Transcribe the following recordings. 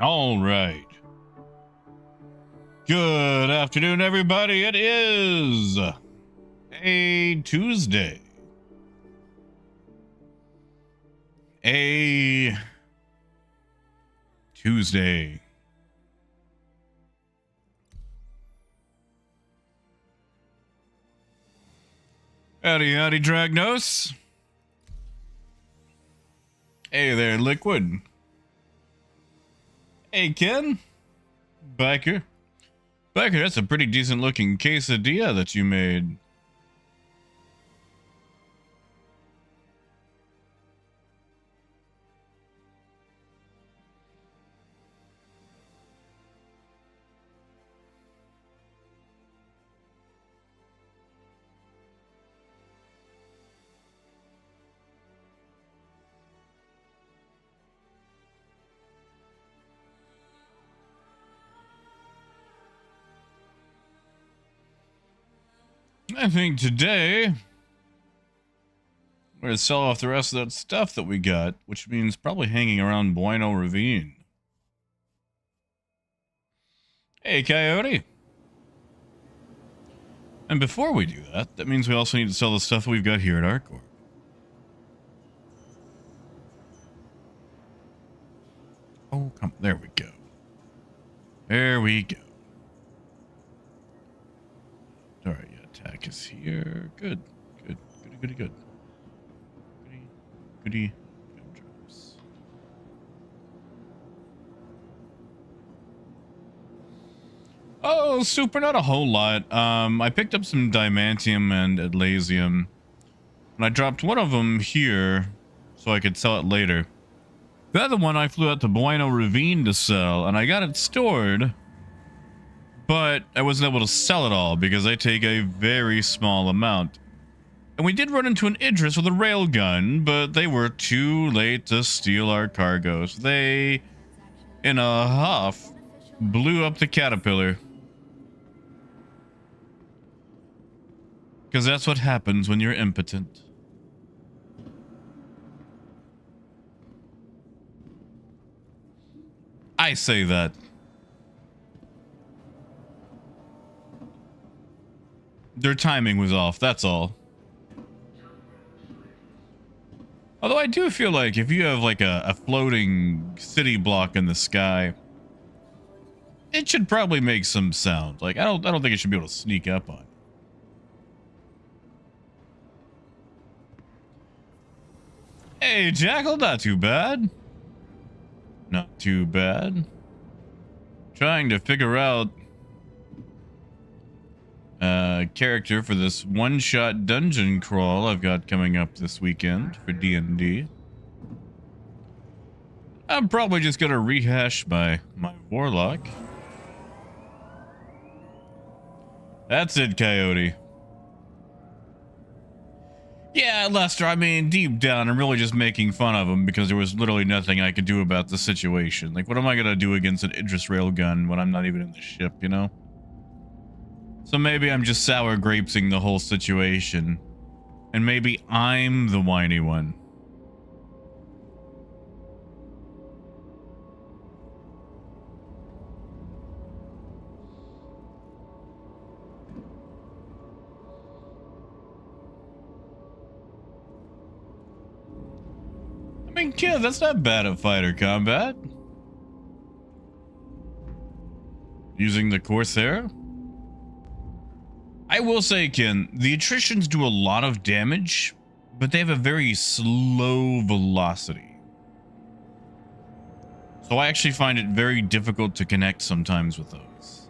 All right. Good afternoon, everybody. It is a Tuesday. Howdy, howdy, Dragnos. Hey there, Liquid. Hey, Ken. Biker. Biker, that's a pretty decent looking quesadilla that you made. I think today we're going to sell off the rest of that stuff that we got, which means probably hanging around Bueno Ravine. Hey, Coyote. And before we do that, that means we also need to sell the stuff we've got here at Arcor. Oh, come, there we go. There we go. All right, yeah, attack is here. Good, good, goody, goody, good. Goody, goody, good drops. Oh, super, not a whole lot. I picked up some diamantium and adlasium, and I dropped one of them here so I could sell it later. The other one I flew out to Bueno Ravine to sell, and I got it stored, but I wasn't able to sell it all because I take a very small amount. And we did run into an Idris with a railgun, but they were too late to steal our cargoes. They, in a huff, blew up the Caterpillar. Because that's what happens when you're impotent. I say that. Their timing was off, that's all. Although I do feel like if you have like a floating city block in the sky, it should probably make some sound. Like I don't think it should be able to sneak up on. Hey, Jackal, not too bad. Not too bad. Trying to figure out character for this one-shot dungeon crawl I've got coming up this weekend for D&D. I'm probably just gonna rehash my warlock. That's it, Coyote. Yeah, Lester, I mean, deep down, I'm really just making fun of him because there was literally nothing I could do about the situation. Like, what am I gonna do against an Idris railgun when I'm not even in the ship, you know? So maybe I'm just sour grapesing the whole situation. And maybe I'm the whiny one. I mean, kid, that's not bad at fighter combat. Using the Corsair? I will say, Ken, the attritions do a lot of damage, but they have a very slow velocity. So I actually find it very difficult to connect sometimes with those.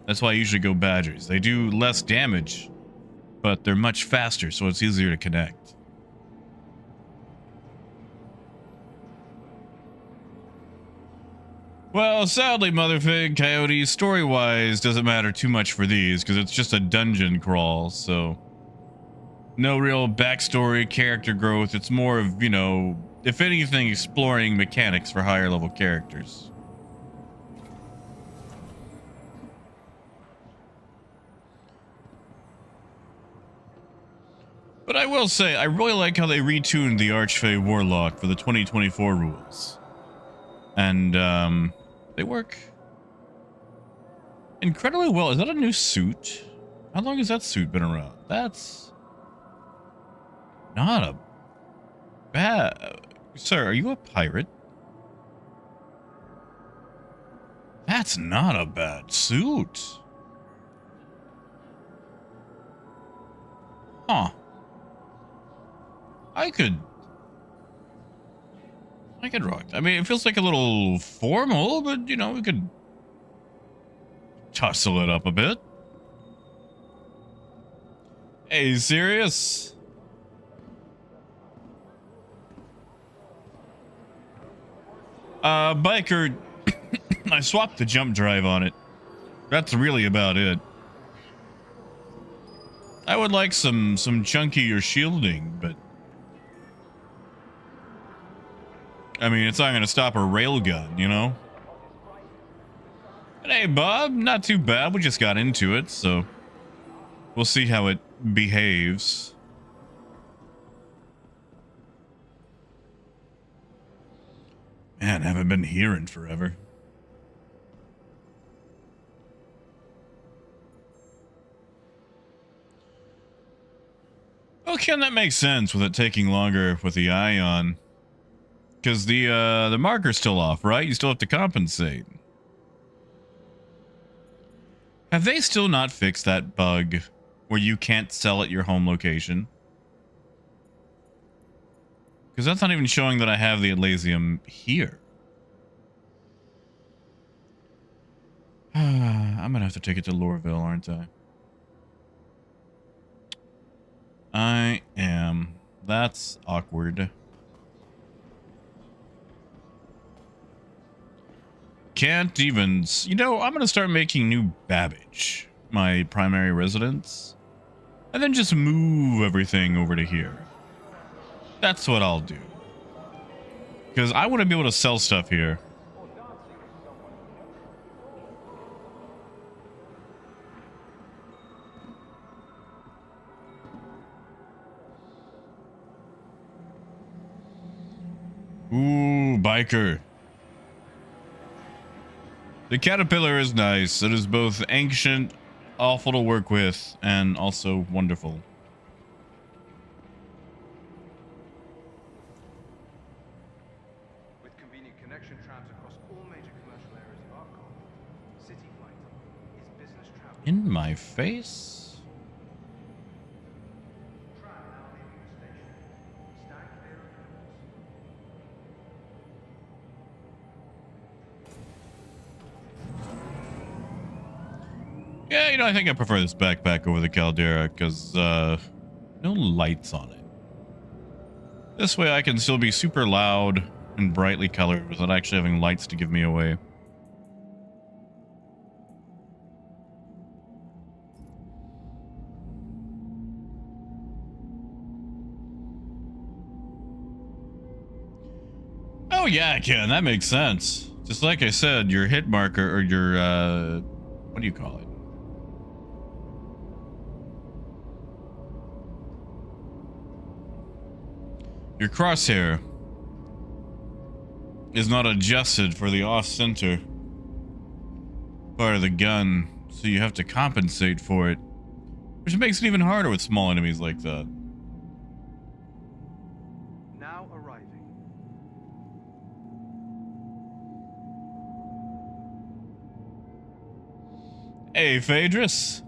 That's why I usually go Badgers. They do less damage, but they're much faster, so it's easier to connect. Well, sadly, Motherfig, Coyote, story-wise, doesn't matter too much for these, because it's just a dungeon crawl, so... No real backstory, character growth, it's more of, you know, if anything, exploring mechanics for higher-level characters. But I will say, I really like how they retuned the Archfey Warlock for the 2024 rules. And they work incredibly well. Is that a new suit? How long has that suit been around? That's not a bad... Sir, are you a pirate? That's not a bad suit. Huh. I could rock. I mean, it feels like a little formal, but you know, we could tussle it up a bit. Hey, serious? Biker, I swapped the jump drive on it. That's really about it. I would like some chunkier shielding, but I mean, it's not going to stop a railgun, you know? But hey, Bob, not too bad. We just got into it, so we'll see how it behaves. Man, haven't been here in forever. Okay, and that makes sense with it taking longer with the ion. Because the marker's still off, right? You still have to compensate. Have they still not fixed that bug where you can't sell at your home location? Because that's not even showing that I have the Elysium here. I'm gonna have to take it to Lorville, aren't I? I am. That's awkward. Can't even... You know, I'm gonna start making New Babbage my primary residence. And then just move everything over to here. That's what I'll do. Because I want to be able to sell stuff here. Ooh, biker. The caterpillar is nice. It is both ancient, awful to work with, and also wonderful. With convenient connection trams across all major commercial areas of Arcon, City Flight is business travel. In my face? Tram now leaving the station. Stand clear of doors. Yeah, you know, I think I prefer this backpack over the Caldera because, no lights on it. This way I can still be super loud and brightly colored without actually having lights to give me away. Oh yeah, I can. That makes sense. Just like I said, your hit marker or your, what do you call it? Your crosshair is not adjusted for the off-center part of the gun, so you have to compensate for it, which makes it even harder with small enemies like that. Now arriving. Hey, Phaedrus.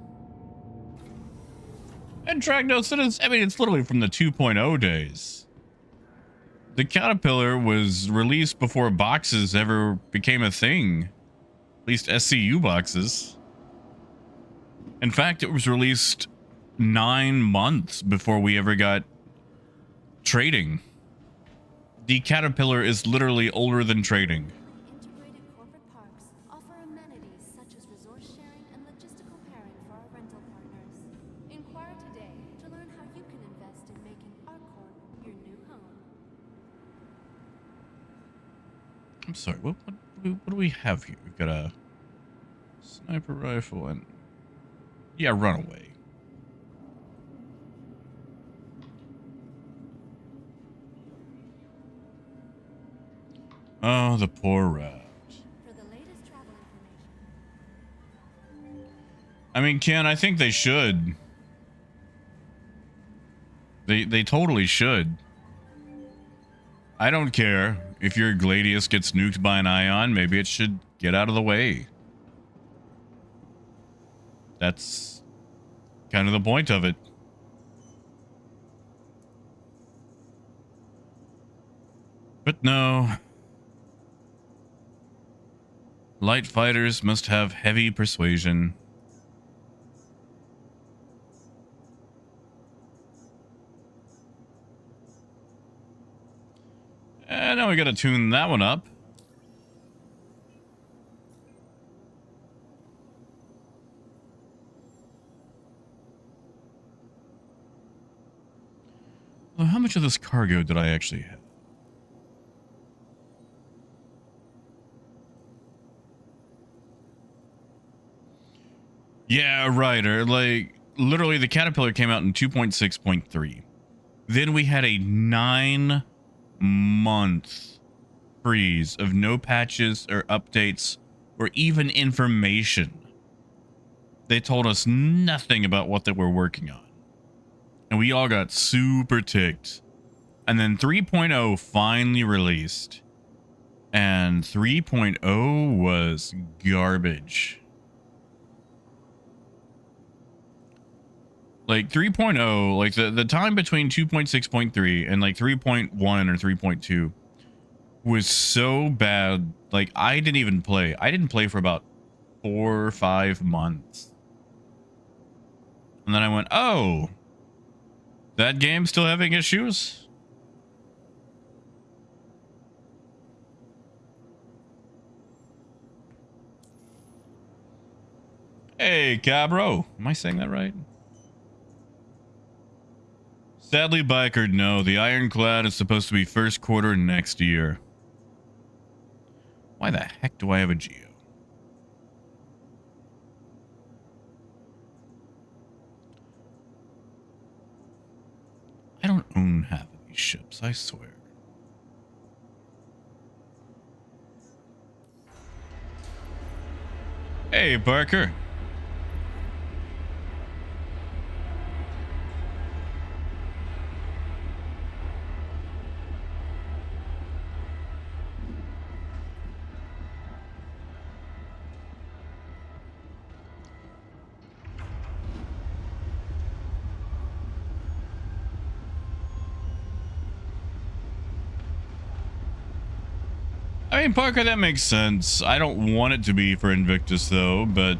And Dragnos, I mean, it's literally from the 2.0 days. The Caterpillar was released before boxes ever became a thing. At least SCU boxes. In fact, it was released 9 months before we ever got trading. The Caterpillar is literally older than trading. Integrated corporate parks offer amenities such as resource sharing and logistical pairing for our rental partners. Inquire today to learn how you can invest in making our corp your new home. I'm sorry, what do we have here? We've got a sniper rifle and... Yeah, runaway. Oh, the poor rat. For the latest travel information. I mean, Ken, I think they should. They totally should. I don't care if your Gladius gets nuked by an ion. Maybe it should get out of the way. That's kind of the point of it. But no. Light fighters must have heavy persuasion. And now we gotta tune that one up. Well, how much of this cargo did I actually have? Yeah, right. Or like, literally, the Caterpillar came out in 2.6.3. Then we had a 9-month freeze of no patches or updates or even information. They told us nothing about what they were working on. And we all got super ticked. And then 3.0 finally released. And 3.0 was garbage. Like 3.0, like the time between 2.6.3 and like 3.1 or 3.2 was so bad. Like I didn't play for about 4 or 5 months. And then I went, oh, that game's still having issues? Hey, Cabro. Am I saying that right? Sadly, Biker, no. The Ironclad is supposed to be first quarter next year. Why the heck do I have a Geo? I don't own half of these ships, I swear. Hey, Barker. I mean, Parker, that makes sense. I don't want it to be for Invictus, though, but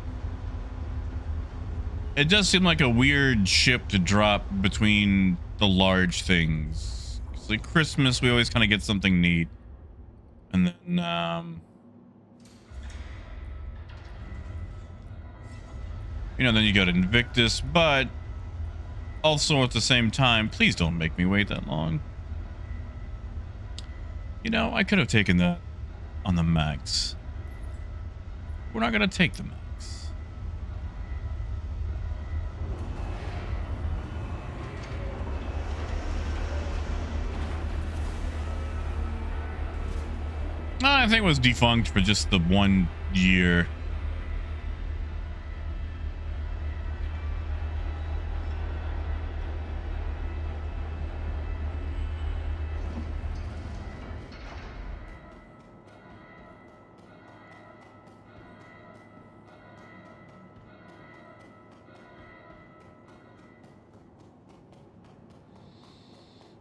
it does seem like a weird ship to drop between the large things. It's like Christmas, we always kind of get something neat. And then, you know, then you got Invictus, but also at the same time, please don't make me wait that long. You know, I could have taken that on the max. We're not gonna take the max. I think it was defunct for just the 1 year.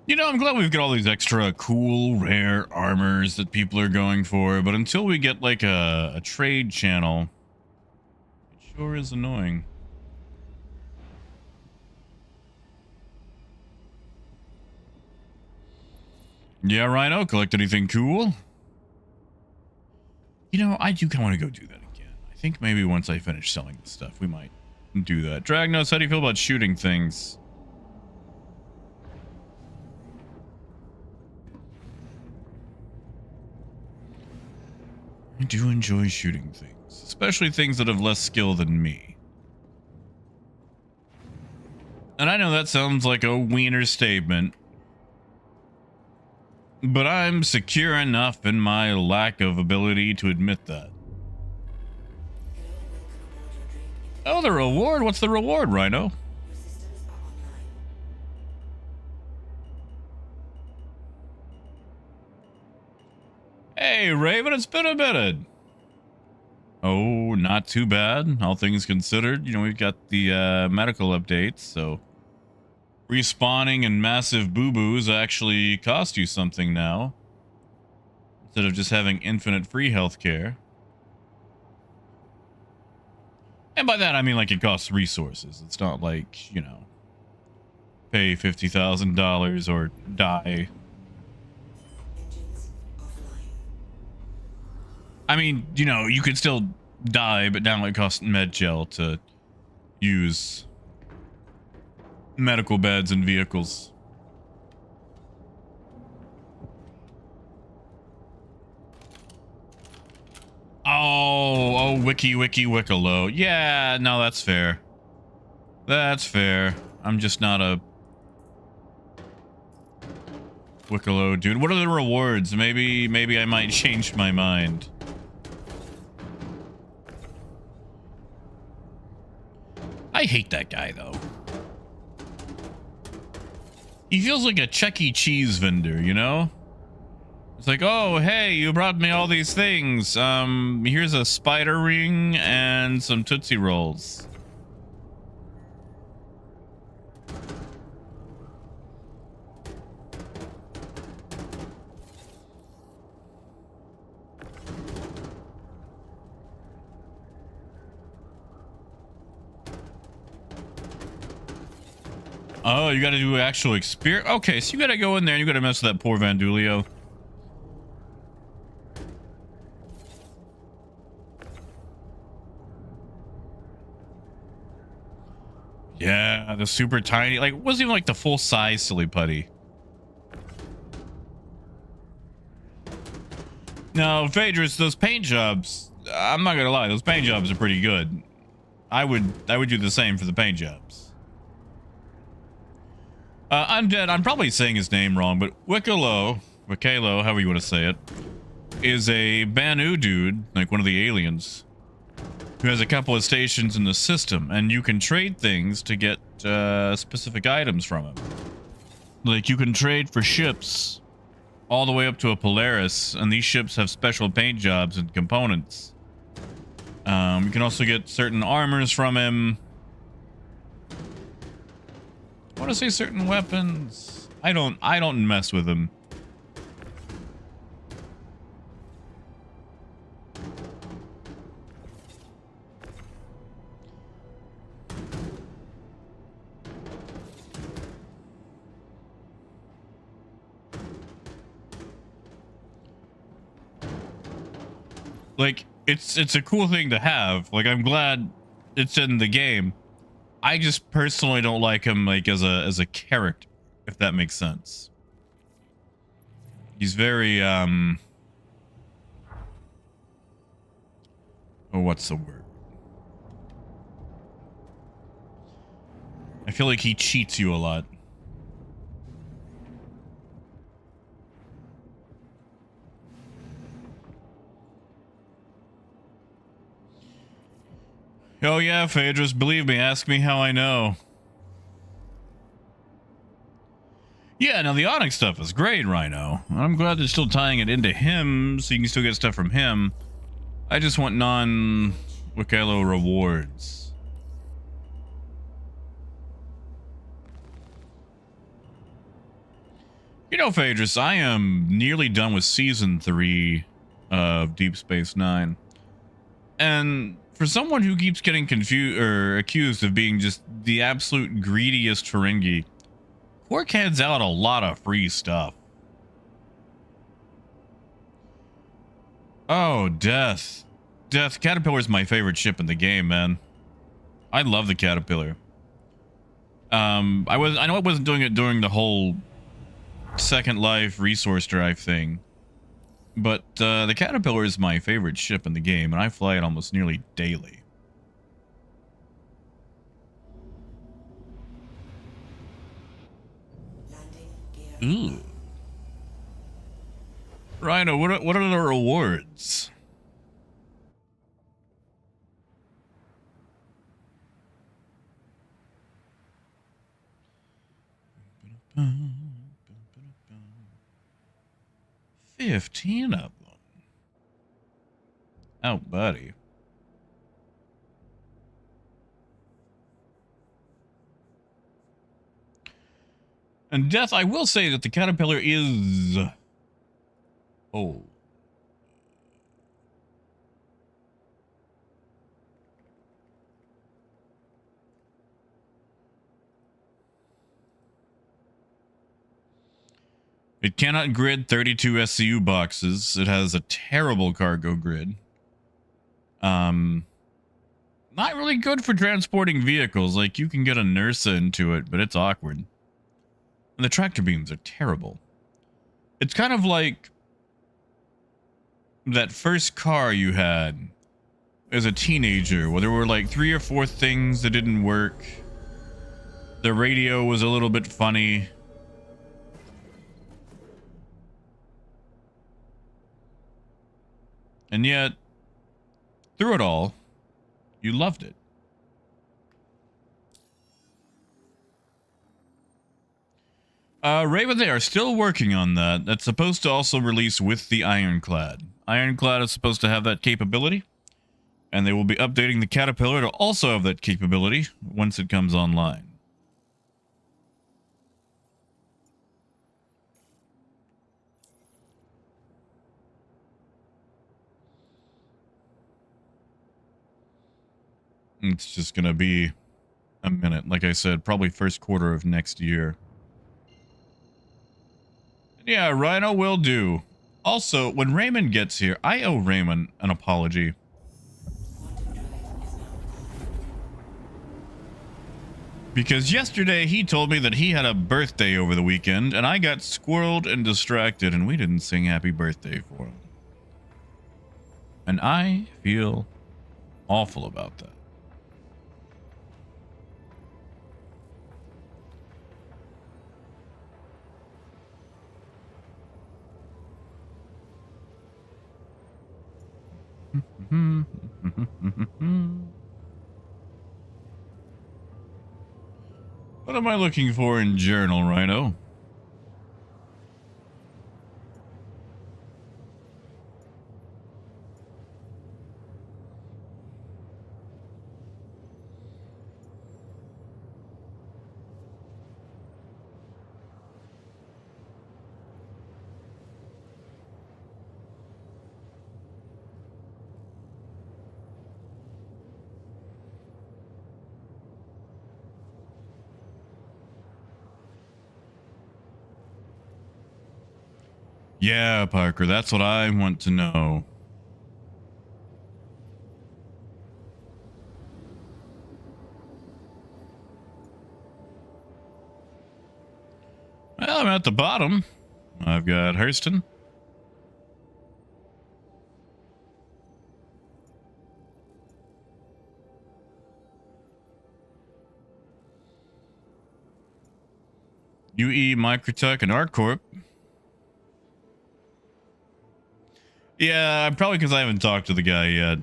You know, I'm glad we've got all these extra cool, rare armors that people are going for, but until we get like a trade channel, it sure is annoying. Yeah, Rhino, collect anything cool? You know, I do kind of want to go do that again. I think maybe once I finish selling this stuff, we might do that. Dragnos, how do you feel about shooting things? I do enjoy shooting things, especially things that have less skill than me. And I know that sounds like a wiener statement. But I'm secure enough in my lack of ability to admit that. Oh, the reward? What's the reward, Rhino? Hey, Raven, it's been a minute. Oh, not too bad. All things considered, you know, we've got the medical updates, so respawning and massive boo-boos actually cost you something now, instead of just having infinite free healthcare. And by that, I mean, like, it costs resources. It's not like, you know, pay $50,000 or die. I mean, you know, you could still die, but now it costs med gel to use medical beds and vehicles. Oh, Wicolo. Yeah, no, that's fair. That's fair. I'm just not a Wicolo dude. What are the rewards? Maybe I might change my mind. I hate that guy, though. He feels like a Chuck E. Cheese vendor, you know? It's like, oh, hey, you brought me all these things. Here's a spider ring and some Tootsie Rolls. Oh, you gotta do actual experience. Okay, so you gotta go in there and you gotta mess with that poor Vandulio. Yeah, the super tiny, like, wasn't even like the full size silly putty. No, Phaedrus, those paint jobs, I'm not gonna lie, those paint jobs are pretty good. I would do the same for the paint jobs. I'm dead. I'm probably saying his name wrong, but Wicolo, however you want to say it, is a Banu dude, like one of the aliens, who has a couple of stations in the system, and you can trade things to get specific items from him. Like, you can trade for ships all the way up to a Polaris, and these ships have special paint jobs and components. You can also get certain armors from him. I want to say certain weapons. I don't mess with him. Like, it's a cool thing to have. Like, I'm glad it's in the game. I just personally don't like him, like, as a character, if that makes sense. He's very oh, what's the word? I feel like he cheats you a lot. Oh yeah, Phaedrus, believe me, ask me how I know. Yeah, now the Onyx stuff is great, Rhino. I'm glad they're still tying it into him, so you can still get stuff from him. I just want non-Wicolo rewards. You know, Phaedrus, I am nearly done with Season 3 of Deep Space Nine. And for someone who keeps getting confused or accused of being just the absolute greediest Ferengi, Quark hands out a lot of free stuff. Oh, Death. Death, Caterpillar's my favorite ship in the game, man. I love the Caterpillar. I know I wasn't doing it during the whole Second Life resource drive thing. But the Caterpillar is my favorite ship in the game, and I fly it almost nearly daily. Ooh. Rhino, what are the rewards? $15 of them. Oh, buddy. And Death, I will say that the caterpillar is... Oh. It cannot grid 32 SCU boxes. It has a terrible cargo grid. Not really good for transporting vehicles. Like, you can get a Nursa into it, but it's awkward. And the tractor beams are terrible. It's kind of like that first car you had as a teenager, where there were like 3 or 4 things that didn't work. The radio was a little bit funny. And yet, through it all, you loved it. Raven, they are still working on that. That's supposed to also release with the Ironclad. Ironclad is supposed to have that capability, and they will be updating the Caterpillar to also have that capability once it comes online. It's just going to be a minute. Like I said, probably first quarter of next year. Yeah, Rhino will do. Also, when Raymond gets here, I owe Raymond an apology. Because yesterday he told me that he had a birthday over the weekend, and I got squirreled and distracted, and we didn't sing happy birthday for him. And I feel awful about that. What am I looking for in journal, Rhino? Yeah, Parker, that's what I want to know. Well, I'm at the bottom. I've got Hurston. UE, Microtech, and ArtCorp. Yeah, probably because I haven't talked to the guy yet.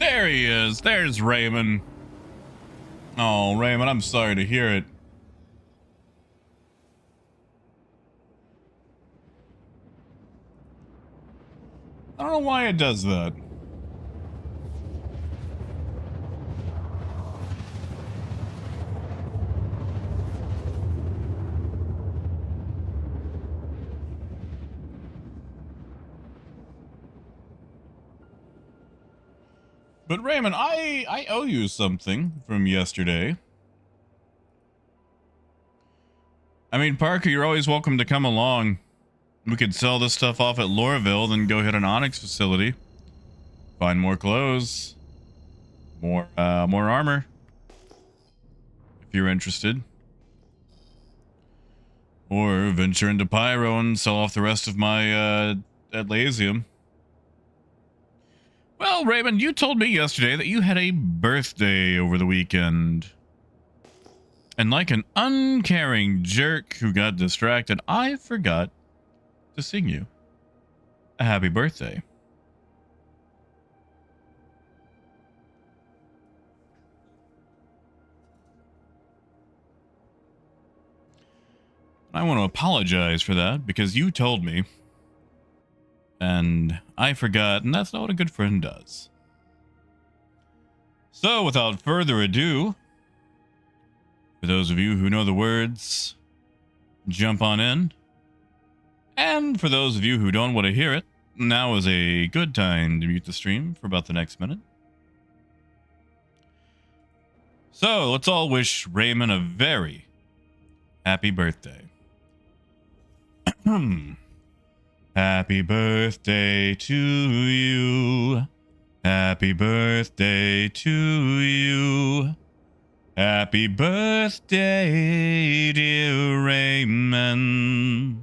There he is. There's Raymond. Oh, Raymond, I'm sorry to hear it. I don't know why it does that. But Raymond, I owe you something from yesterday. I mean, Parker, you're always welcome to come along We could sell this stuff off at Lorville, then go hit an Onyx facility. Find more clothes. More armor. If you're interested. Or venture into Pyro and sell off the rest of my Atlassium. Well, Raymond, you told me yesterday that you had a birthday over the weekend. And like an uncaring jerk who got distracted, I forgot to sing you a happy birthday. I want to apologize for that because you told me and I forgot, and that's not what a good friend does. So without further ado, for those of you who know the words, jump on in. And for those of you who don't want to hear it, now is a good time to mute the stream for about the next minute. So let's all wish Raymond a very happy birthday. Happy birthday to you. Happy birthday to you. Happy birthday, dear Raymond.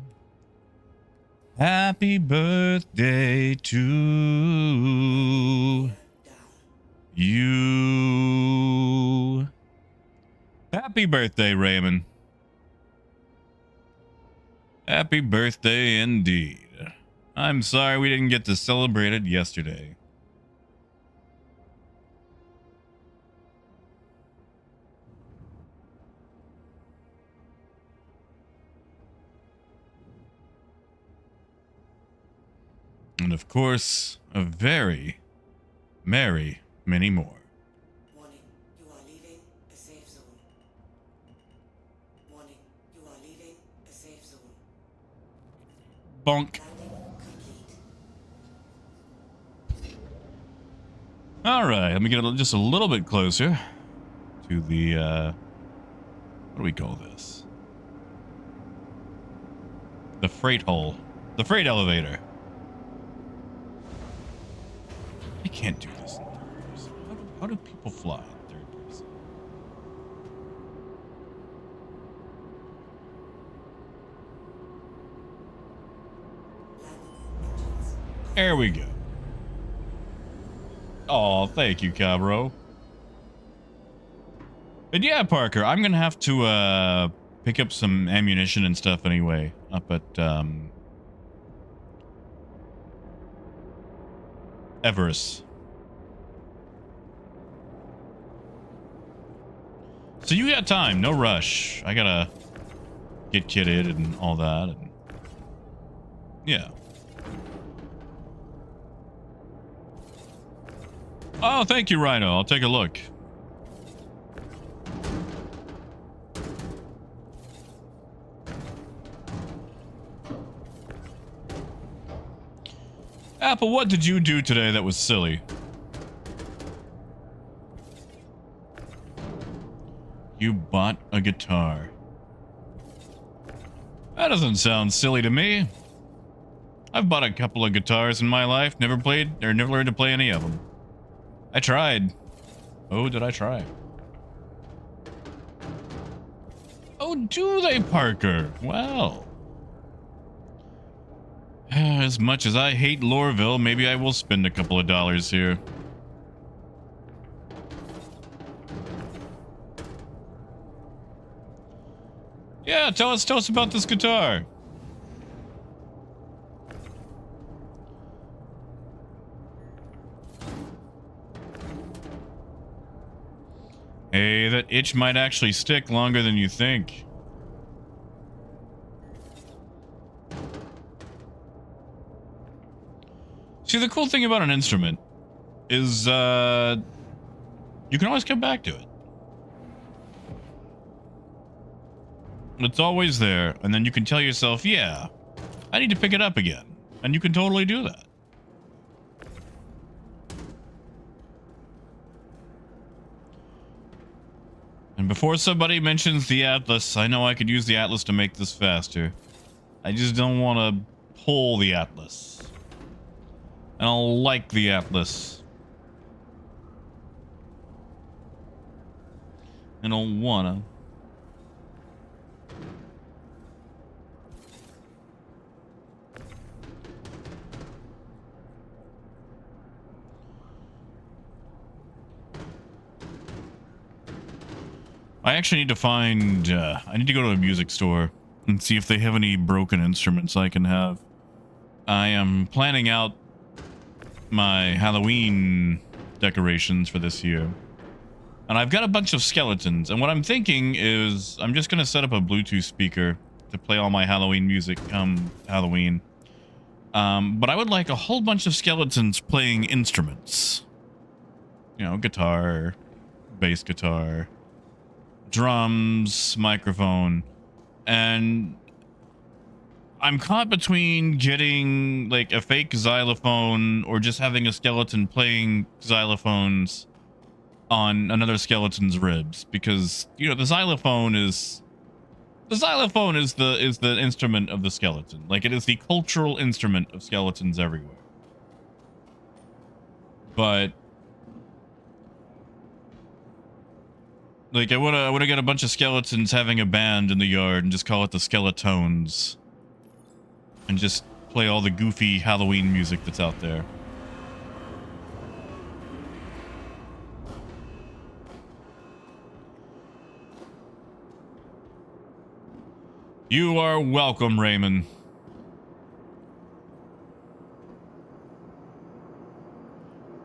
Happy birthday to you. Happy birthday, Raymond. Happy birthday indeed. I'm sorry we didn't get to celebrate it yesterday. And of course, a very merry many more. Warning, you are leaving a safe zone. Warning, you are leaving a safe zone. Bonk. Landing complete. All right, let me get just a little bit closer to the, what do we call this? The freight hole. The freight elevator. I can't do this in third person. How do people fly in third person? There we go. Oh, thank you, Cabro. But yeah, Parker, I'm gonna have to pick up some ammunition and stuff anyway up at Everest. So you got time, no rush. I gotta get kitted and all that, and yeah. Oh, thank you, Rhino. I'll take a look. Apple, what did you do today that was silly? You bought a guitar. That doesn't sound silly to me. I've bought a couple of guitars in my life, never played or never learned to play any of them. I tried. Oh, did I try? Oh, do they, Parker? Well. As much as I hate Lorville, maybe I will spend a couple of dollars here. Yeah, tell us about this guitar. Hey, that itch might actually stick longer than you think. See, the cool thing about an instrument is, you can always come back to it. It's always there, and then you can tell yourself, yeah, I need to pick it up again. And you can totally do that. And before somebody mentions the Atlas, I know I could use the Atlas to make this faster. I just don't want to pull the Atlas. And I'll like the Atlas. And I'll wanna. I actually need to find, I need to go to a music store and see if they have any broken instruments I can have. I am planning out my Halloween decorations for this year. And I've got a bunch of skeletons. And what I'm thinking is I'm just going to set up a Bluetooth speaker to play all my Halloween music come Halloween. But I would like a whole bunch of skeletons playing instruments. You know, guitar, bass guitar, drums, microphone, and I'm caught between getting like a fake xylophone or just having a skeleton playing xylophones on another skeleton's ribs, because you know the xylophone is the instrument of the skeleton. Like, it is the cultural instrument of skeletons everywhere. But like, I wanna get a bunch of skeletons having a band in the yard and just call it the Skeletones. And just play all the goofy Halloween music that's out there. You are welcome, Raymond.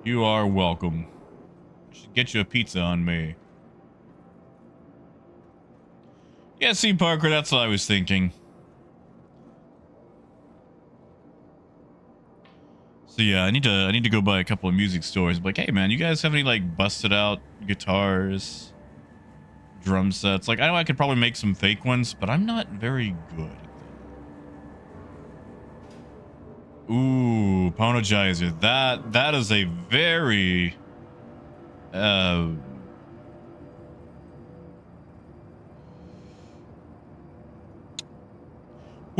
You are welcome. Should get you a pizza on me. Yeah, see, Parker, that's what I was thinking. So yeah, I need to go by a couple of music stores. Like, hey man, you guys have any like busted out guitars, drum sets? Like, I know I could probably make some fake ones, but I'm not very good at them. Ooh, Ponogizer. That is a very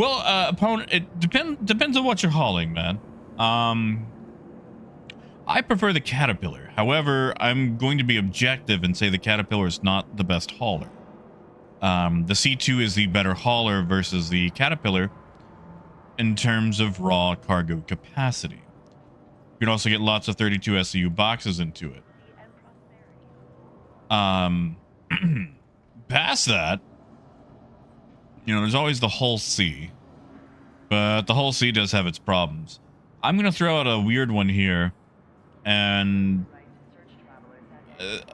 it depends on what you're hauling, man. I prefer the Caterpillar. However, I'm going to be objective and say the Caterpillar is not the best hauler. The C2 is the better hauler versus the Caterpillar in terms of raw cargo capacity. You can also get lots of 32 SCU boxes into it. Past that, you know, there's always the Hull C, but the Hull C does have its problems. I'm going to throw out a weird one here, and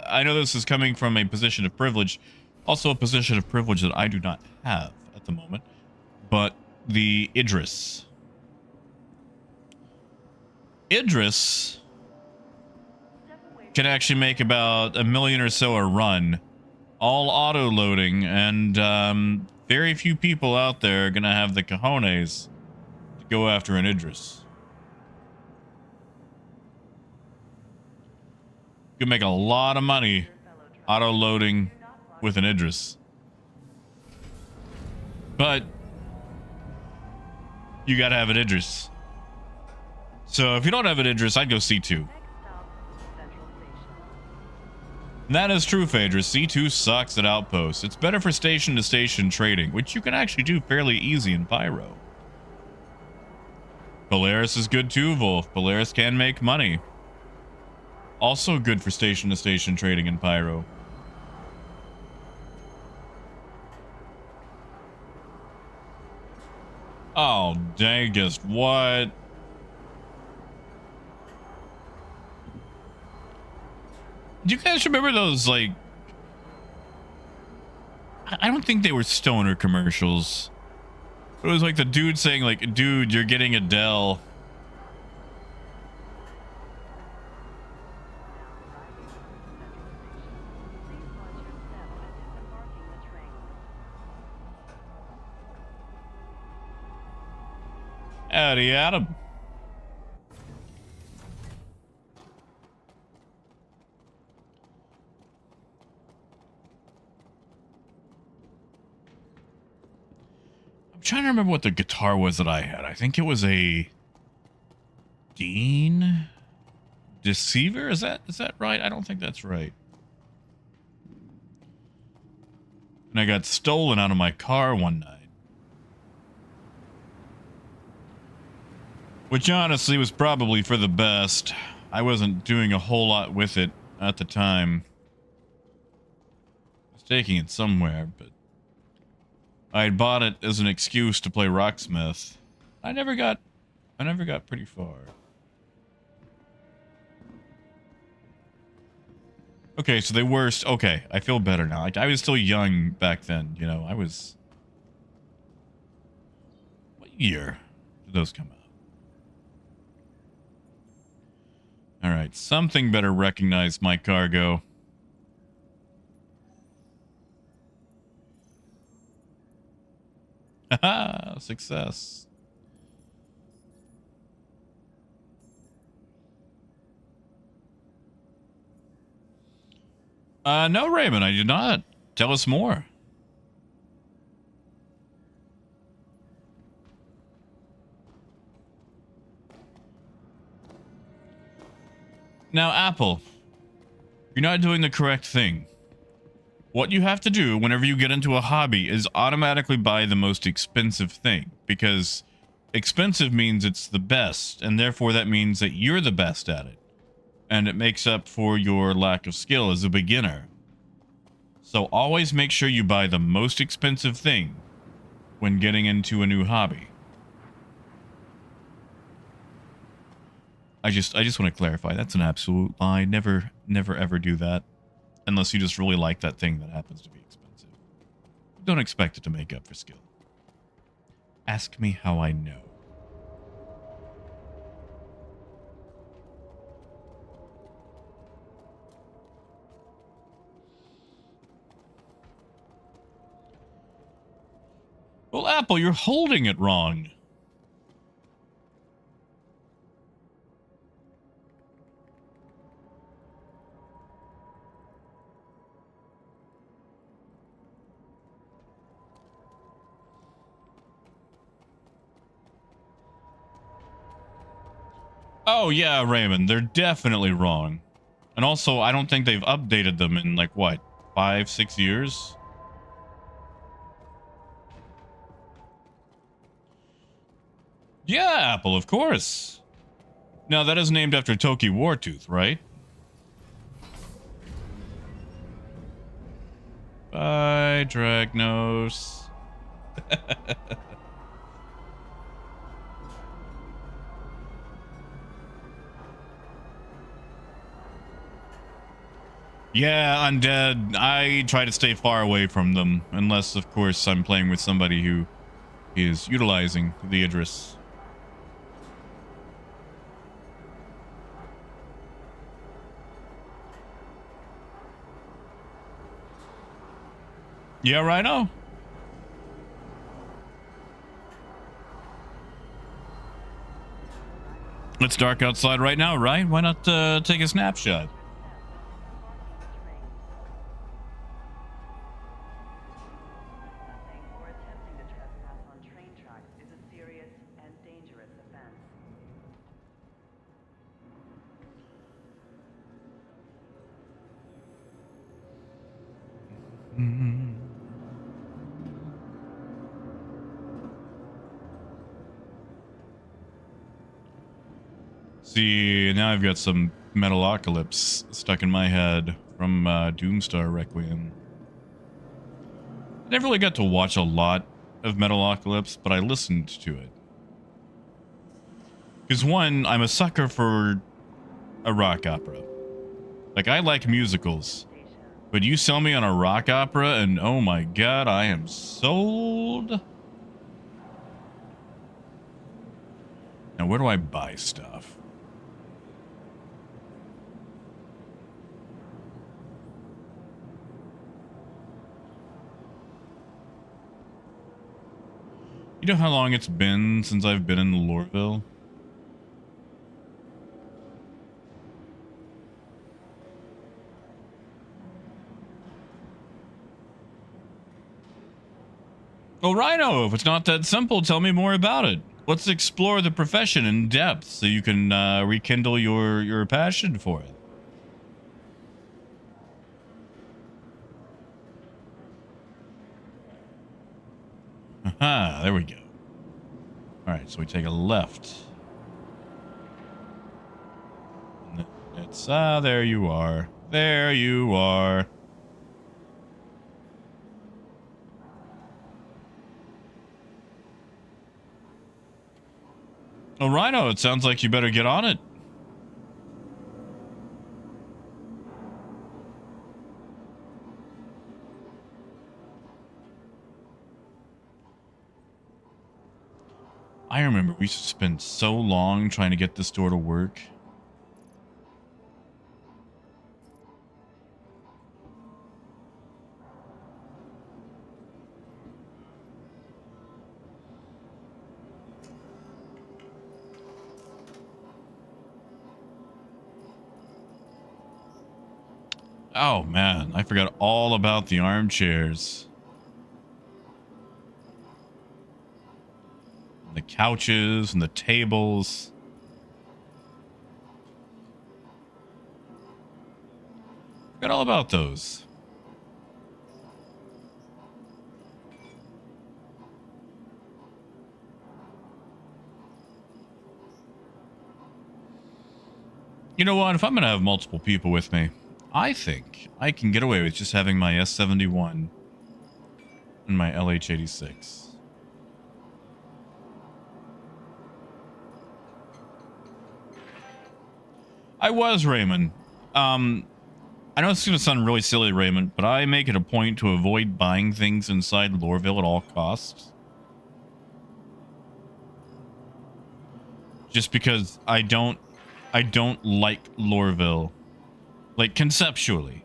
I know this is coming from a position of privilege, also a position of privilege that I do not have at the moment, but the Idris. Idris can actually make about $1 million or so a run, all auto loading, and very few people out there are going to have the cojones to go after an Idris. You can make a lot of money auto loading with an Idris. But you got to have an Idris. So if you don't have an Idris, I'd go C2. And that is true, Phaedra. C2 sucks at outposts. It's better for station-to-station trading, which you can actually do fairly easy in Pyro. Polaris is good too, Wolf. Polaris can make money. Also good for station-to-station trading in Pyro. Oh, dangest. What? Do you guys remember those, like... I don't think they were stoner commercials. It was like the dude saying, like, dude, you're getting a Dell. Howdy, Adam. I'm trying to remember what the guitar was that I had. I think it was a Dean Deceiver. Is that right? I don't think that's right. And I got stolen out of my car one night. Which honestly was probably for the best. I wasn't doing a whole lot with it at the time. I was taking it somewhere, but I had bought it as an excuse to play Rocksmith. I never got pretty far. Okay, so they were okay. I feel better now. Like, I was still young back then, you know. I was. What year did those come out? All right, something better recognize my cargo. Haha, success. No, Raymond, I did not. Tell us more. Now, Apple, you're not doing the correct thing. What you have to do whenever you get into a hobby is automatically buy the most expensive thing, because expensive means it's the best, and therefore that means that you're the best at it. And it makes up for your lack of skill as a beginner. So always make sure you buy the most expensive thing when getting into a new hobby. I just want to clarify, that's an absolute lie. Never ever do that. Unless you just really like that thing that happens to be expensive. Don't expect it to make up for skill. Ask me how I know. Well, Apple, you're holding it wrong. Oh, yeah, Raymond, they're definitely wrong. And also, I don't think they've updated them in, like, what, 5-6 years? Yeah, Apple, of course. Now, that is named after Toki Wartooth, right? Bye, Dragnos. Yeah, undead. I try to stay far away from them, unless, of course, I'm playing with somebody who is utilizing the Idris. Yeah, Rhino? It's dark outside right now, right? Why not take a snapshot? Or attempting to trespass on train tracks is a serious and dangerous offense. See, now I've got some Metalocalypse stuck in my head from Doomstar Requiem. I never really got to watch a lot of Metalocalypse, but I listened to it. Because one, I'm a sucker for a rock opera. Like, I like musicals. But you sell me on a rock opera and oh my god, I am sold. Now, where do I buy stuff? You know how long it's been since I've been in Lorville? Oh, Rhino, if it's not that simple, tell me more about it. Let's explore the profession in depth so you can rekindle your passion for it. Aha, there we go. All right, so we take a left. And it's, there you are. There you are. Oh, Rhino, it sounds like you better get on it. I remember we used to spend so long trying to get this door to work. Oh man, I forgot all about the armchairs. And the couches and the tables. Forgot all about those. You know what? If I'm going to have multiple people with me, I think I can get away with just having my S71 and my LH86. I was Raymond. I know it's going to sound really silly, Raymond, but I make it a point to avoid buying things inside Lorville at all costs. Just because I don't like Lorville. Like, conceptually.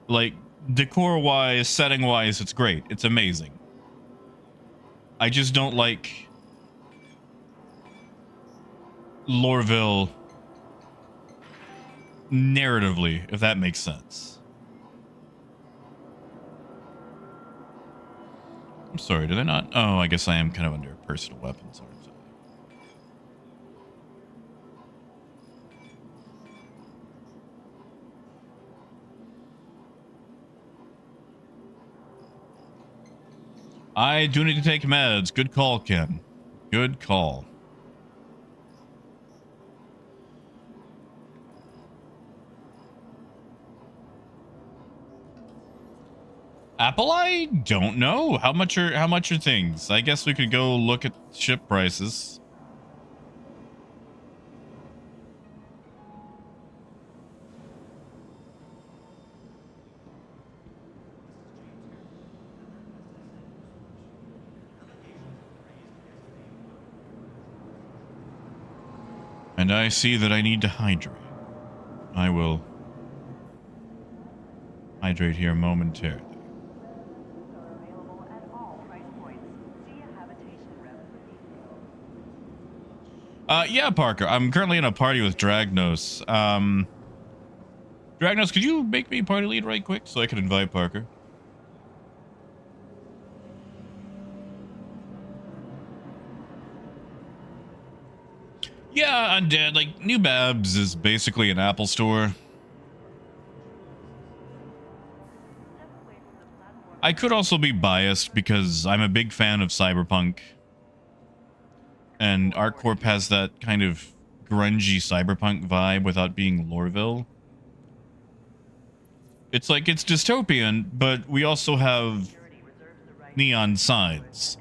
Like, decor-wise, setting-wise, it's great. It's amazing. I just don't like Lorville narratively, if that makes sense. I'm sorry, did I not? Oh, I guess I am kind of under personal weapons, aren't I? I do need to take meds. Good call, Ken. Good call. Apple, I don't know. How much are things? I guess we could go look at ship prices. And I see that I need to hydrate. I will hydrate here momentarily. Are available at all price points. See a habitation rep for details. Yeah, Parker. I'm currently in a party with Dragnos. Dragnos, could you make me party lead right quick so I can invite Parker? Yeah, Undead. Like, New Babs is basically an Apple store. I could also be biased because I'm a big fan of Cyberpunk. And ArtCorp has that kind of grungy Cyberpunk vibe without being Lorville. It's like, it's dystopian, but we also have neon signs.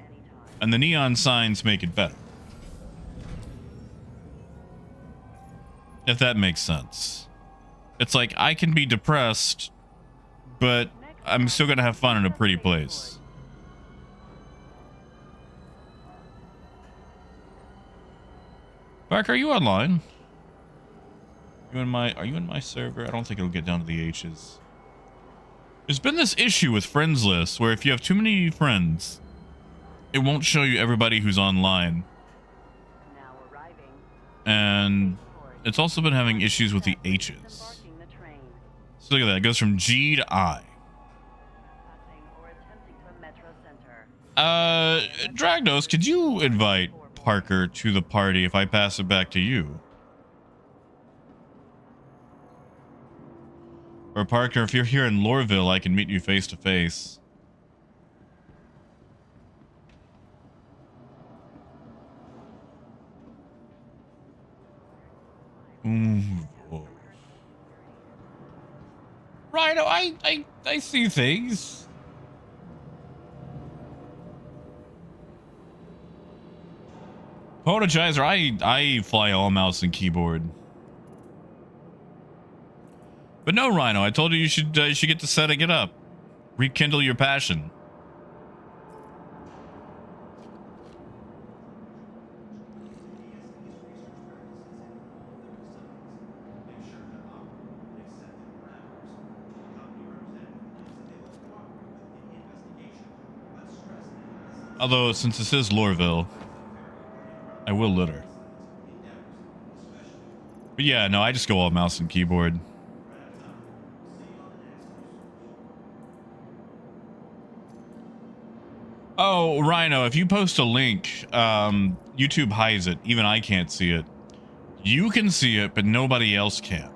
And the neon signs make it better. If that makes sense. It's like, I can be depressed, but I'm still gonna have fun in a pretty place. Parker, are you online? Are you in my server? I don't think it'll get down to the H's. There's been this issue with friends lists where if you have too many friends, it won't show you everybody who's online. Now arriving. And it's also been having issues with the H's. Embarking the train. So look at that. It goes from G to I. Passing or attempting to Metro Center. Dragnos, could you invite Parker to the party if I pass it back to you? Or Parker, if you're here in Lorville, I can meet you face to face. Right, I see things. Apologizer, I fly all mouse and keyboard. But no, Rhino, I told you you should get to setting it up. Rekindle your passion. Although, since this is Lorville, I will litter. But yeah, no, I just go all mouse and keyboard. Oh, Rhino, if you post a link, YouTube hides it. Even I can't see it. You can see it, but nobody else can.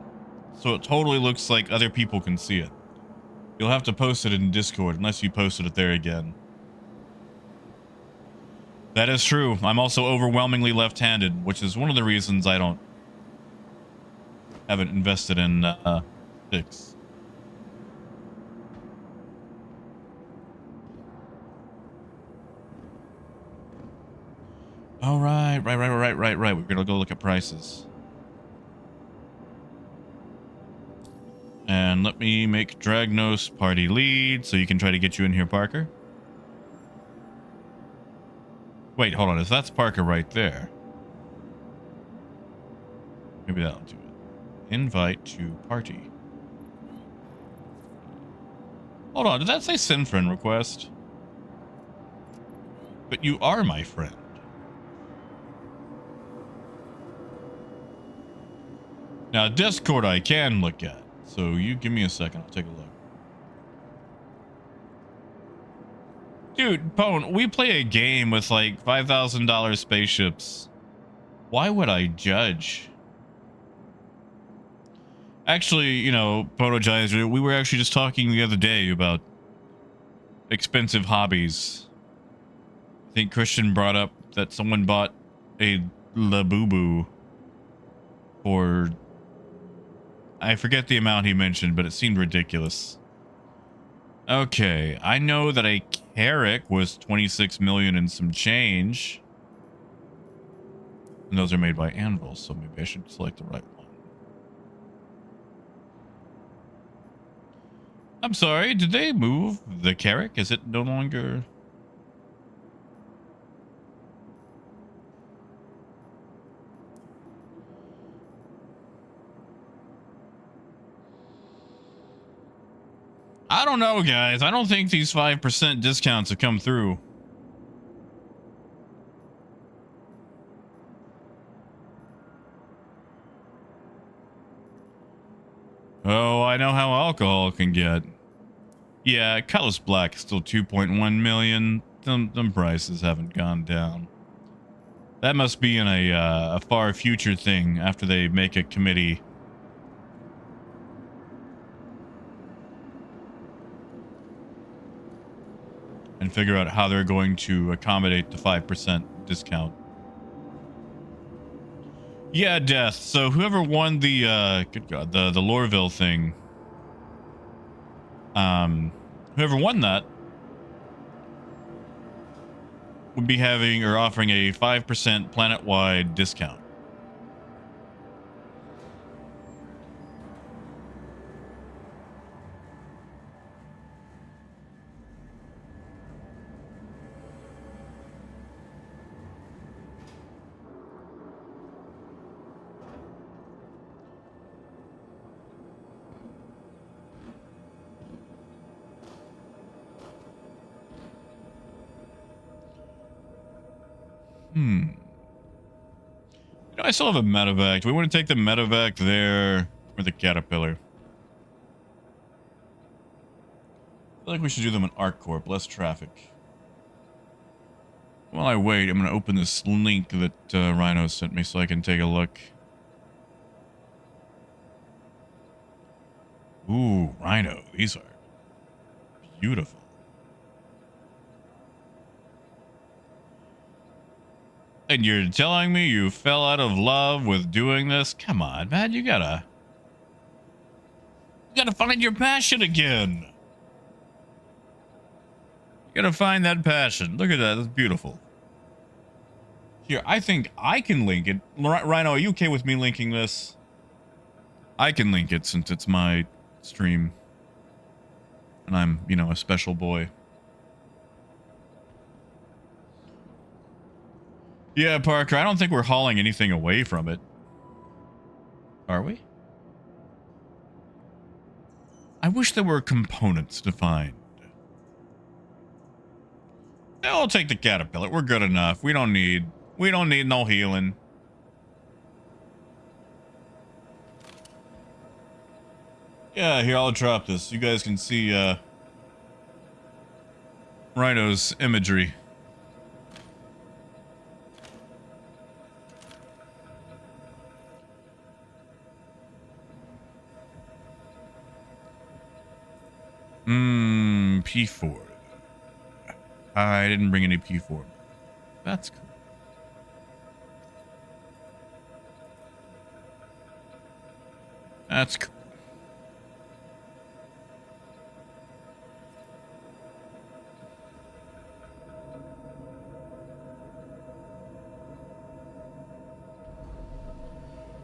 So it totally looks like other people can see it. You'll have to post it in Discord, unless you posted it there again. That is true. I'm also overwhelmingly left-handed, which is one of the reasons I haven't invested in sticks. All right. We're gonna go look at prices. And let me make Dragnos party lead so you can try to get you in here, Parker. Wait, hold on. If that's Parker right there, maybe that'll do it. Invite to party. Hold on. Did that say send friend request? But you are my friend. Now, Discord I can look at. So you give me a second. I'll take a look. Dude, Pone, we play a game with like $5,000 spaceships. Why would I judge? Actually, you know, Ponogizer, we were actually just talking the other day about expensive hobbies. I think Christian brought up that someone bought a Labubu for... I forget the amount he mentioned, but it seemed ridiculous. Okay, I know that a Carrack was 26 million and some change. And those are made by Anvil, so maybe I should select the right one. I'm sorry, did they move the Carrack? Is it no longer... I don't know, guys. I don't think these 5% discounts have come through. Oh, I know how alcohol can get. Yeah, Cutlass Black is still 2.1 million. Them prices haven't gone down. That must be in a far future thing after they make a committee. And figure out how they're going to accommodate the 5% discount. Yeah, Death. So whoever won the good God, the Lorville thing, whoever won that would be having or offering a 5% planet-wide discount. You know, I still have a medevac. Do we want to take the medevac there or the caterpillar? I feel like we should do them in ArcCorp, less traffic. While I wait, I'm going to open this link that Rhino sent me so I can take a look. Ooh, Rhino. These are beautiful. And you're telling me you fell out of love with doing this? Come on, man. You gotta find your passion again. You gotta find that passion. Look at that. That's beautiful. Here, I think I can link it. Rhino, are you okay with me linking this? I can link it since it's my stream. And I'm, you know, a special boy. Yeah, Parker, I don't think we're hauling anything away from it. Are we? I wish there were components to find. Yeah, I'll take the caterpillar. We're good enough. We don't need no healing. Yeah, here, I'll drop this. You guys can see Rhino's imagery. P4. I didn't bring any P4. That's cool. That's cool.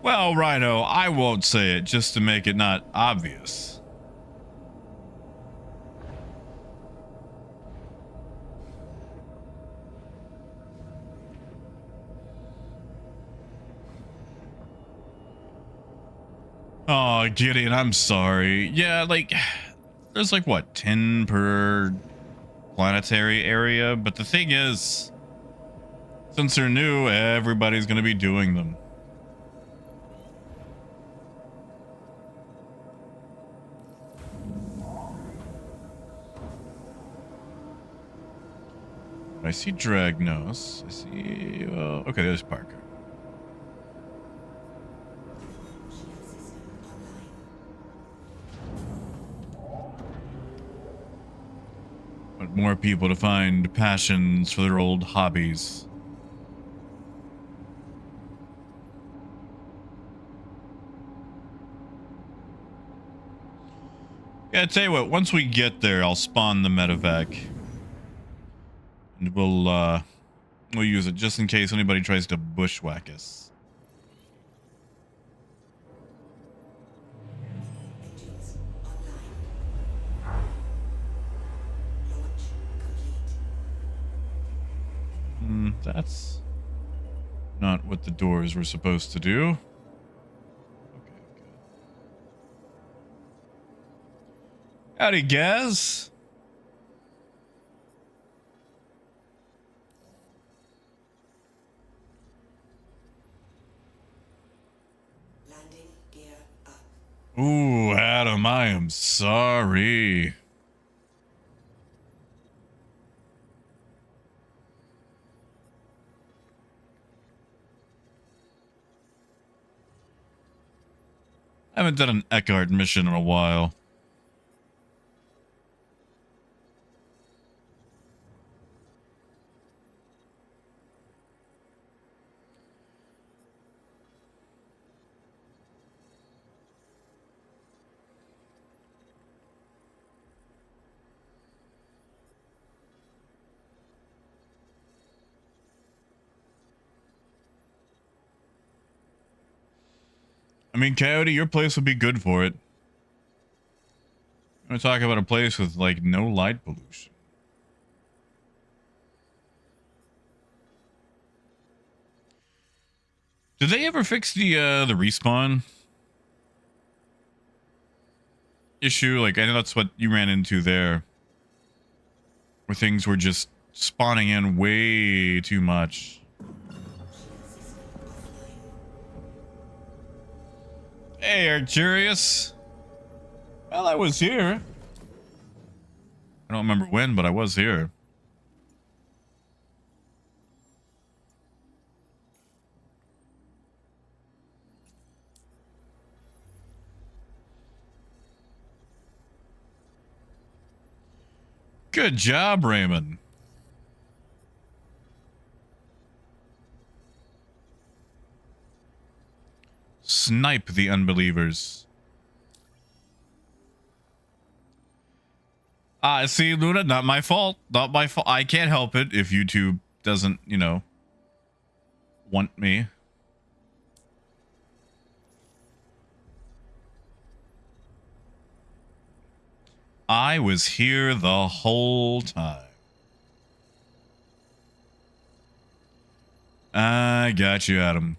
Well, Rhino, I won't say it just to make it not obvious. Oh, Gideon, I'm sorry. Yeah, like, there's like, what, 10 per planetary area? But the thing is, since they're new, everybody's going to be doing them. I see Dragnos. I see, okay, there's Parker. But more people to find passions for their old hobbies. Yeah, I tell you what, once we get there, I'll spawn the medevac. And we'll use it just in case anybody tries to bushwhack us. That's not what the doors were supposed to do. Okay, good. Howdy, Gaz. Landing gear up. Ooh, Adam, I am sorry. I haven't done an Eckhart mission in a while. I mean, Coyote, your place would be good for it. I'm gonna talk about a place with, like, no light pollution. Did they ever fix the respawn issue? Like, I know that's what you ran into there. Where things were just spawning in way too much. Hey, Arcurius. Well, I was here. I don't remember when, but I was here. Good job, Raymond. Snipe the unbelievers. See, Luna, not my fault. Not my fault. I can't help it if YouTube doesn't, you know, want me. I was here the whole time. I got you, Adam.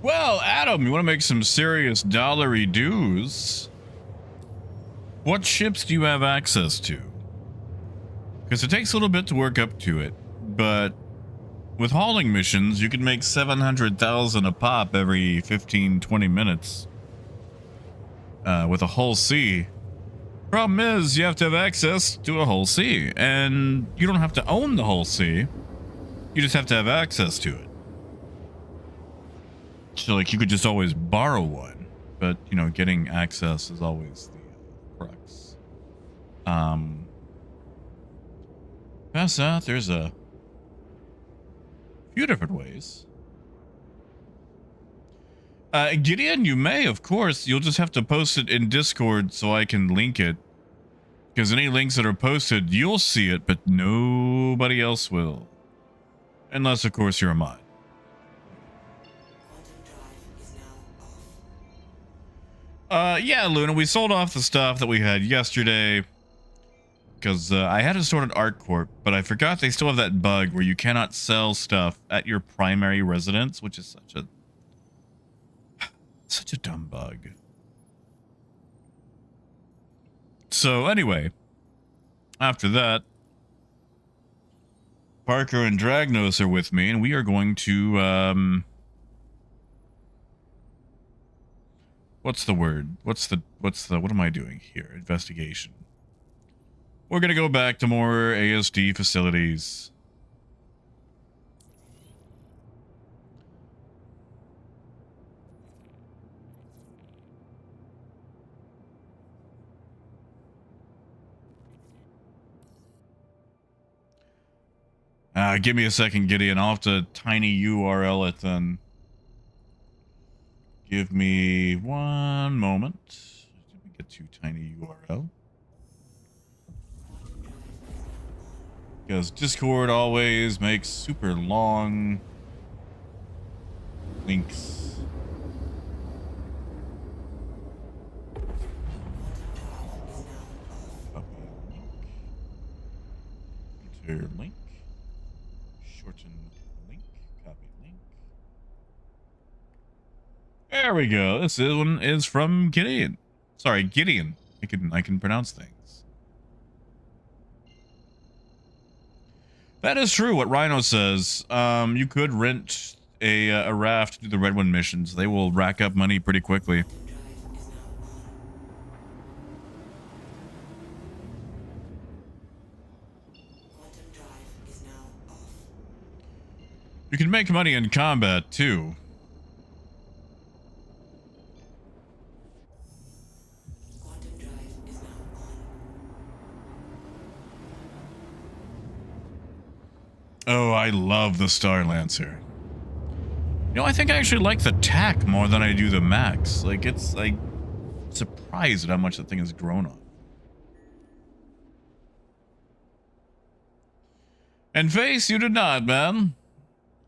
Well, Adam, you want to make some serious dollary dues? What ships do you have access to? Because it takes a little bit to work up to it, but with hauling missions, you can make 700,000 a pop every 15, 20 minutes with a hull C. Problem is, you have to have access to a hull C, and you don't have to own the hull C. You just have to have access to it. So, like, you could just always borrow one, but, you know, getting access is always the crux. Past that, there's a few different ways. Gideon, you may, of course. You'll just have to post it in Discord so I can link it. Because any links that are posted, you'll see it, but nobody else will. Unless, of course, you're a mod. Yeah, Luna, we sold off the stuff that we had yesterday because I had it stored at ArtCorp, but I forgot they still have that bug where you cannot sell stuff at your primary residence, which is such a dumb bug. So anyway, after that, Parker and Dragnos are with me, and we are going to what's the word? What am I doing here? Investigation. We're going to go back to more ASD facilities. Give me a second, Gideon. I'll have to tiny URL it then. Give me one moment. Did we get to tiny URL? Because Discord always makes super long links. Copy link. Enter link. Shorten link. Copy link. There we go. This one is from Gideon. Sorry, Gideon. I can pronounce things. That is true. What Rhino says. You could rent a raft to do the Red One missions. They will rack up money pretty quickly. You can make money in combat too. Oh, I love the Star Lancer. You know, I think I actually like the TAC more than I do the Max. Like, it's like surprised at how much that thing has grown on. And Face, you did not, man.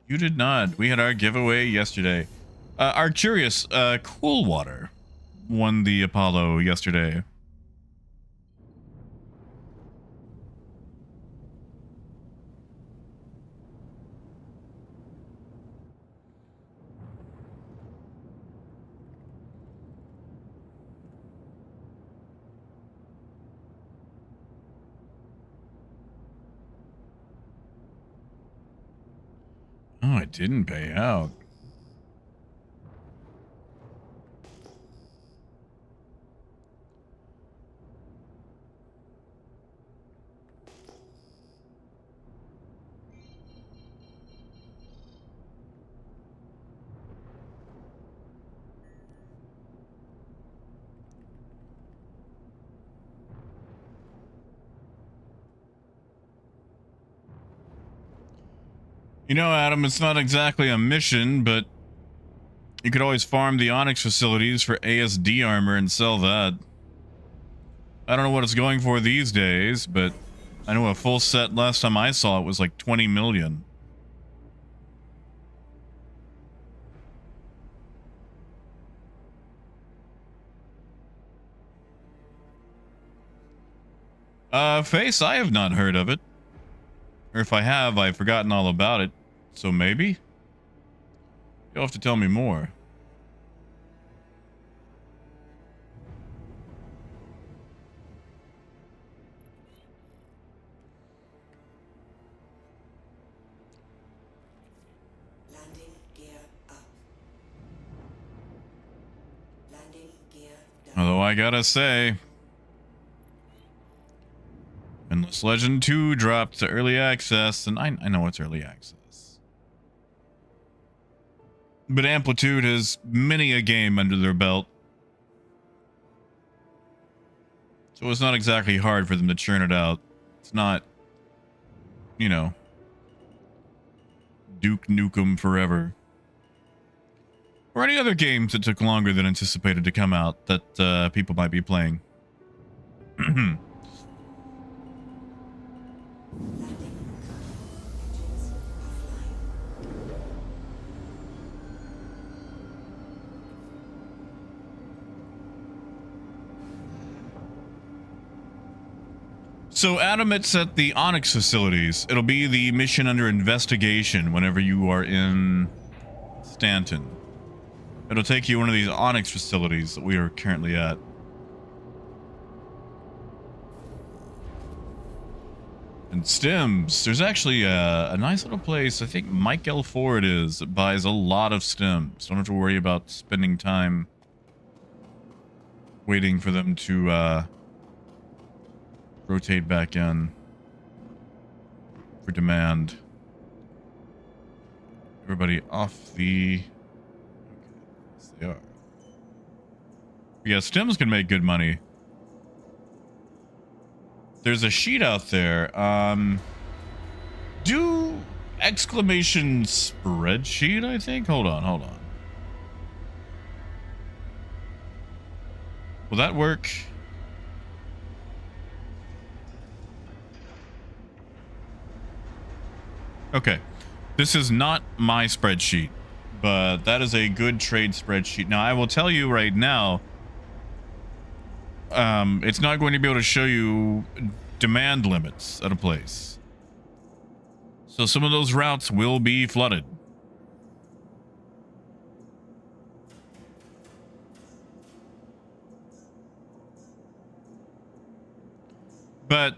You did not. We had our giveaway yesterday. Arcturus, Coolwater won the Apollo yesterday. Oh, it didn't pay out. You know, Adam, it's not exactly a mission, but you could always farm the Onyx facilities for ASD armor and sell that. I don't know what it's going for these days, but I know a full set last time I saw it was like 20 million. Face, I have not heard of it. Or if I have, I've forgotten all about it. So maybe? You'll have to tell me more. Landing gear up. Landing gear down. Although I gotta say, Endless Legend 2 dropped to early access, and I know it's early access. But Amplitude has many a game under their belt. So it's not exactly hard for them to churn it out. It's not, you know, Duke Nukem Forever. Or any other games that took longer than anticipated to come out that people might be playing. Landing. Engines offline. So, Adam, it's at the Onyx facilities. It'll be the mission under investigation whenever you are in Stanton. It'll take you to one of these Onyx facilities that we are currently at. And stims. There's actually a nice little place, I think Mike L4 it is, that buys a lot of stims. Don't have to worry about spending time waiting for them to rotate back in for demand. Everybody off the... Okay, yes they are. Yeah, stims can make good money. There's a sheet out there. Do exclamation spreadsheet, I think? Hold on. Will that work? Okay. This is not my spreadsheet, but that is a good trade spreadsheet. Now, I will tell you right now, it's not going to be able to show you demand limits at a place. So some of those routes will be flooded. But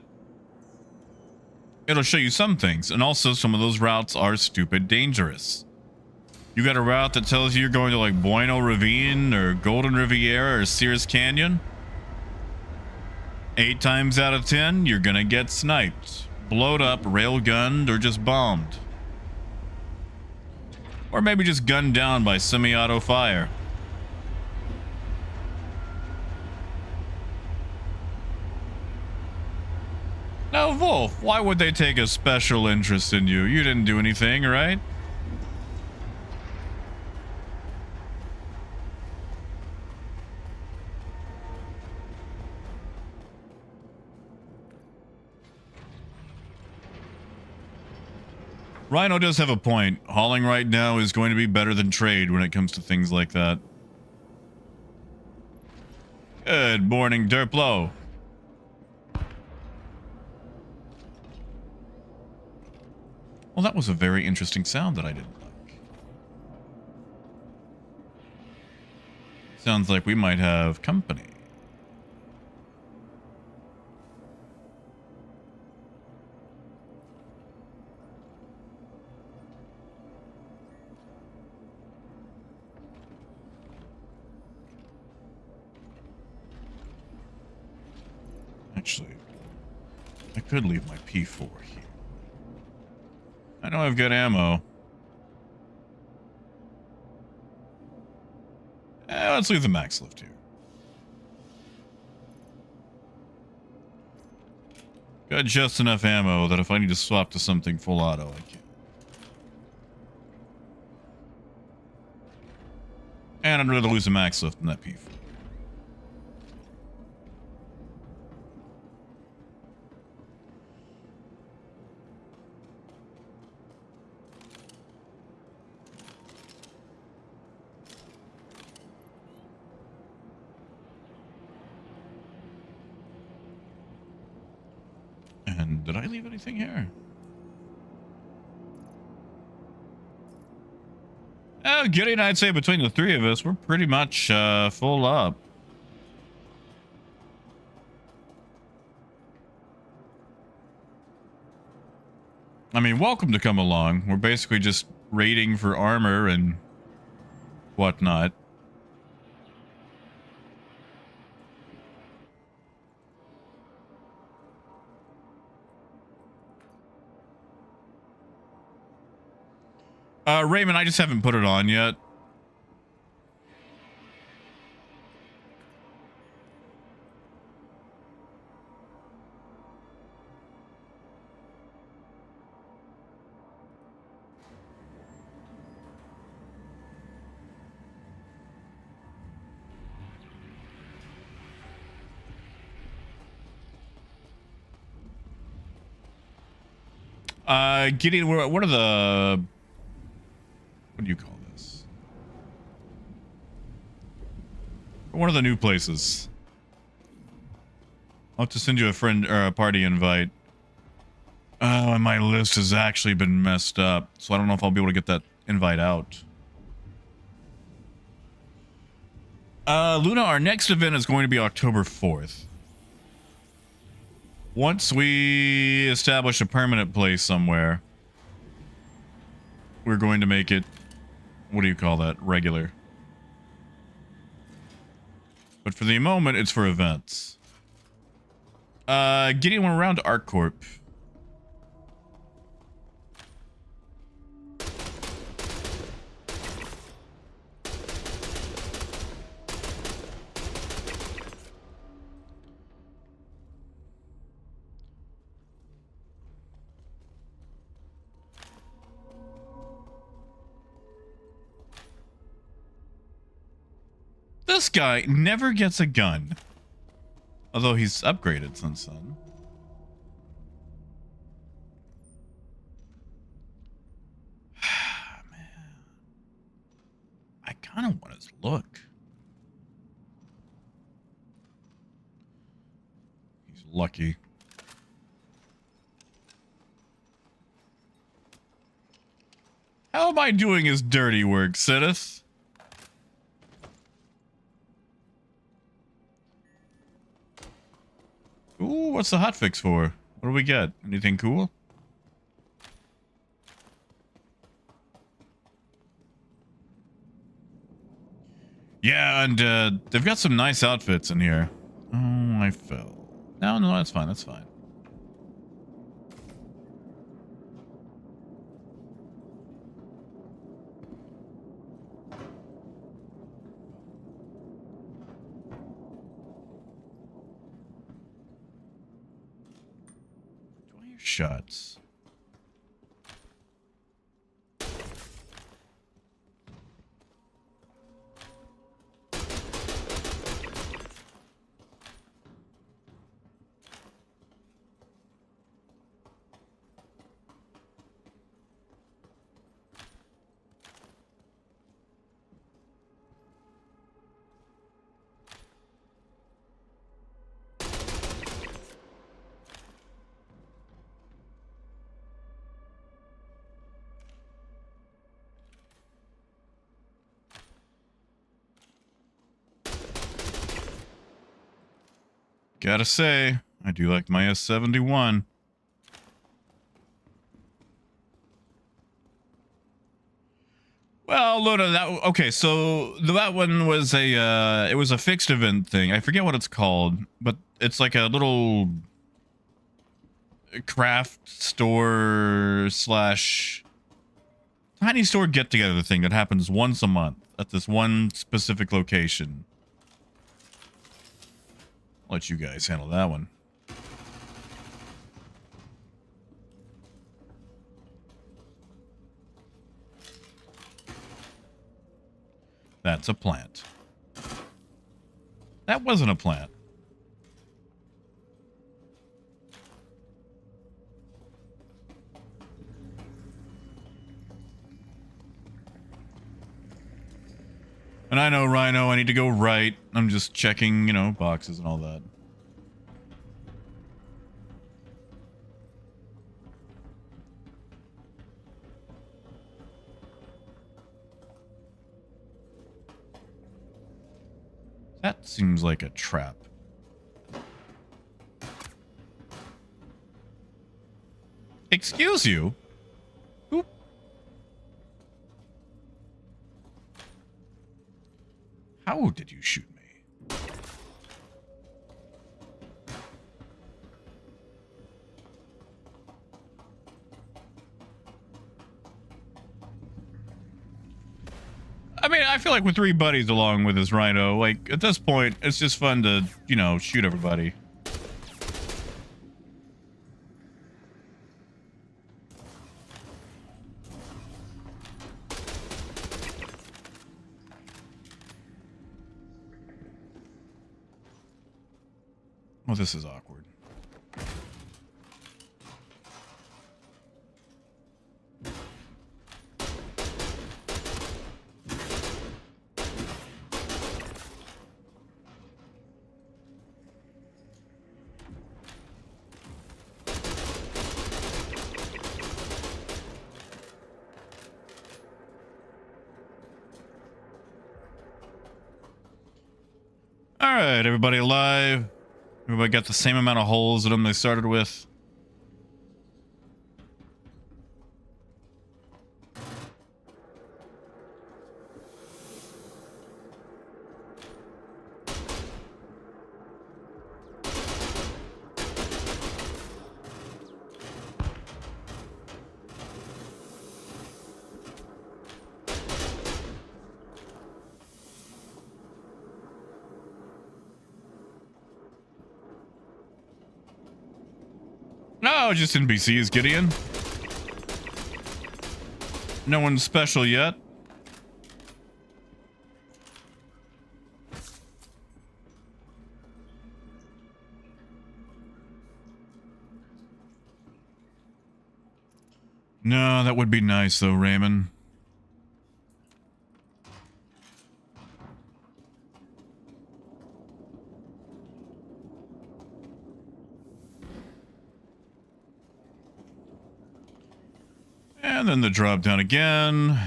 it'll show you some things, and also some of those routes are stupid dangerous. You got a route that tells you you're going to like Bueno Ravine or Golden Riviera or Sears Canyon. 8 times out of 10, you're gonna get sniped, blowed up, railgunned, or just bombed. Or maybe just gunned down by semi-auto fire. Now, Wolf, why would they take a special interest in you? You didn't do anything, right? Rhino does have a point. Hauling right now is going to be better than trade when it comes to things like that. Good morning, Derplo. Well, that was a very interesting sound that I didn't like. Sounds like we might have company. Actually, I could leave my P4 here. I know I've got ammo. Let's leave the max lift here. Got just enough ammo that if I need to swap to something full auto, I can. And I'd rather lose a max lift than that P4. And did I leave anything here? Oh, Gideon, I'd say between the three of us, we're pretty much full up. I mean, welcome to come along. We're basically just raiding for armor and whatnot. Raymond, I just haven't put it on yet. Gideon, what are the... What do you call this? One of the new places. I'll have to send you a friend or a party invite. Oh, and my list has actually been messed up, so I don't know if I'll be able to get that invite out. Luna, our next event is going to be October 4th. Once we establish a permanent place somewhere, we're going to make it, what do you call that, regular. But for the moment, it's for events. Getting one around to ArcCorp. This guy never gets a gun. Although he's upgraded since then. Man. I kind of want his look. He's lucky. How am I doing his dirty work, Sidith? Ooh, what's the hotfix for? What do we get? Anything cool? Yeah, and they've got some nice outfits in here. Oh, I fell. No, that's fine. That's fine. Shots. Gotta say, I do like my S71. Well, Luna, okay, so that one was it was a fixed event thing. I forget what it's called, but it's like a little craft store slash tiny store get together thing that happens once a month at this one specific location. I'll let you guys handle that one. That's a plant. That wasn't a plant. And I know, Rhino, I need to go right. I'm just checking, you know, boxes and all that. That seems like a trap. Excuse you? Who? How did you shoot me? I mean, I feel like with 3 buddies along with this Rhino, like, at this point, it's just fun to, you know, shoot everybody. Well, this is awkward. All right, everybody alive. Everybody got the same amount of holes in them they started with. No, just NPCs, Gideon. No one's special yet. No, that would be nice though, Raymond. And then the drop down again.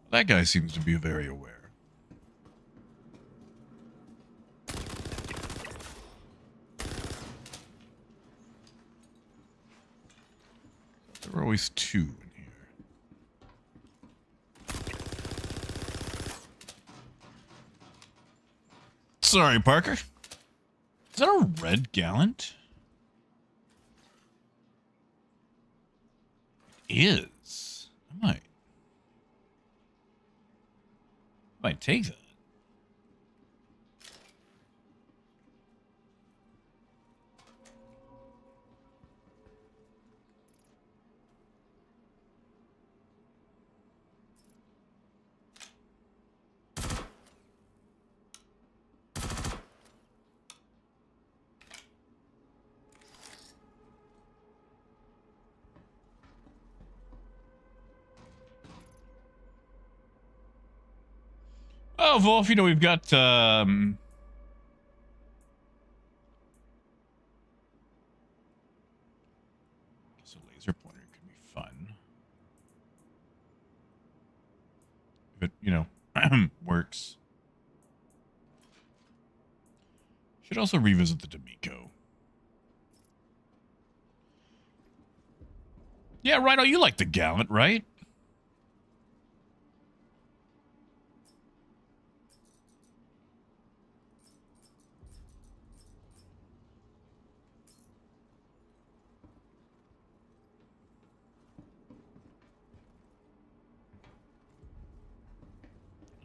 That guy seems to be very aware. There were always 2 in here. Sorry, Parker. Is that a red gallant? It is. I might take that. Oh, Wolf, you know, we've got, guess a laser pointer could be fun. If it, you know, works. Should also revisit the D'Amico. Yeah, Rhino, you like the Gallant, right?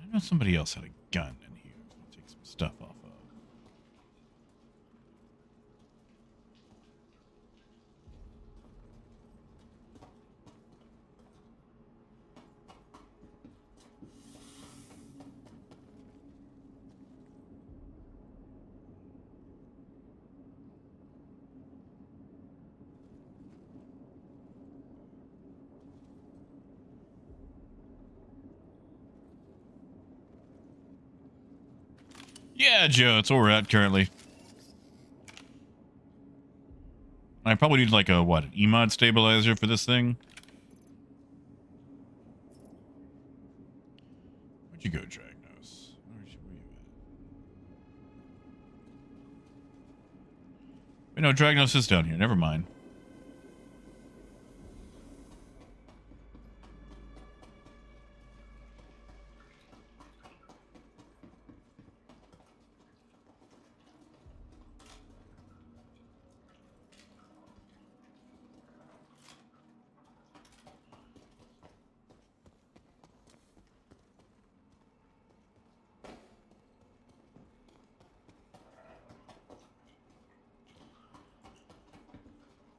I know somebody else had a gun in here. I'll take some stuff off of. Yeah, Joe, it's where we're at currently. I probably need like a, what, an EMOD stabilizer for this thing? Where'd you go, Dragnos? Where you at? Wait, no, Dragnos is down here. Never mind.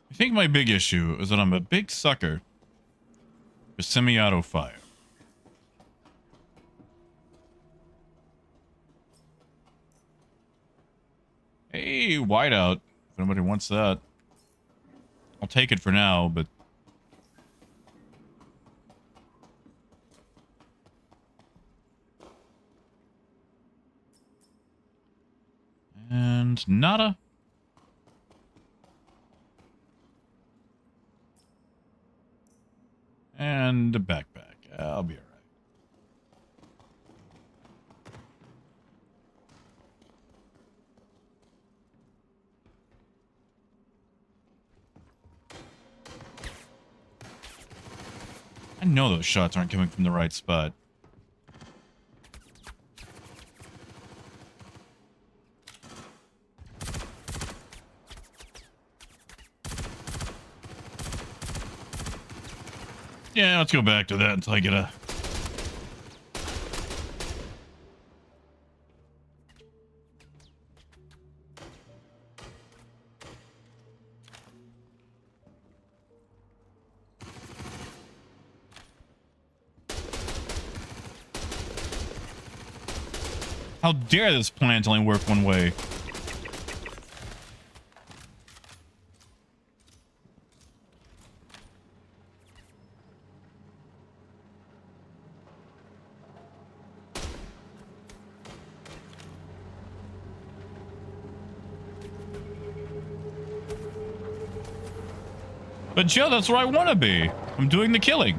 I think my big issue is that I'm a big sucker for semi-auto fire. Hey, whiteout. If anybody wants that. I'll take it for now, but... And nada. And a backpack. I'll be alright. I know those shots aren't coming from the right spot. Yeah, let's go back to that until I get a... How dare this plant only work one way? But Joe, that's where I want to be. I'm doing the killing.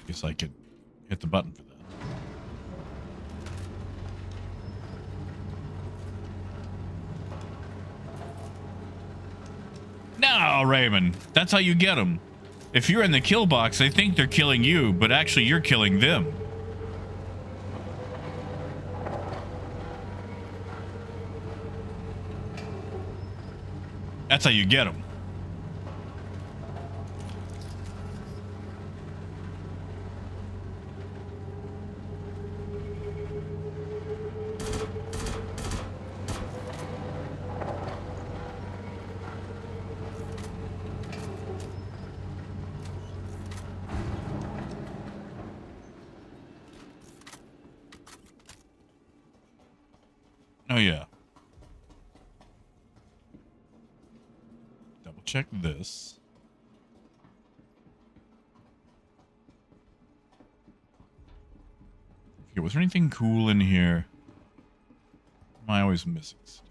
Guess I could hit the button for that. No, Raymond. That's how you get them. If you're in the kill box, they think they're killing you, but actually you're killing them. That's how you get them. Oh, yeah. Double check this. Okay, was there anything cool in here? Am I always missing stuff?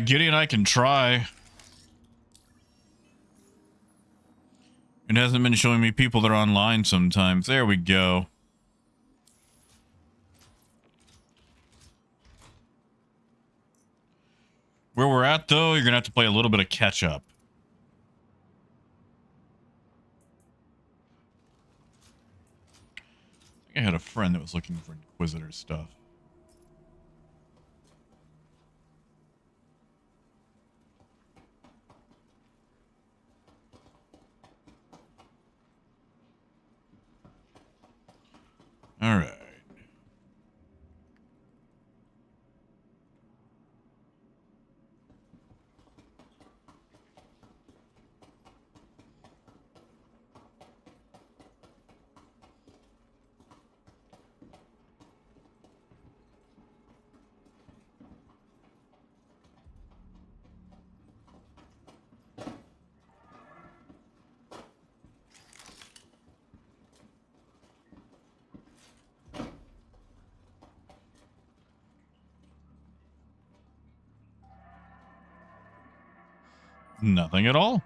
Gideon, I can try. It hasn't been showing me people that are online sometimes. There we go. Where we're at, though, you're going to have to play a little bit of catch-up. I had a friend that was looking for Inquisitor stuff. All right. Nothing at all.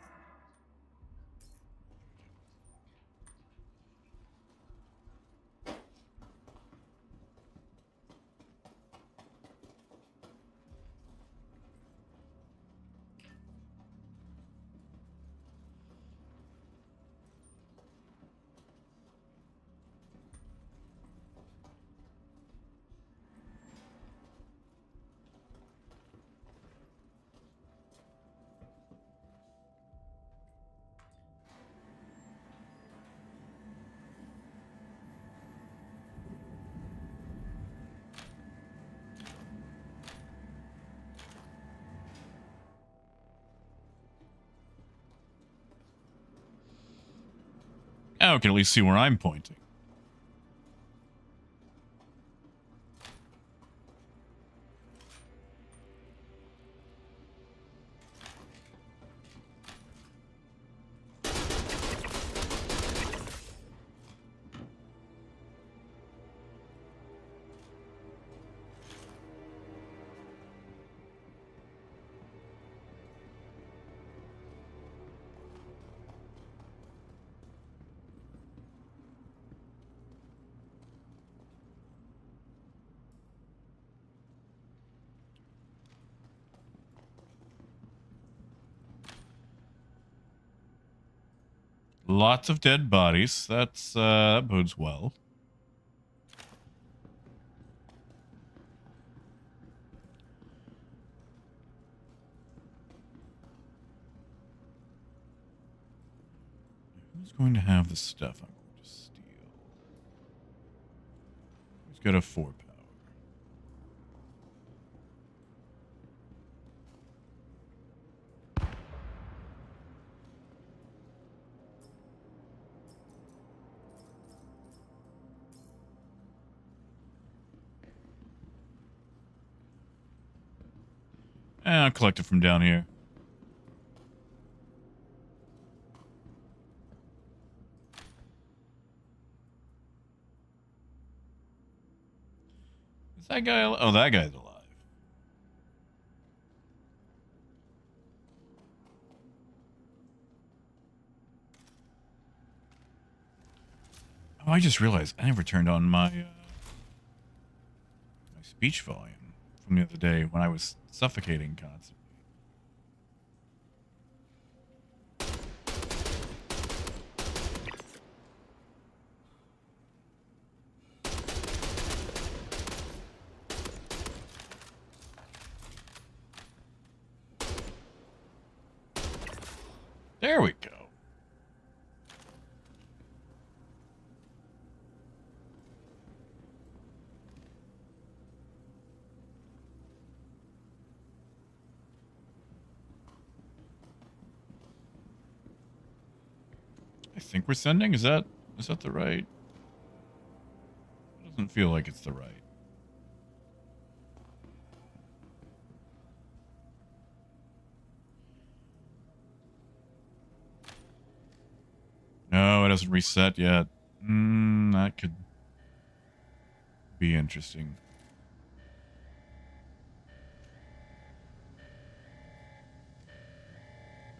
Now we can at least see where I'm pointing. Lots of dead bodies. That bodes well. Who's going to have the stuff I'm going to steal? Who's got a 4 power? I'll collect it from down here. Is that guy? Oh, that guy's alive. Oh, I just realized I never turned on my my speech volume from the other day when I was suffocating constantly. There we go. I think we're sending. Is that the right? It doesn't feel like it's the right. No, it hasn't reset yet. That could be interesting.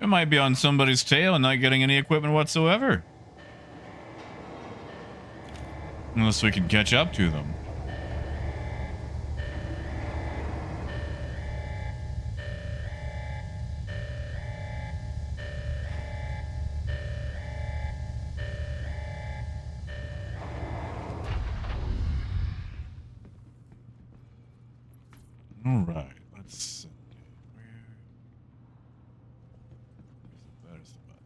It might be on somebody's tail and not getting any equipment whatsoever. Unless we can catch up to them. All right, let's send it. Where's the button?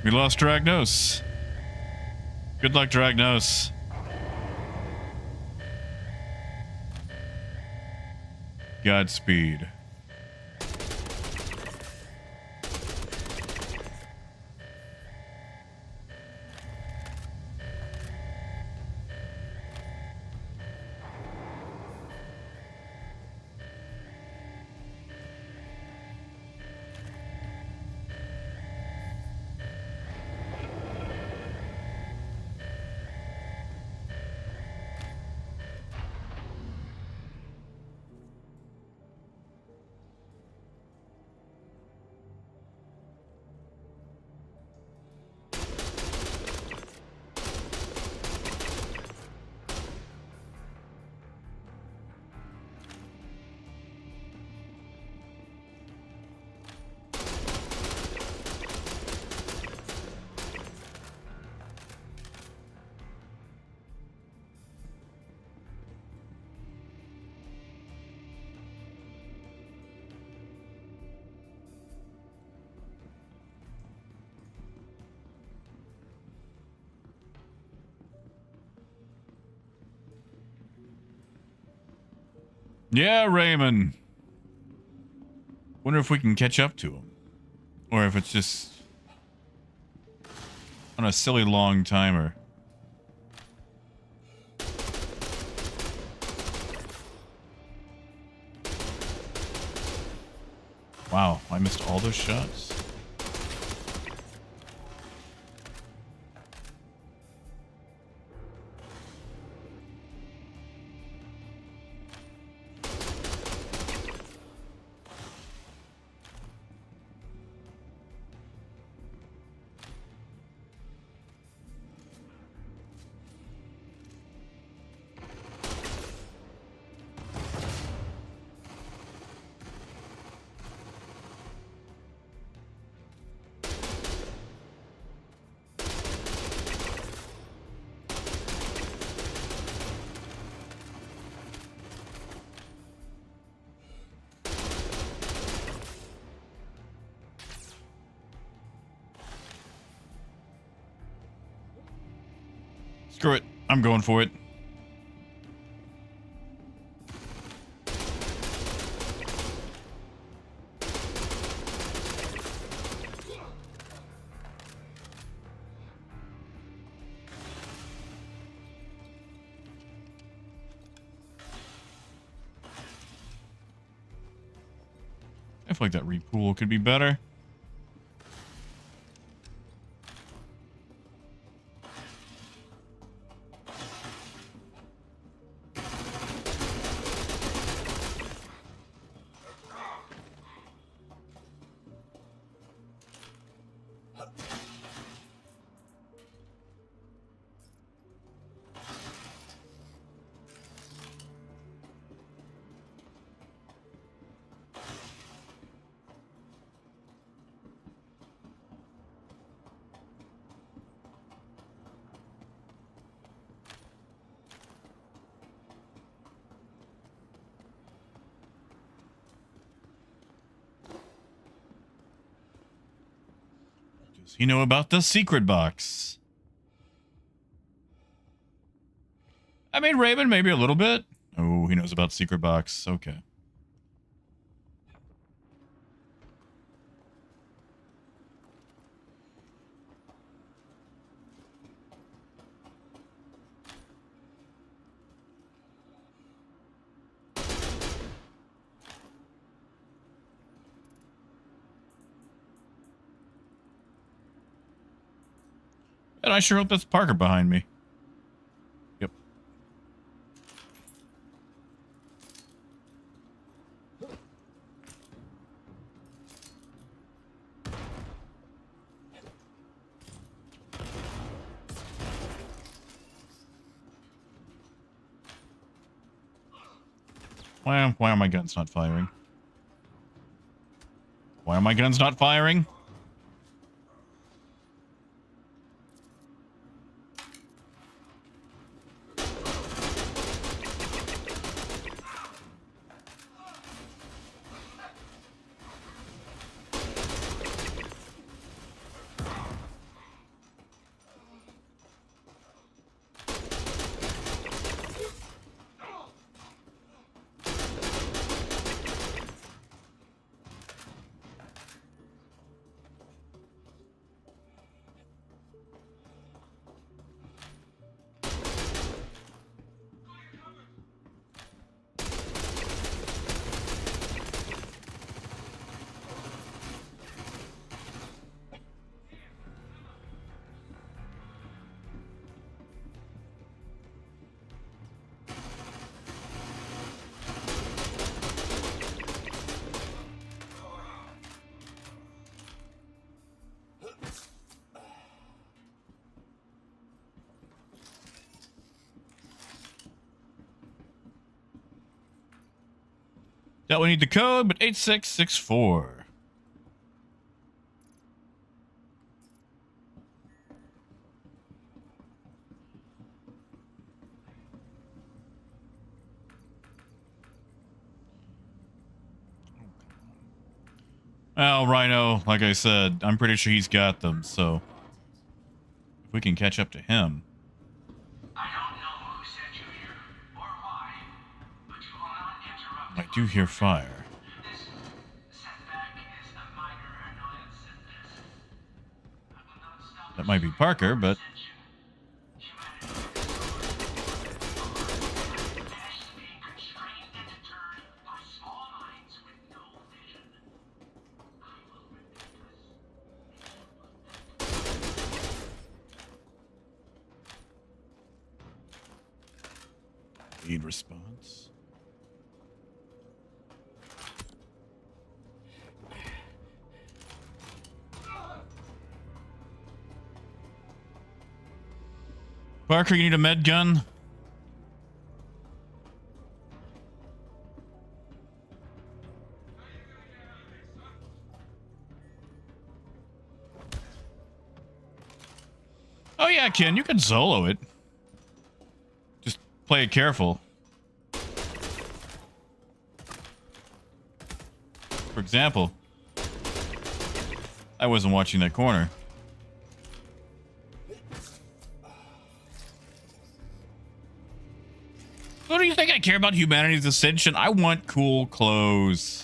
We lost Dragnos. Good luck, Dragnos. Godspeed. Yeah, Raymond. Wonder if we can catch up to him. Or if it's just on a silly long timer. Wow, I missed all those shots. Screw it. I'm going for it. I feel like that repool could be better. Does he know about the secret box? I mean, Raven, maybe a little bit. Oh, he knows about secret box. Okay. And I sure hope that's Parker behind me. Yep. Why are my guns not firing? Why are my guns not firing? That we need the code, but 8664. Well, Rhino, like I said, I'm pretty sure he's got them, so if we can catch up to him. I don't know who sent you here or why, but you will not interrupt. I do hear fire. This setback is a minor annoyance at best. I will not stop. That might be Parker, but being constrained and deterred by small minds with no vision. I will repeat this. lead response. Parker, you need a med gun? Oh yeah, Ken, you can solo it. Just play it careful. For example, I wasn't watching that corner. What do you think I care about humanity's ascension? I want cool clothes.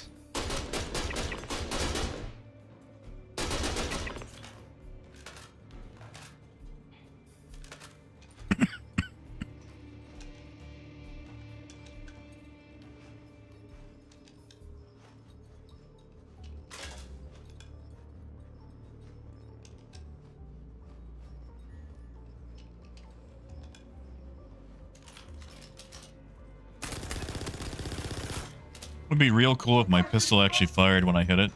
Would be real cool if my pistol actually fired when I hit it.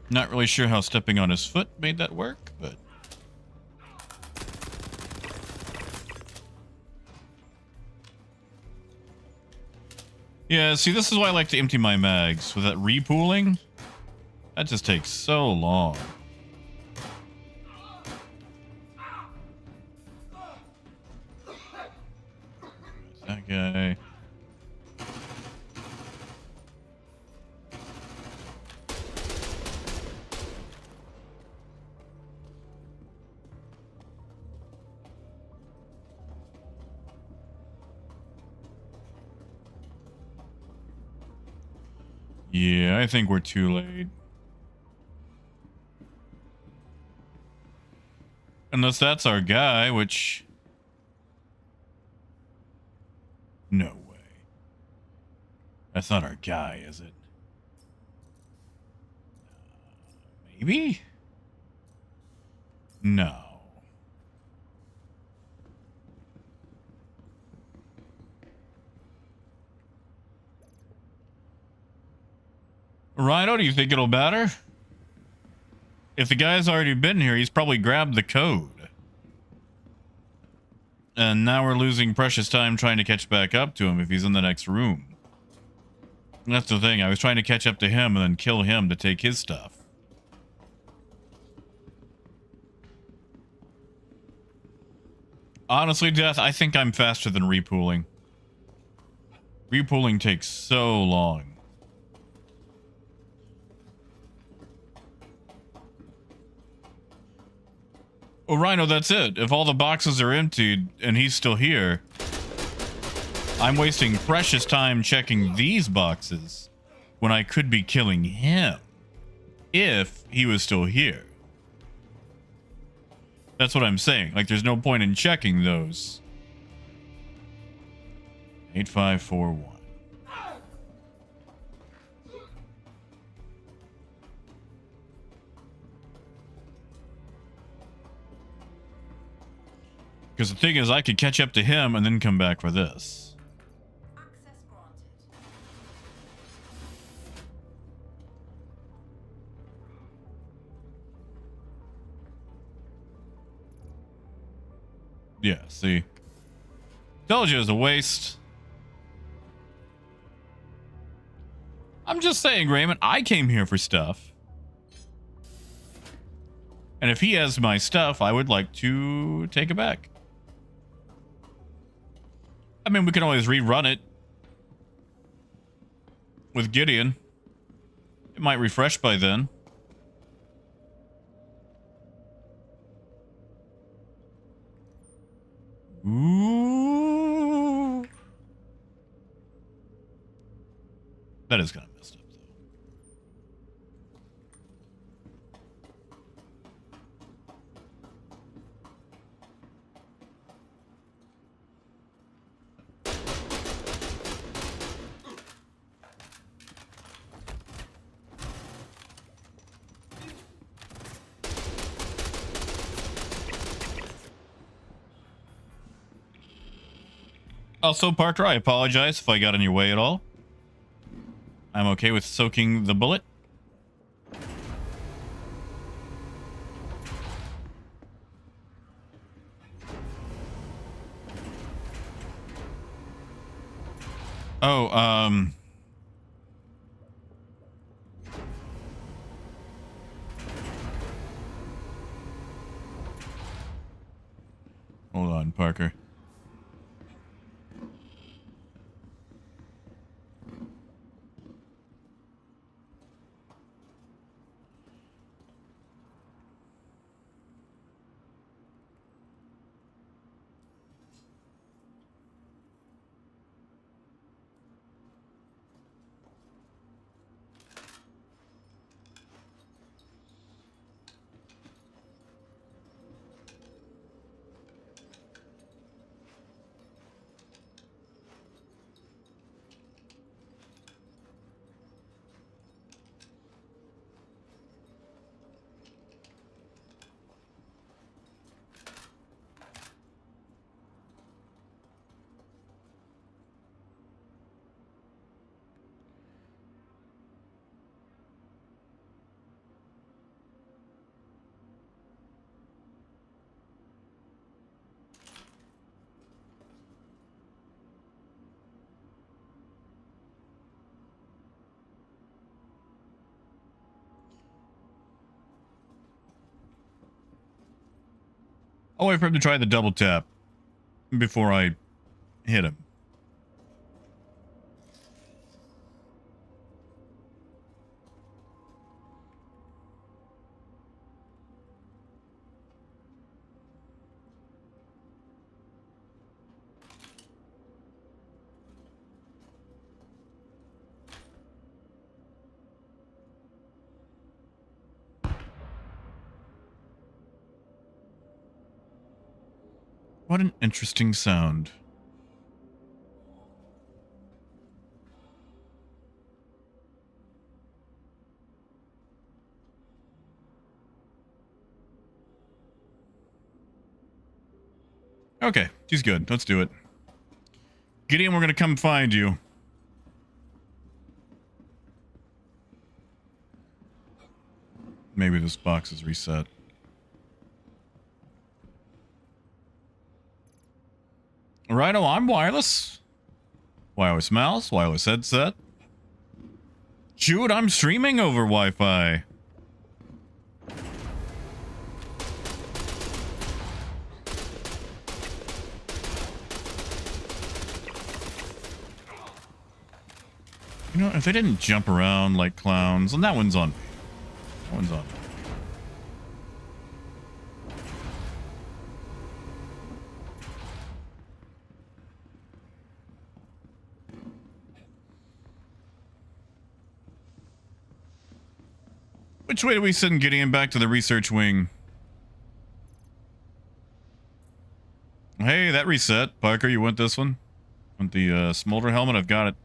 Not really sure how stepping on his foot made that work, but... Yeah, see, this is why I like to empty my mags. With that repooling, that just takes so long. That guy. Yeah, I think we're too late. Unless that's our guy, which... No way. That's not our guy, is it? Maybe? No. Rhino, do you think it'll matter? If the guy's already been here, he's probably grabbed the code. And now we're losing precious time trying to catch back up to him if he's in the next room. That's the thing. I was trying to catch up to him and then kill him to take his stuff. Honestly, Death, I think I'm faster than repooling. Repooling takes so long. Well, Rhino, that's it. If all the boxes are emptied and he's still here, I'm wasting precious time checking these boxes when I could be killing him if he was still here. That's what I'm saying. Like, there's no point in checking those. 8541. Because the thing is, I could catch up to him and then come back for this. Access granted. Yeah, see? Told you it was a waste. I'm just saying, Raymond, I came here for stuff. And if he has my stuff, I would like to take it back. I mean, we can always rerun it with Gideon. It might refresh by then. Ooh. That is kind of messed up, though. Also, Parker, I apologize if I got in your way at all. I'm okay with soaking the bullet. Oh, hold on, Parker. I'll wait for him to try the double tap before I hit him. What an interesting sound. Okay, she's good. Let's do it. Gideon, we're gonna come find you. Maybe this box is reset. Righto, I'm wireless. Wireless mouse, wireless headset. Shoot, I'm streaming over Wi-Fi. You know, if they didn't jump around like clowns, and that one's on me. That one's on me. Which way do we send Gideon back to the research wing? Hey, that reset. Parker, you want this one? Want the smolder helmet? I've got it.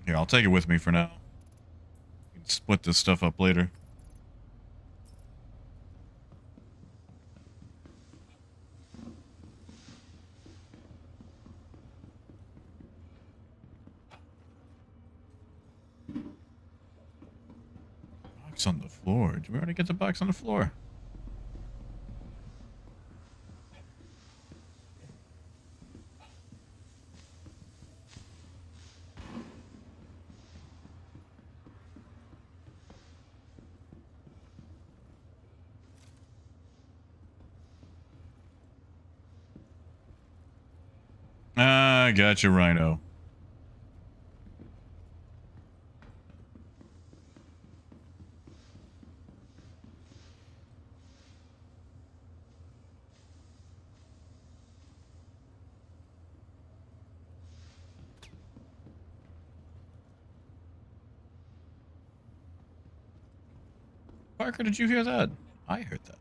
Here, I'll take it with me for now. We can split this stuff up later. Box on the floor. Did we already get the box on the floor? Ah, gotcha, Rhino. Parker, did you hear that? I heard that.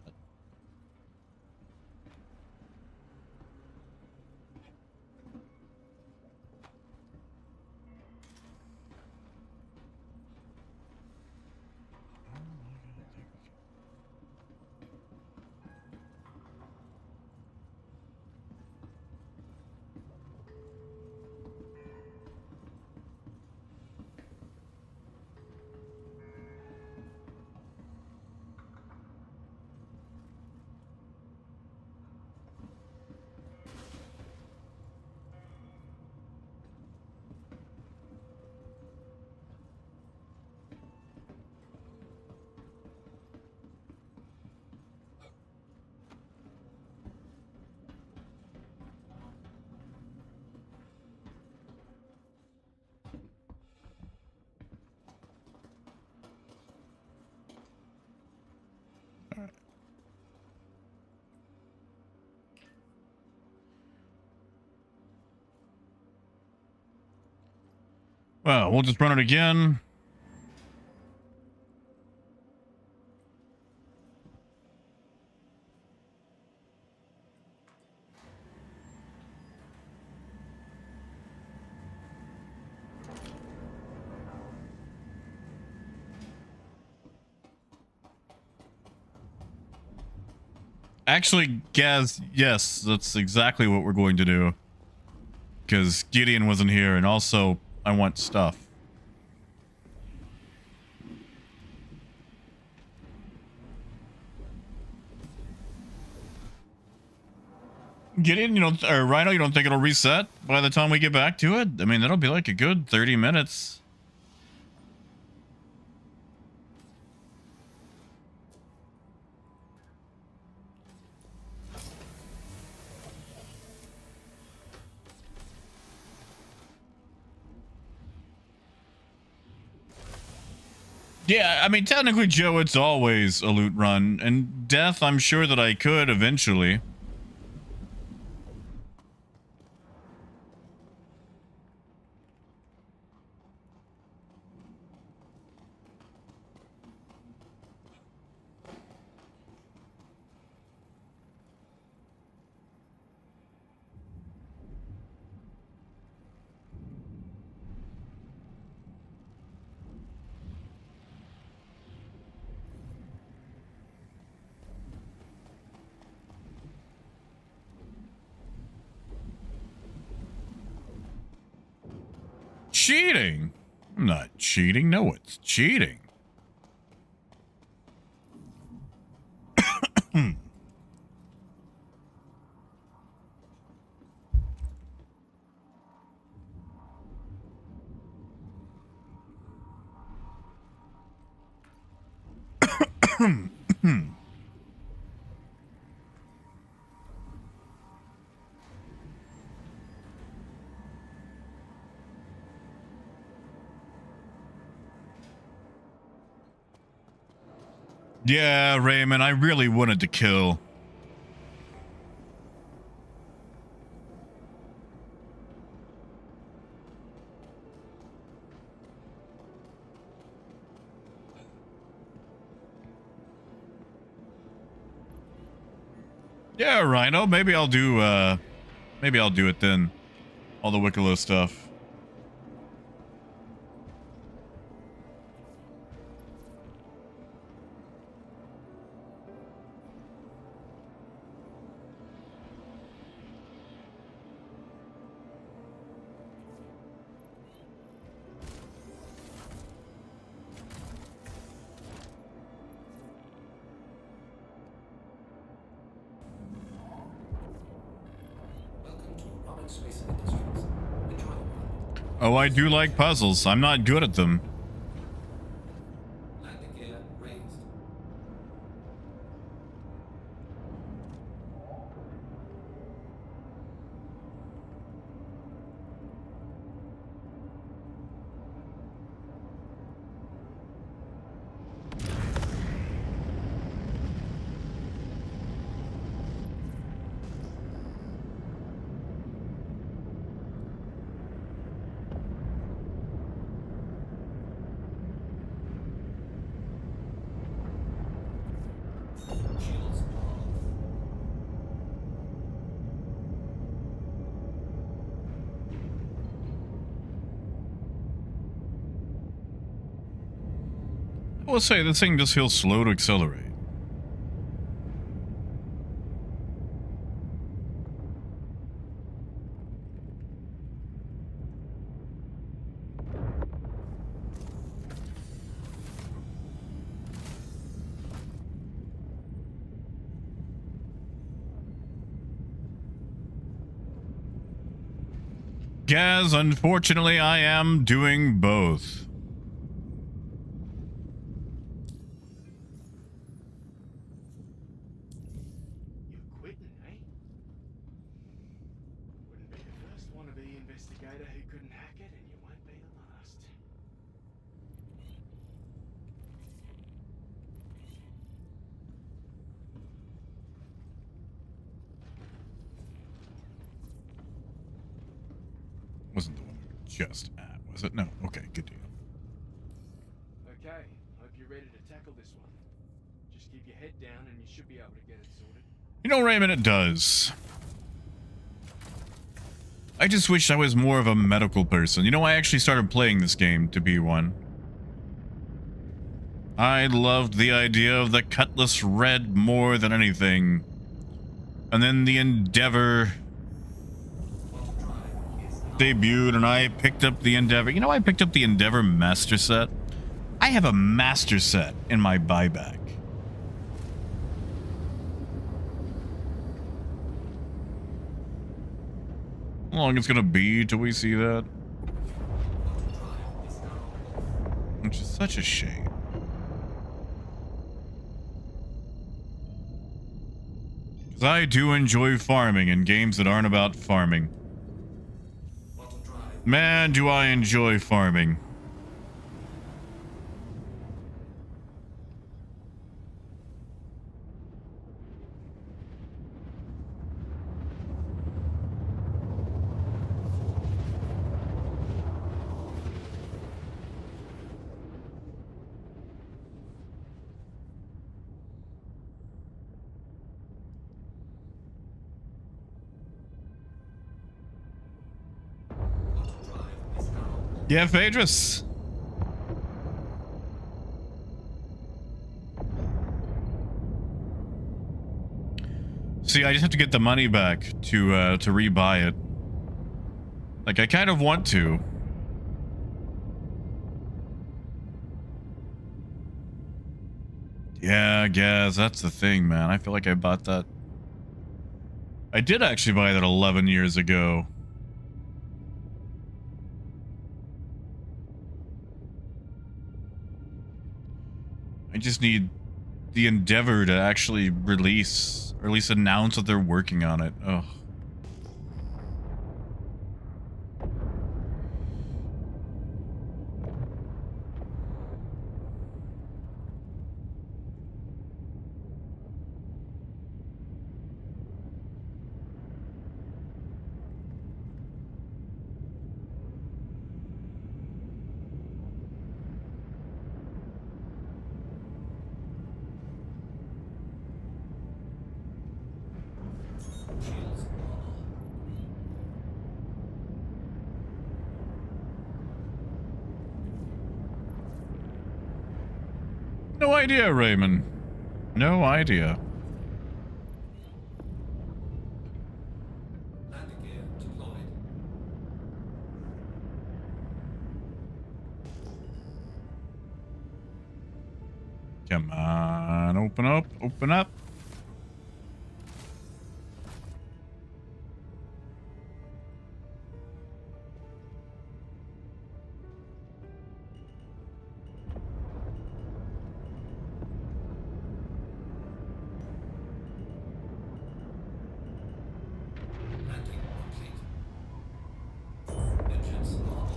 Well, we'll just run it again. Actually, Gaz, yes, that's exactly what we're going to do. Because Gideon wasn't here, and also, I want stuff. Gideon, you don't, or Rhino, you don't think it'll reset by the time we get back to it? I mean, that'll be like a good 30 minutes. Yeah, I mean, technically, Joe, it's always a loot run. And death, I'm sure that I could eventually. cheating. I'm not cheating. No, it's cheating. Yeah, Raymond, I really wanted to kill. Yeah, Rhino, maybe I'll do it then. All the Wicolo stuff. Oh, I do like puzzles. I'm not good at them. I will say, this thing just feels slow to accelerate. Gaz, unfortunately, I am doing both. Wasn't the one we were just at, was it? No. Okay, good deal. Okay, hope you're ready to tackle this one. Just keep your head down and you should be able to get it sorted. You know, Raymond, it does. I just wish I was more of a medical person. You know, I actually started playing this game to be one. I loved the idea of the Cutlass Red more than anything. And then the Endeavor debuted and I picked up the Endeavor. You know, I picked up the Endeavor Master Set. I have a Master Set in my buyback. How long it's gonna be till we see that? Which is such a shame. Because I do enjoy farming in games that aren't about farming. Man, do I enjoy farming. Yeah, Phaedrus. See, I just have to get the money back to rebuy it. Like, I kind of want to. Yeah, I guess that's the thing, man. I feel like I bought that. I did actually buy that 11 years ago. I just need the Endeavor to actually release, or at least announce that they're working on it. Oh. No idea, Raymond. No idea. Landing gear deployed. Come on, open up, open up. Landing complete. Engines are off.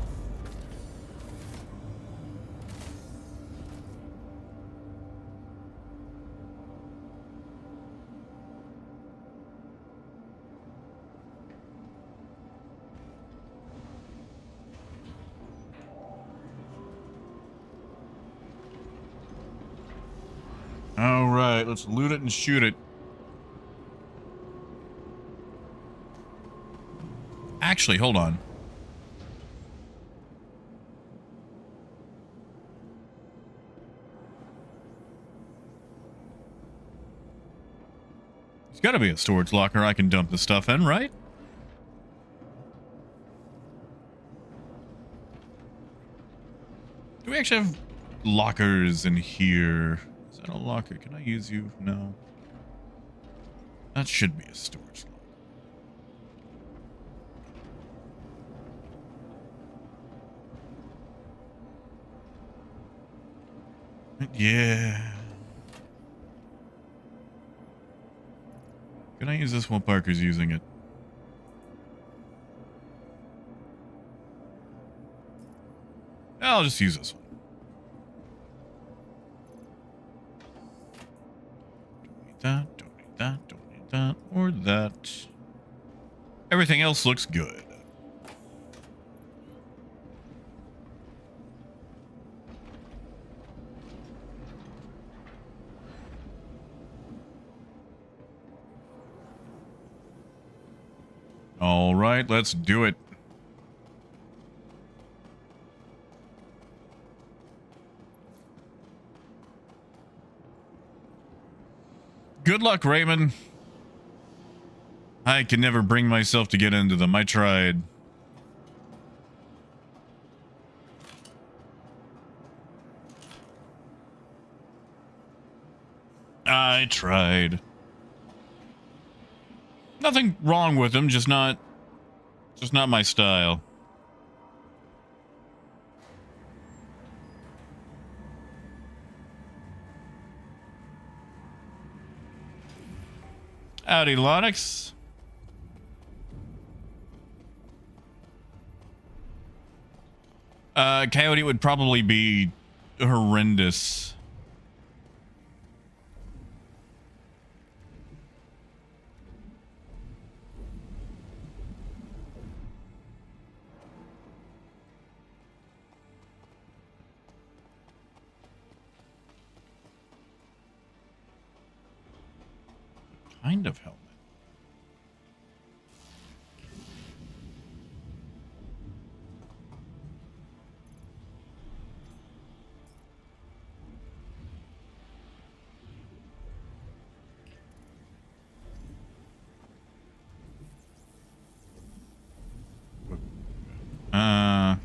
All right, let's loot it and shoot it. Actually, hold on. There's got to be a storage locker I can dump the stuff in, right? Do we actually have lockers in here? Is that a locker? Can I use you? No. That should be a storage locker. Yeah. Can I use this while Parker's using it? I'll just use this one. Don't need that, don't need that, don't need that, or that. Everything else looks good. All right, let's do it. Good luck, Raymond. I can never bring myself to get into them. I tried. I tried. Nothing wrong with them, just not my style. Howdy, Onyx. Coyote would probably be horrendous. Kind of helmet.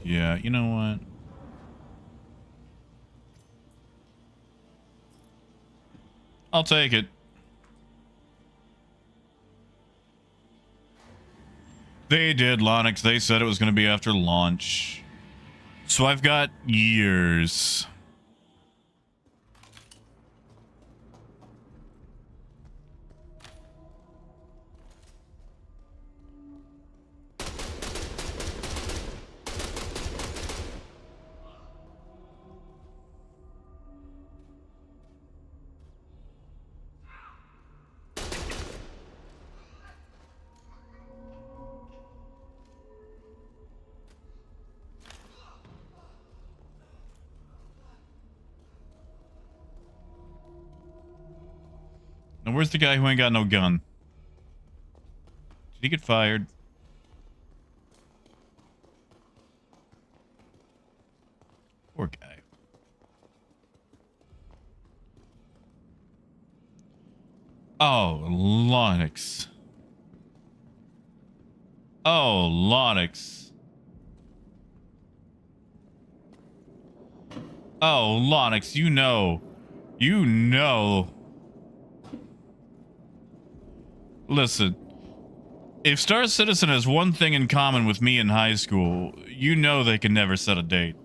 Yeah, you know what? I'll take it. They did, Onyx. They said it was going to be after launch. So I've got years. Now, where's the guy who ain't got no gun? Did he get fired? Poor guy. Oh, Onyx. Oh, Onyx. Oh, Onyx, you know. You know. Listen, if Star Citizen has one thing in common with me in high school, you know they can never set a date.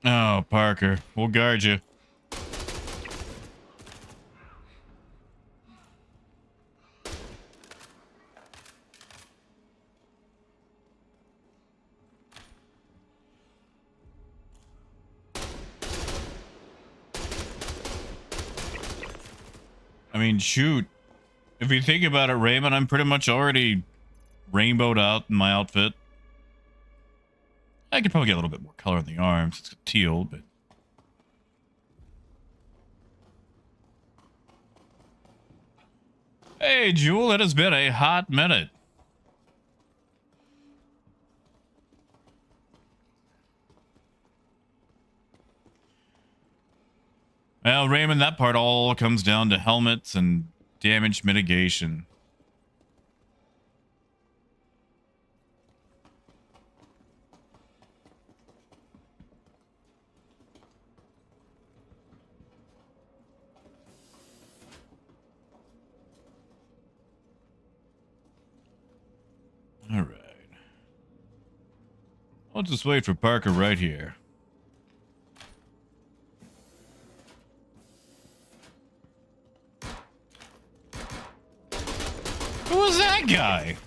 Oh, Parker, we'll guard you. I mean, shoot. If you think about it, Raymond, I'm pretty much already rainbowed out in my outfit. I could probably get a little bit more color on the arms. It's teal, but... Hey, Jewel, it has been a hot minute. Well, Raymond, that part all comes down to helmets and damage mitigation. All right. I'll just wait for Parker right here. Who was that guy?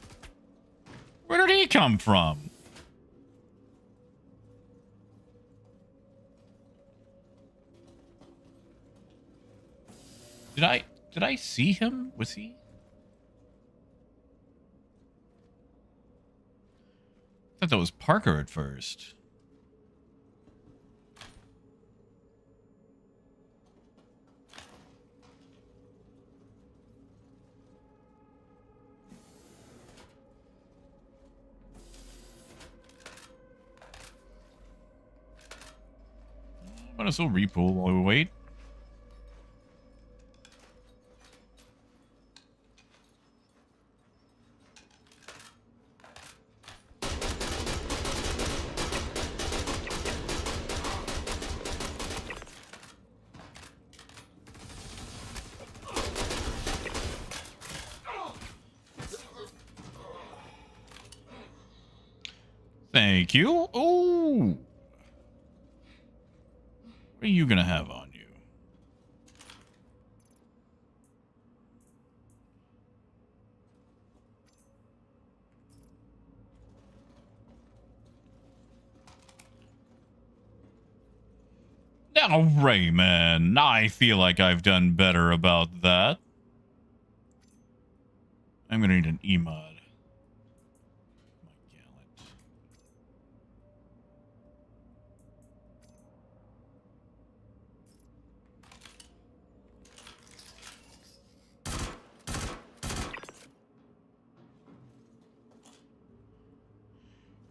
Where did he come from? Did I see him? Was he? I thought that was Parker at first. Might as well repool while we wait. Thank you. Oh. What are you gonna have on you? Now, Raymond, I feel like I've done better about that. I'm gonna need an E-mod. My gallant.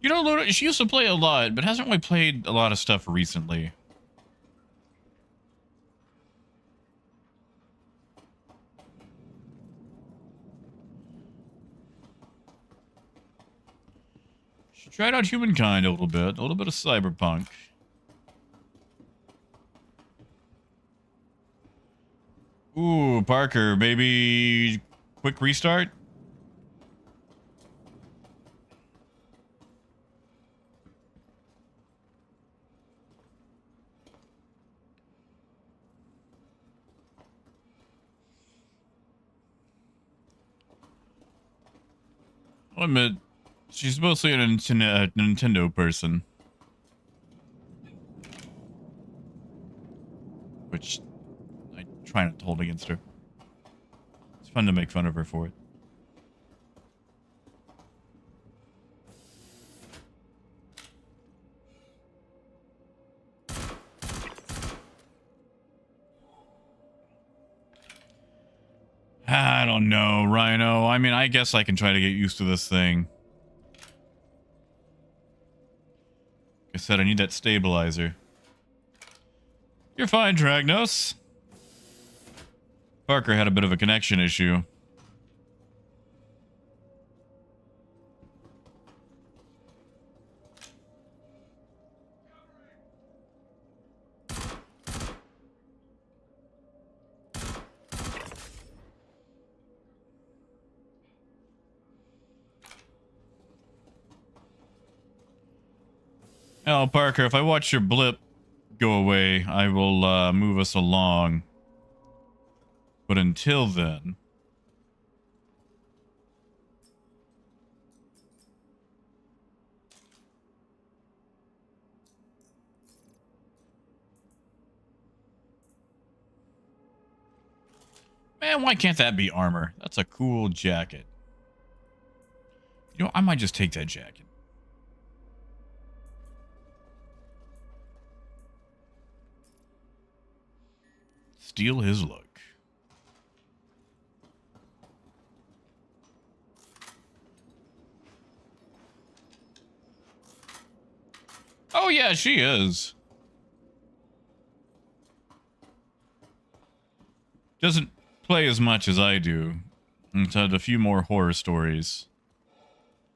You know, Luna, she used to play a lot, but hasn't really played a lot of stuff recently. She tried out Humankind a little bit of Cyberpunk. Ooh, Parker, maybe quick restart? I'll admit, she's mostly a Nintendo person. Which I try not to hold against her. It's fun to make fun of her for it. I don't know, Rhino. I mean, I guess I can try to get used to this thing. Like I said, I need that stabilizer. You're fine, Dragnos. Parker had a bit of a connection issue. Oh, Parker, if I watch your blip go away, I will move us along. But until then... Man, why can't that be armor? That's a cool jacket. You know, I might just take that jacket. Steal his look. Oh yeah, she is. Doesn't play as much as I do. It's had a few more horror stories.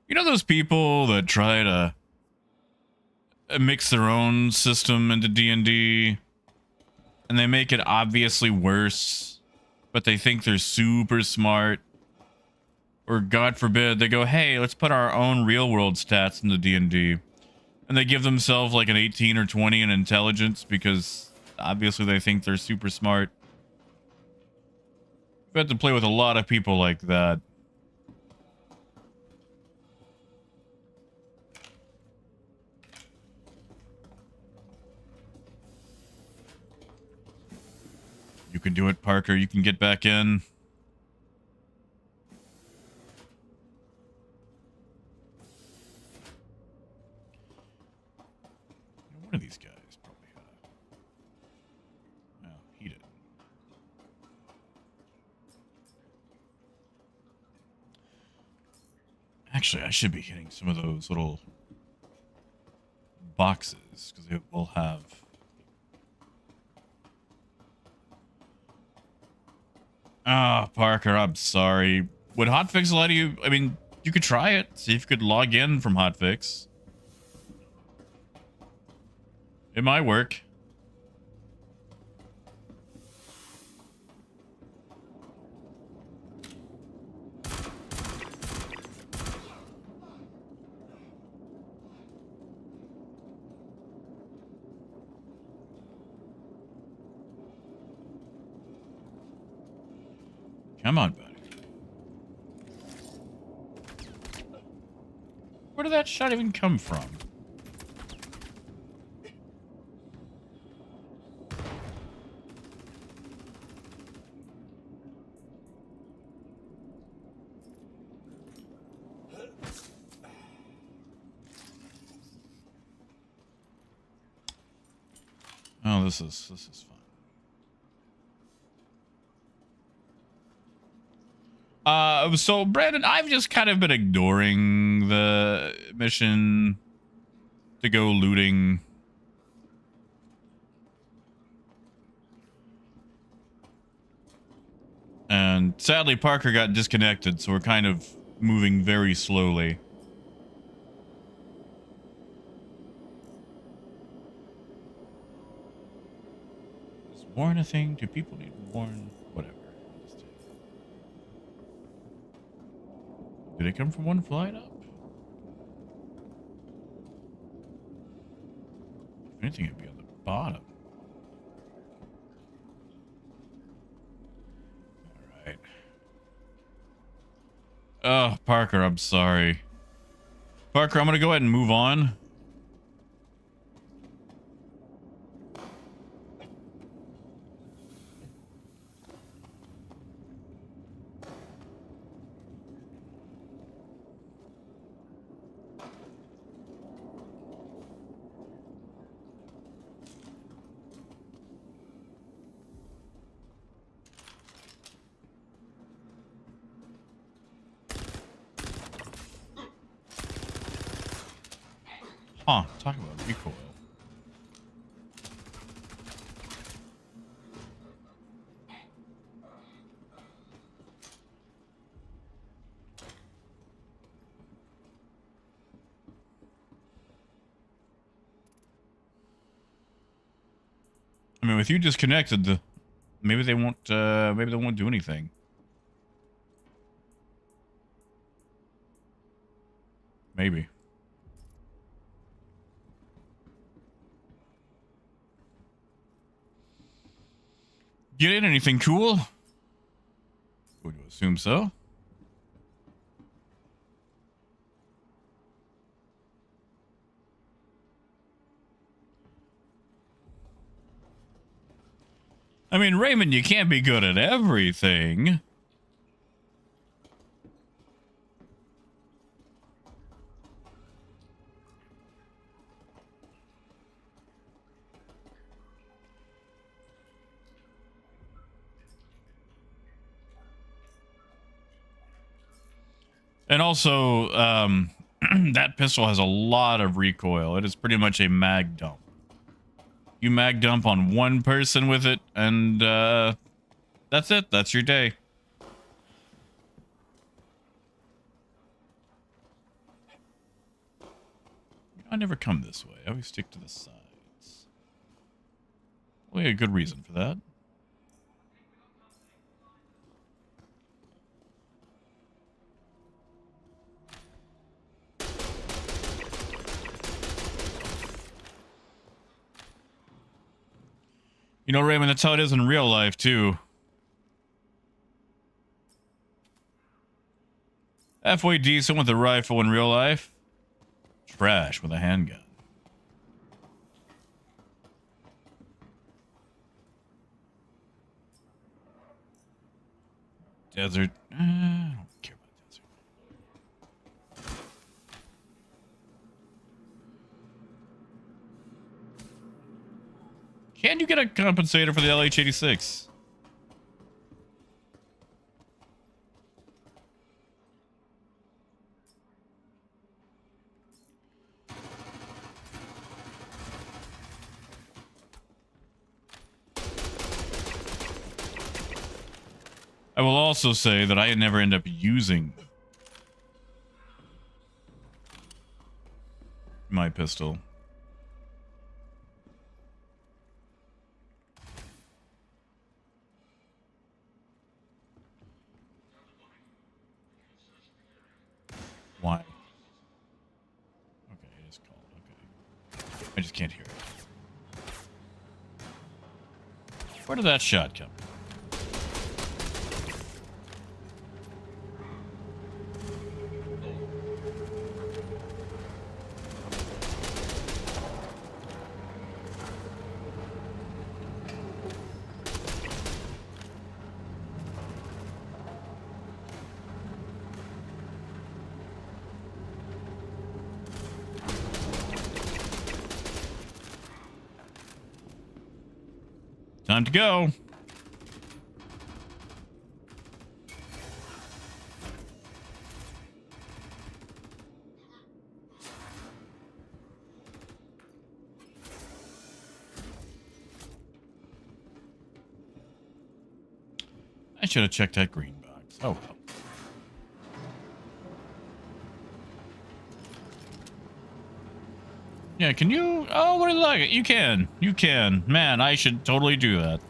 You know those people that try to mix their own system into D&D? And they make it obviously worse, but they think they're super smart. Or God forbid, they go, hey, let's put our own real world stats into D&D. And they give themselves like an 18 or 20 in intelligence because obviously they think they're super smart. I've had to play with a lot of people like that. You can do it, Parker. You can get back in. One of these guys probably had a... No, he didn't. Actually, I should be hitting some of those little boxes because it will have... Ah, Parker, I'm sorry. Would Hotfix allow you... I mean, you could try it. See if you could log in from Hotfix. It might work. Come on, buddy. Where did that shot even come from? Oh, this is fun. So Brandon, I've just kind of been ignoring the mission to go looting. And sadly, Parker got disconnected, so we're kind of moving very slowly. Is warn a thing? Do people need warn? Whatever. Did it come from one flight up? If anything, it'd be on the bottom. Alright. Oh, Parker, I'm sorry. Parker, I'm gonna go ahead and move on. Huh, talk about recoil. I mean, with you disconnected, maybe they won't do anything. Maybe. Get in anything cool? Would you assume so? I mean, Raymond, you can't be good at everything. And also, that pistol has a lot of recoil. It is pretty much a mag dump. You mag dump on one person with it, and that's it. That's your day. I never come this way. I always stick to the sides. Well, a good reason for that. You know, Raymond, that's how it is in real life, too. Halfway decent with a rifle in real life. Trash with a handgun. Desert. I don't care about desert. Can you get a compensator for the LH-86? I will also say that I never end up using my pistol. Why? Okay, it is called. Okay. I just can't hear it. Where did that shot come from? Time to go. should have checked that green box. Oh well. Yeah, can you? Oh, what is that? You can. You can. Man, I should totally do that.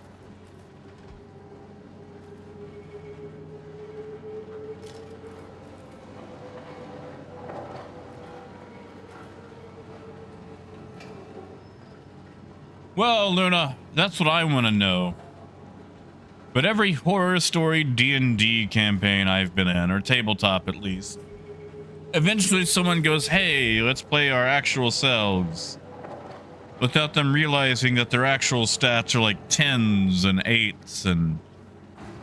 Well, Luna, that's what I want to know. But every horror story D&D campaign I've been in, or tabletop at least, eventually someone goes, hey, let's play our actual selves. Without them realizing that their actual stats are like 10s and 8s and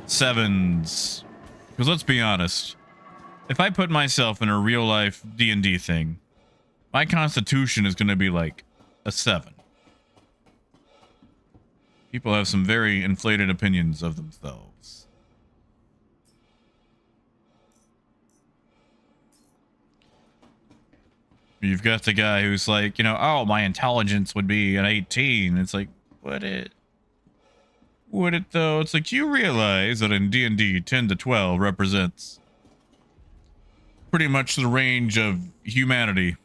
7s. Because let's be honest, if I put myself in a real life D&D thing, my constitution is going to be like a 7. People have some very inflated opinions of themselves. You've got the guy who's like, you know, oh, my intelligence would be an 18. It's like, would it though? It's like, you realize that in D&D 10 to 12 represents pretty much the range of humanity.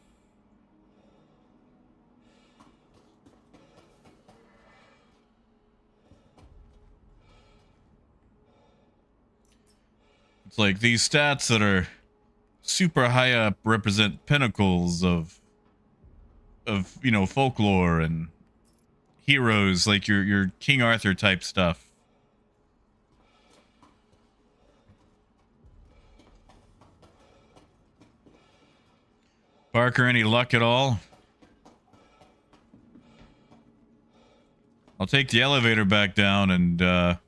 It's like these stats that are super high up represent pinnacles of you know, folklore and heroes, like your King Arthur type stuff. Parker, any luck at all? I'll take the elevator back down and try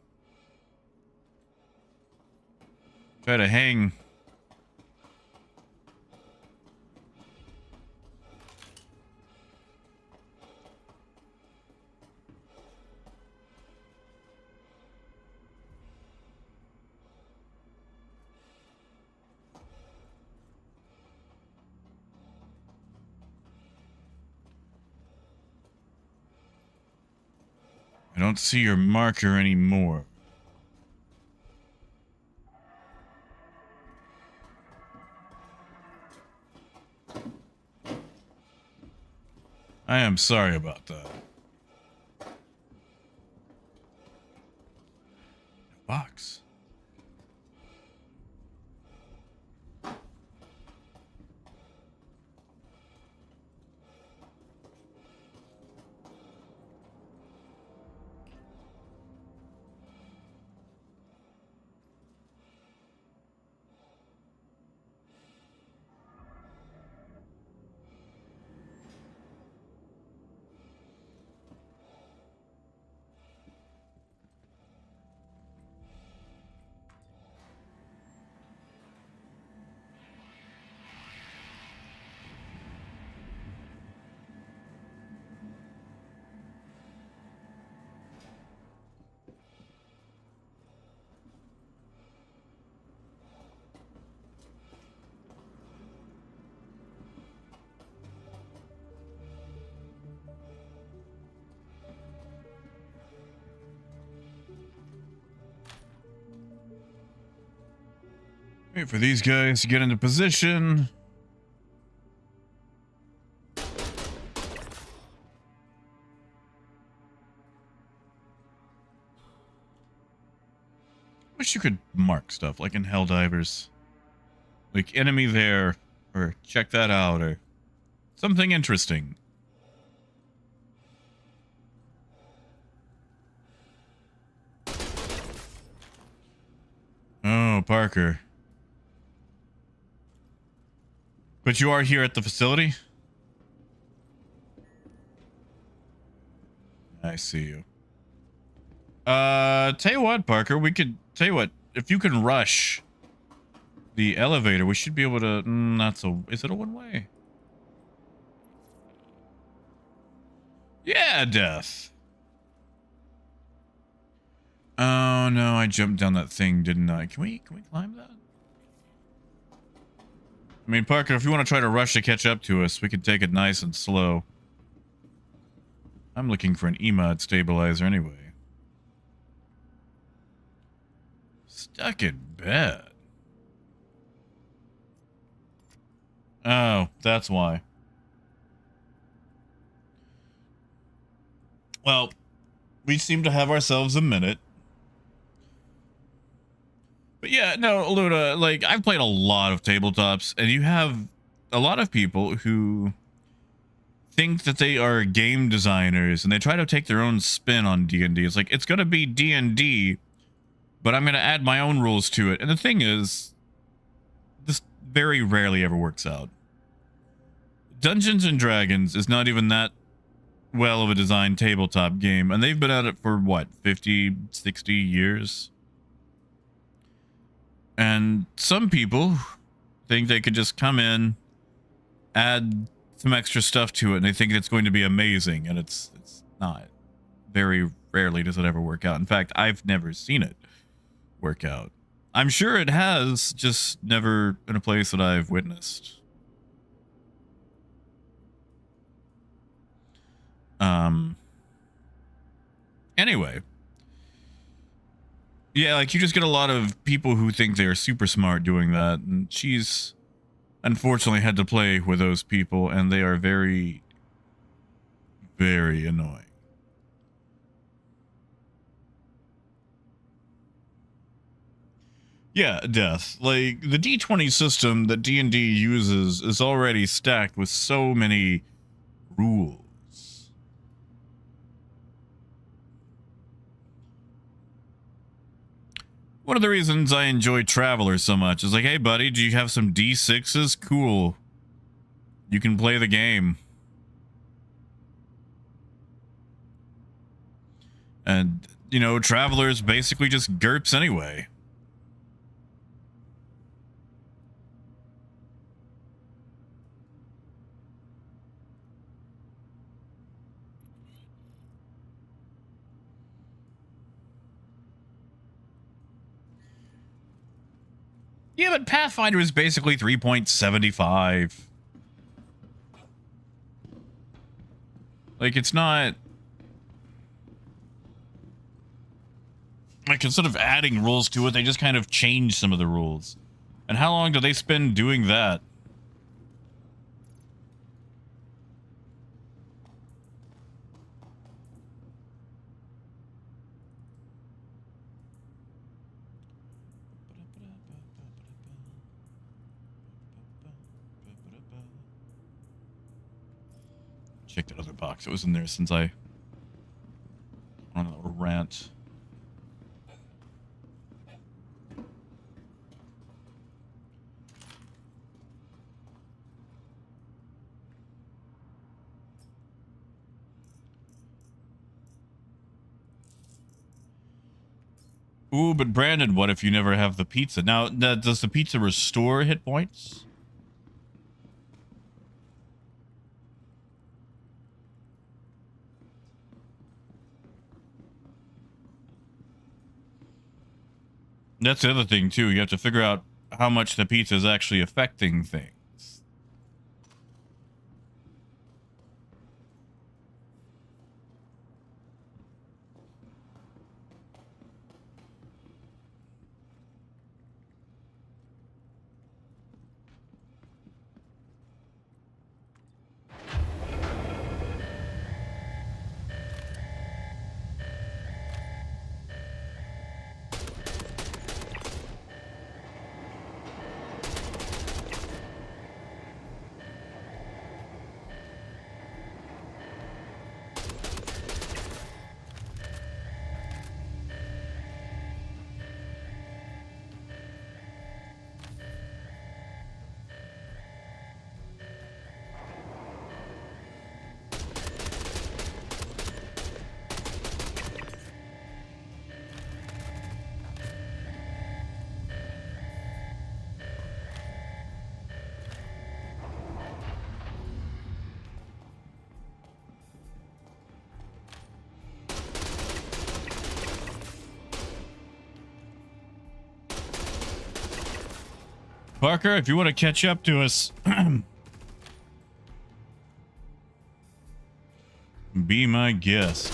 to hang. I don't see your marker anymore. I am sorry about that. Box. Wait for these guys to get into position. Wish you could mark stuff like in Helldivers. Like enemy there, or check that out, or something interesting. Oh, Parker. But you are here at the facility? I see you. Tell you what, Parker, tell you what, if you can rush the elevator, we should be able to, is it a one-way? Yeah, death. Oh no, I jumped down that thing, didn't I? Can we climb that? I mean, Parker, if you want to try to rush to catch up to us, we can take it nice and slow. I'm looking for an EMOD stabilizer anyway. Stuck in bed. Oh, that's why. Well, we seem to have ourselves a minute. But yeah, no, Luna, like, I've played a lot of tabletops, and you have a lot of people who think that they are game designers, and they try to take their own spin on D&D. It's like, it's going to be D&D, but I'm going to add my own rules to it. And the thing is, this very rarely ever works out. Dungeons and Dragons is not even that well of a designed tabletop game, and they've been at it for, what, 50, 60 years? And some people think they could just come in, add some extra stuff to it, and they think it's going to be amazing, and it's not. Very rarely does it ever work out. In fact, I've never seen it work out. I'm sure it has, just never in a place that I've witnessed. Anyway. Yeah, like, you just get a lot of people who think they are super smart doing that, and she's unfortunately had to play with those people, and they are very, very annoying. Yeah, Death. Like, the D20 system that D&D uses is already stacked with so many rules. One of the reasons I enjoy Traveler so much is like, hey buddy, do you have some D6s? Cool. You can play the game. And, you know, Traveler's basically just GURPS anyway. Yeah, but Pathfinder is basically 3.75. Like, it's not... Like, instead of adding rules to it, they just kind of change some of the rules. And how long do they spend doing that? Check that other box. It was in there since I went on a little rant. Ooh, but Brandon, what if you never have the pizza? Now, does the pizza restore hit points? That's the other thing, too. You have to figure out how much the pizza is actually affecting things. Parker, if you want to catch up to us, be my guest.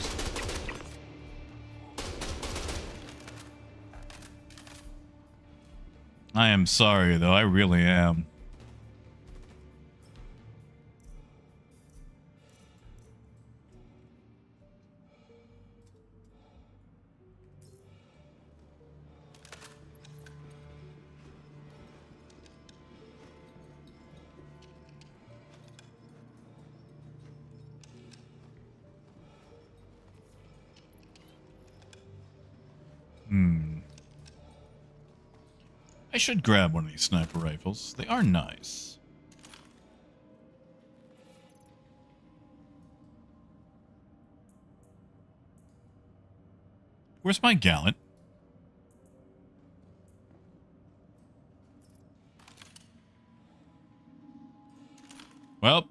I am sorry, though. I really am. I should grab one of these sniper rifles. They are nice. Where's my gallant? Well.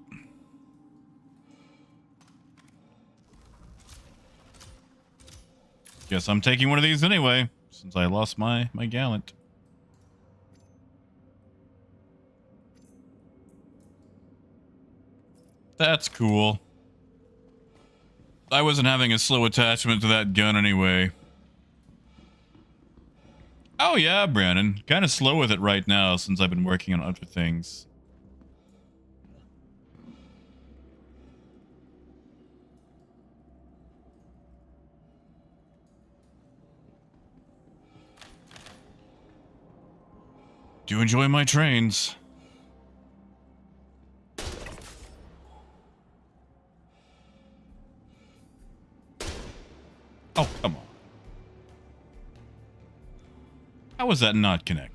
Guess I'm taking one of these anyway, since I lost my gallant. That's cool. I wasn't having a slow attachment to that gun anyway. Oh yeah, Brandon. Kind of slow with it right now since I've been working on other things. Do enjoy my trains. Oh, come on. How was that not connecting?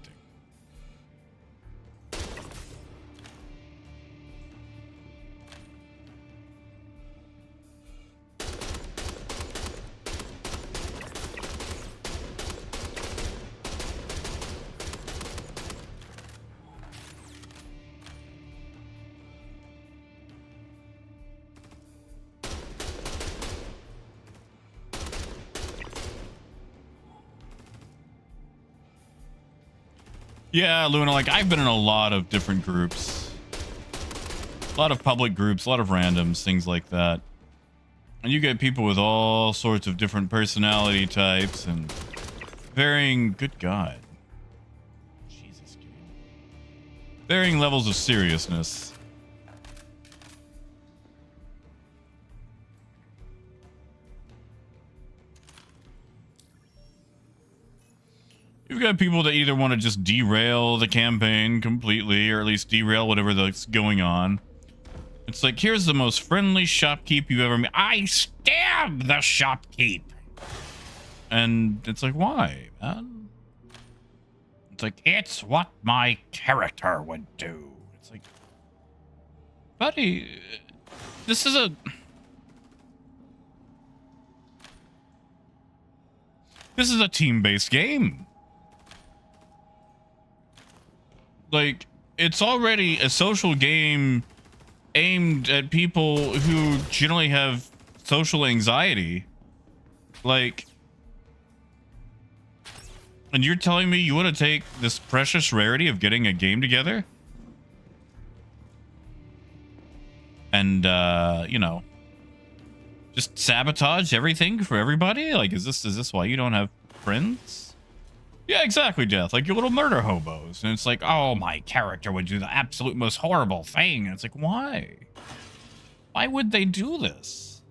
Yeah, Luna, like, I've been in a lot of different groups. A lot of public groups, a lot of randoms, things like that. And you get people with all sorts of different personality types and varying... Good God. Jesus, game. Varying levels of seriousness. You've got people that either want to just derail the campaign completely, or at least derail whatever that's going on. It's like, here's the most friendly shopkeep you've ever met. I stabbed the shopkeep! And it's like, why, man? It's like, it's what my character would do. It's like, buddy, this is a... This is a team-based game. Like, it's already a social game aimed at people who generally have social anxiety. Like, and you're telling me you want to take this precious rarity of getting a game together? And, you know, just sabotage everything for everybody? Like, is this why you don't have friends? Yeah, exactly, Death. Like, your little murder hobos. And it's like, oh, my character would do the absolute most horrible thing. And it's like, why? Why would they do this?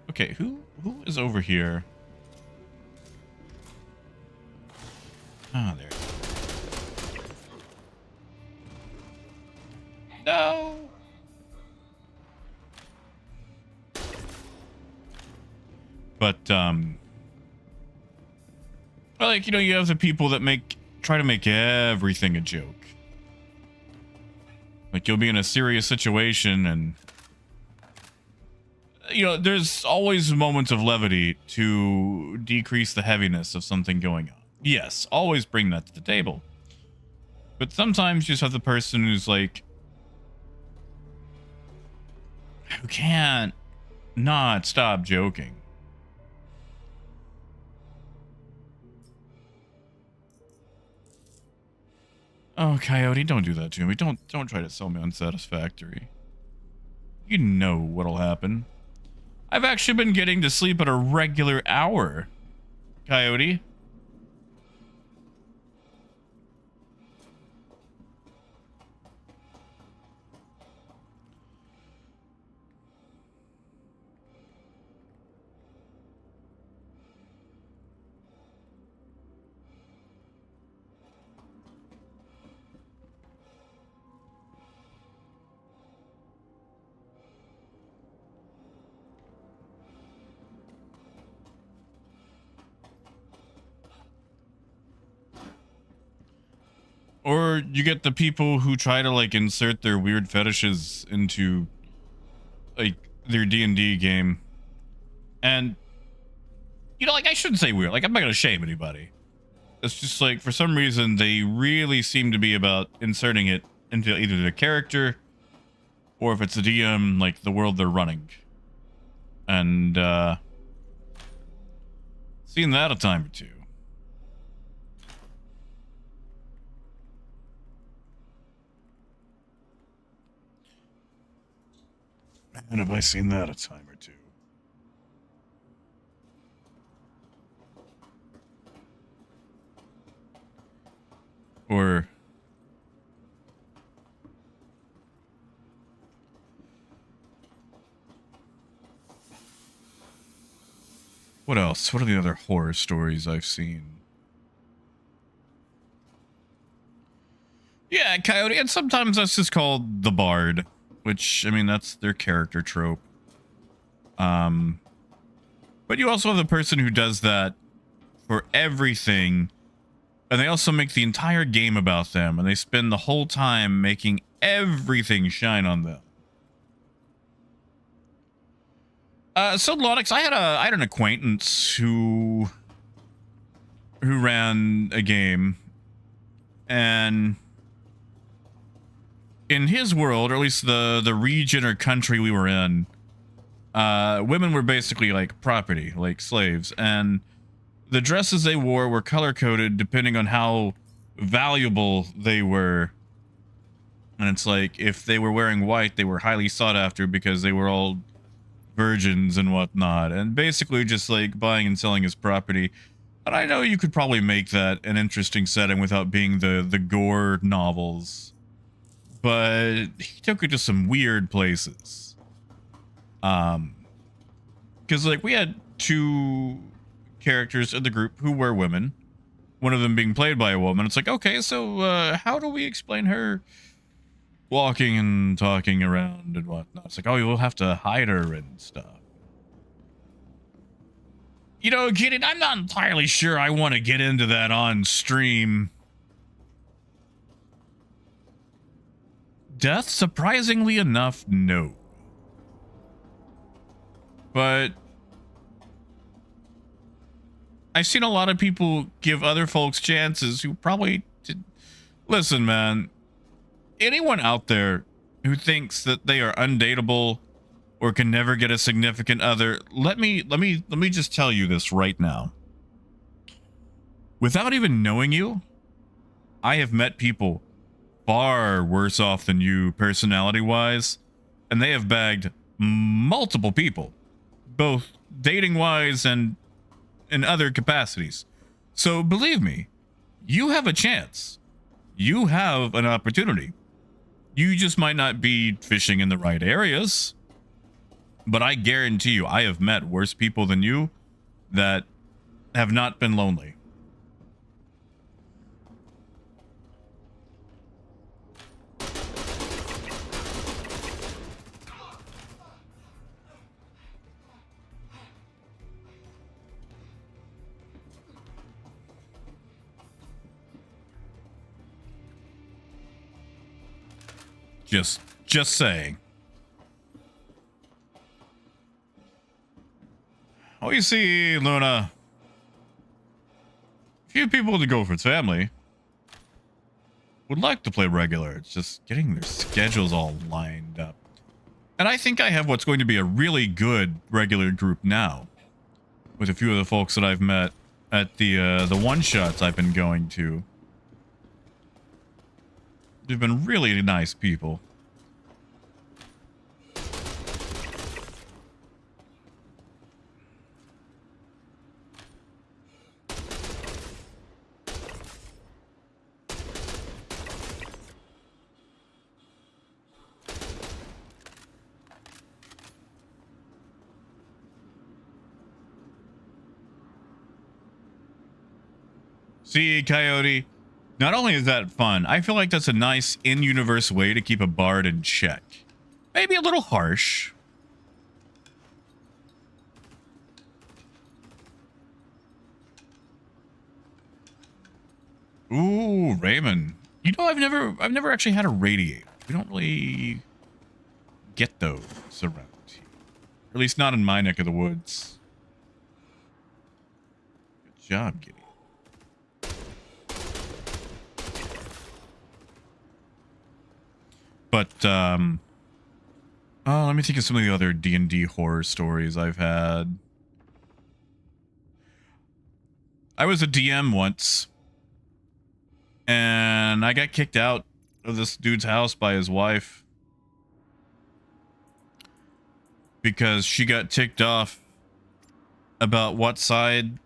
Okay, who is over here? Ah, there. No! But, like, you know, you have the people that try to make everything a joke. Like, you'll be in a serious situation and, you know, there's always moments of levity to decrease the heaviness of something going on. Yes, always bring that to the table. But sometimes you just have the person who's like, who can't not stop joking. Oh, Coyote, don't do that to me. Don't try to sell me unsatisfactory. You know what'll happen. I've actually been getting to sleep at a regular hour, Coyote. Or you get the people who try to like insert their weird fetishes into like their D&D game. And you know, like I shouldn't say weird. Like I'm not going to shame anybody. It's just like for some reason they really seem to be about inserting it into either the character or if it's the DM, like the world they're running. And seen that a time or two. And have I seen that a time or two? Or what else? What are the other horror stories I've seen? Yeah, Coyote, and sometimes that's just called the Bard, which, I mean, that's their character trope. But you also have the person who does that for everything, and they also make the entire game about them, and they spend the whole time making everything shine on them. So Onyx, I had an acquaintance who ran a game, and in his world, or at least the region or country we were in, women were basically like property, like slaves, and the dresses they wore color coded depending on how valuable they were. And it's like if they were wearing white, they were highly sought after because they were all virgins and whatnot, and basically just like buying and selling his property. And I know you could probably make that an interesting setting without being the gore novels, but he took it to some weird places. Because like we had two characters in the group who were women, one of them being played by a woman. It's like, okay, so how do we explain her walking and talking around and whatnot? It's like, oh, you'll have to hide her and stuff. You know, Gideon, I'm not entirely sure I want to get into that on stream. Death, surprisingly enough, no. But I've seen a lot of people give other folks chances who probably did. Listen, man, anyone out there who thinks that they are undateable or can never get a significant other, let me just tell you this right now. Without even knowing you, I have met people far worse off than you personality-wise, and they have bagged multiple people, both dating-wise and in other capacities. So believe me, you have a chance. You have an opportunity. You just might not be fishing in the right areas, but I guarantee you, I have met worse people than you that have not been lonely. Just saying. Oh, you see, Luna, few people to go for its family would like to play regular. It's just getting their schedules all lined up. And I think I have what's going to be a really good regular group now, with a few of the folks that I've met at the one-shots I've been going to. They've been really nice people. See, Coyote, not only is that fun, I feel like that's a nice in-universe way to keep a bard in check. Maybe a little harsh. Ooh, Raymond. You know, I've never actually had a radiator. We don't really get those around here. Or at least not in my neck of the woods. Good job, Gideon. But, oh, let me think of some of the other D&D horror stories I've had. I was a DM once, and I got kicked out of this dude's house by his wife because she got ticked off about what side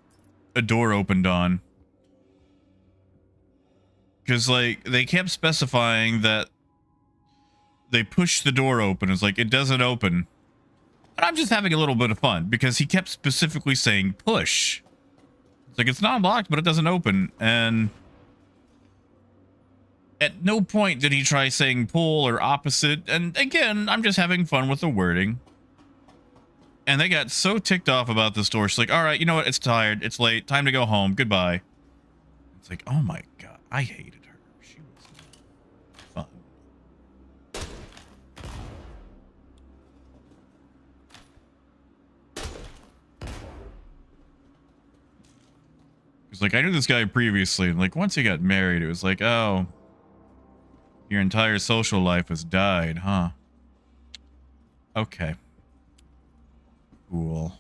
a door opened on. Because, like, they kept specifying that they pushed the door open. It's like, it doesn't open. And I'm just having a little bit of fun because he kept specifically saying push. It's like, it's not locked, but it doesn't open. And at no point did he try saying pull or opposite. And again, I'm just having fun with the wording. And they got so ticked off about this door. She's like, all right, you know what? It's tired. It's late. Time to go home. Goodbye. It's like, oh my God. I hated her. She was fun. It's like, I knew this guy previously, and like once he got married, it was like, oh, your entire social life has died, huh? Okay. Cool.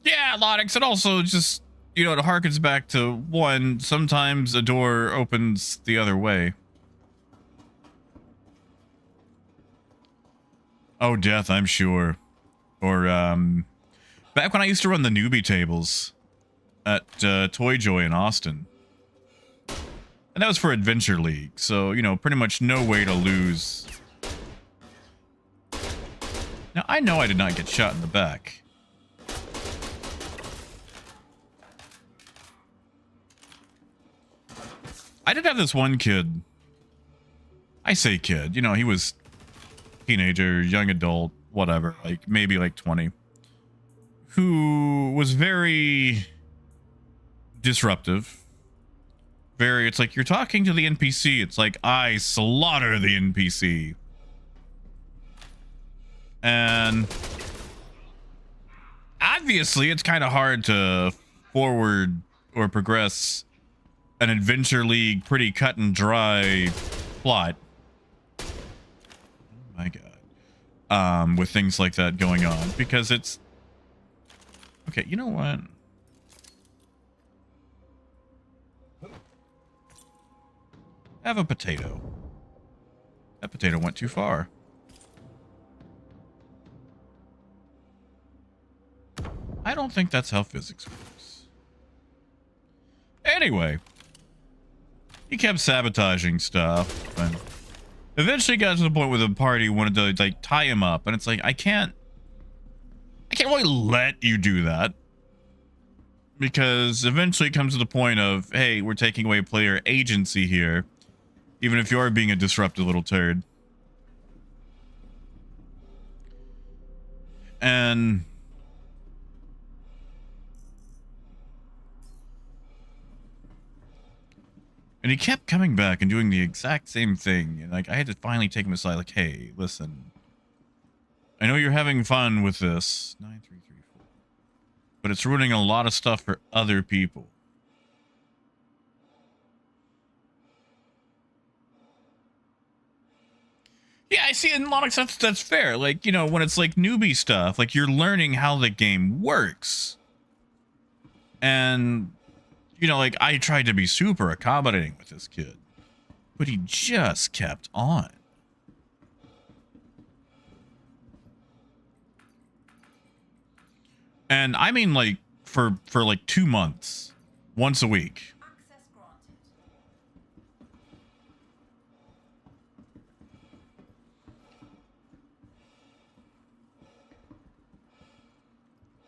Yeah, Onyx, it also just, you know, it harkens back to one, sometimes a door opens the other way. Oh, death, I'm sure. Or, back when I used to run the newbie tables at Toy Joy in Austin. And that was for Adventure League, so, you know, pretty much no way to lose. Now, I know I did not get shot in the back. I did have this one kid. I say kid, you know, he was teenager, young adult, whatever, like maybe like 20, who was very disruptive. Very, it's like you're talking to the NPC. It's like I slaughter the NPC. And obviously it's kind of hard to forward or progress an Adventure League pretty cut and dry plot. Oh my God. With things like that going on, because it's okay. You know what? Have a potato. That potato went too far. I don't think that's how physics works. Anyway, he kept sabotaging stuff, and eventually got to the point where the party wanted to like tie him up, and it's like I can't really let you do that, because eventually it comes to the point of, hey, we're taking away player agency here, even if you are being a disruptive little turd. And he kept coming back and doing the exact same thing. And like I had to finally take him aside, like, hey, listen, I know you're having fun with this 9334, but it's ruining a lot of stuff for other people. Yeah, I see in Onyx, that's fair. Like, you know, when it's like newbie stuff, like you're learning how the game works. And, you know, like I tried to be super accommodating with this kid, but he just kept on. And I mean, like, for like 2 months, once a week. Access granted.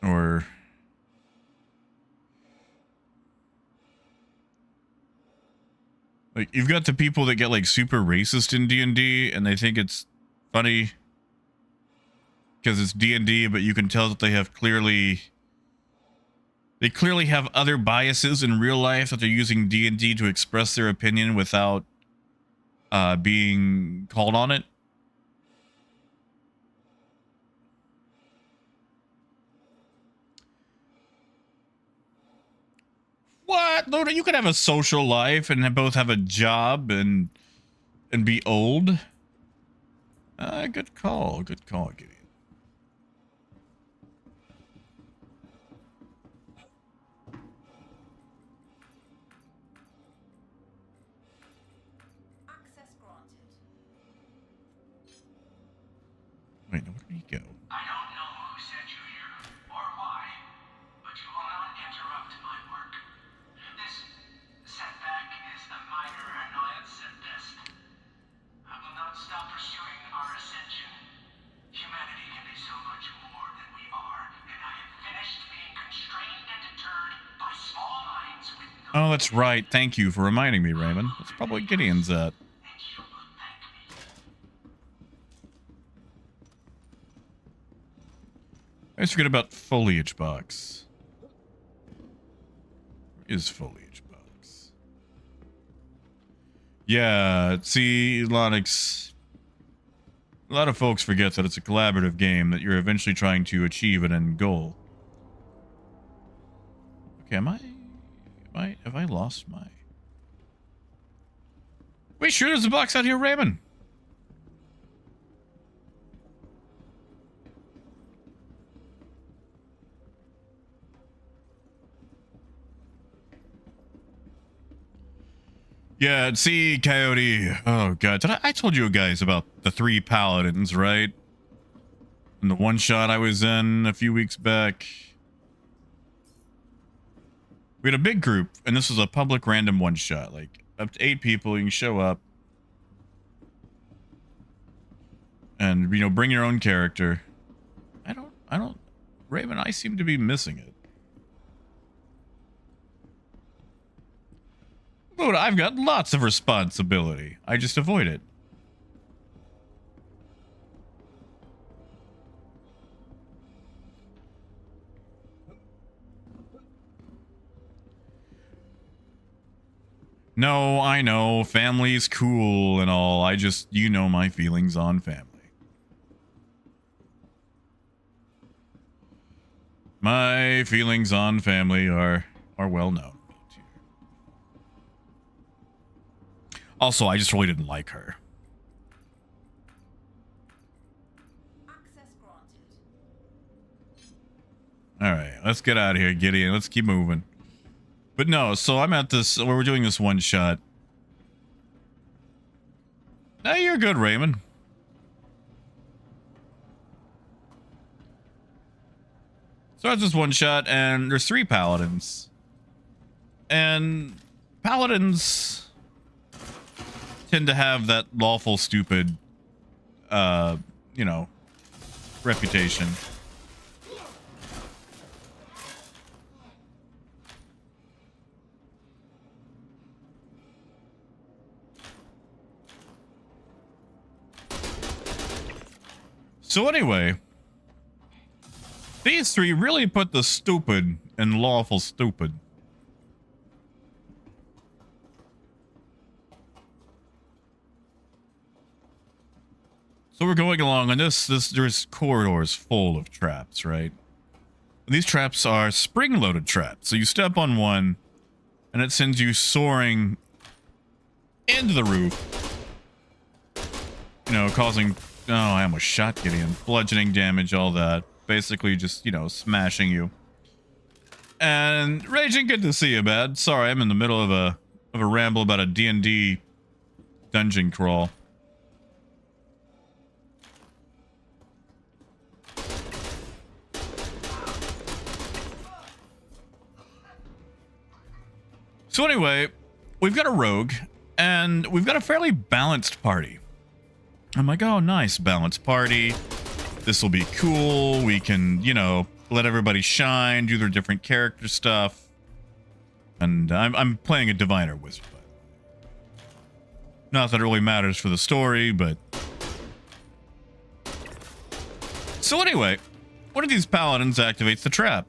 Or like you've got the people that get like super racist in D&D and they think it's funny because it's D&D, but you can tell that they have clearly They clearly have other biases in real life that they're using D&D to express their opinion without being called on it. What? Luna, you could have a social life and both have a job and be old. Good call. Good call, Gideon. Access granted. Wait, where did he go? I don't know who sent you here or why, but you will not interrupt my work. This setback is a minor annoyance at best. I will not stop pursuing our ascension. Humanity can be so much more than we are, and I am finished being constrained and deterred by small minds with no... Oh, that's right. Thank you for reminding me, Raymond. That's probably what Gideon's at. And you will thank me. I always forget about Foliage Box. Where is Foliage Box? Yeah, see, Onyx. A lot of folks forget that it's a collaborative game that you're eventually trying to achieve an end goal. Okay, have I lost my... Wait, sure there's a box out here, Raymond. Yeah, see, Coyote. Oh, God. I told you guys about the 3 paladins, right? And the one shot I was in a few weeks back. We had a big group, and this was a public random one shot. Like, up to 8 people, you can show up. And, you know, bring your own character. I don't... Raven, I seem to be missing it. But I've got lots of responsibility. I just avoid it. No, I know. Family's cool and all. I just, you know my feelings on family. My feelings on family are well known. Also, I just really didn't like her. Access granted. Alright, let's get out of here, Gideon. Let's keep moving. But no, so I'm at this, where we're doing this one shot. Hey, you're good, Raymond. So that's this one shot, and there's 3 paladins. And paladins tend to have that lawful stupid, you know, reputation. So anyway, these 3 really put the stupid in lawful stupid. So we're going along, and there's corridors full of traps, right? These traps are spring-loaded traps. So you step on one, and it sends you soaring into the roof. You know, causing... Oh, I almost shot Gideon. Bludgeoning damage, all that. Basically just, you know, smashing you. And Raging, good to see you, man. Sorry, I'm in the middle of a ramble about a D&D dungeon crawl. So anyway, we've got a rogue, and we've got a fairly balanced party. I'm like, oh, nice, balanced party. This will be cool. We can, you know, let everybody shine, do their different character stuff. And I'm playing a diviner wizard. Not that it really matters for the story, but... So anyway, one of these paladins activates the trap.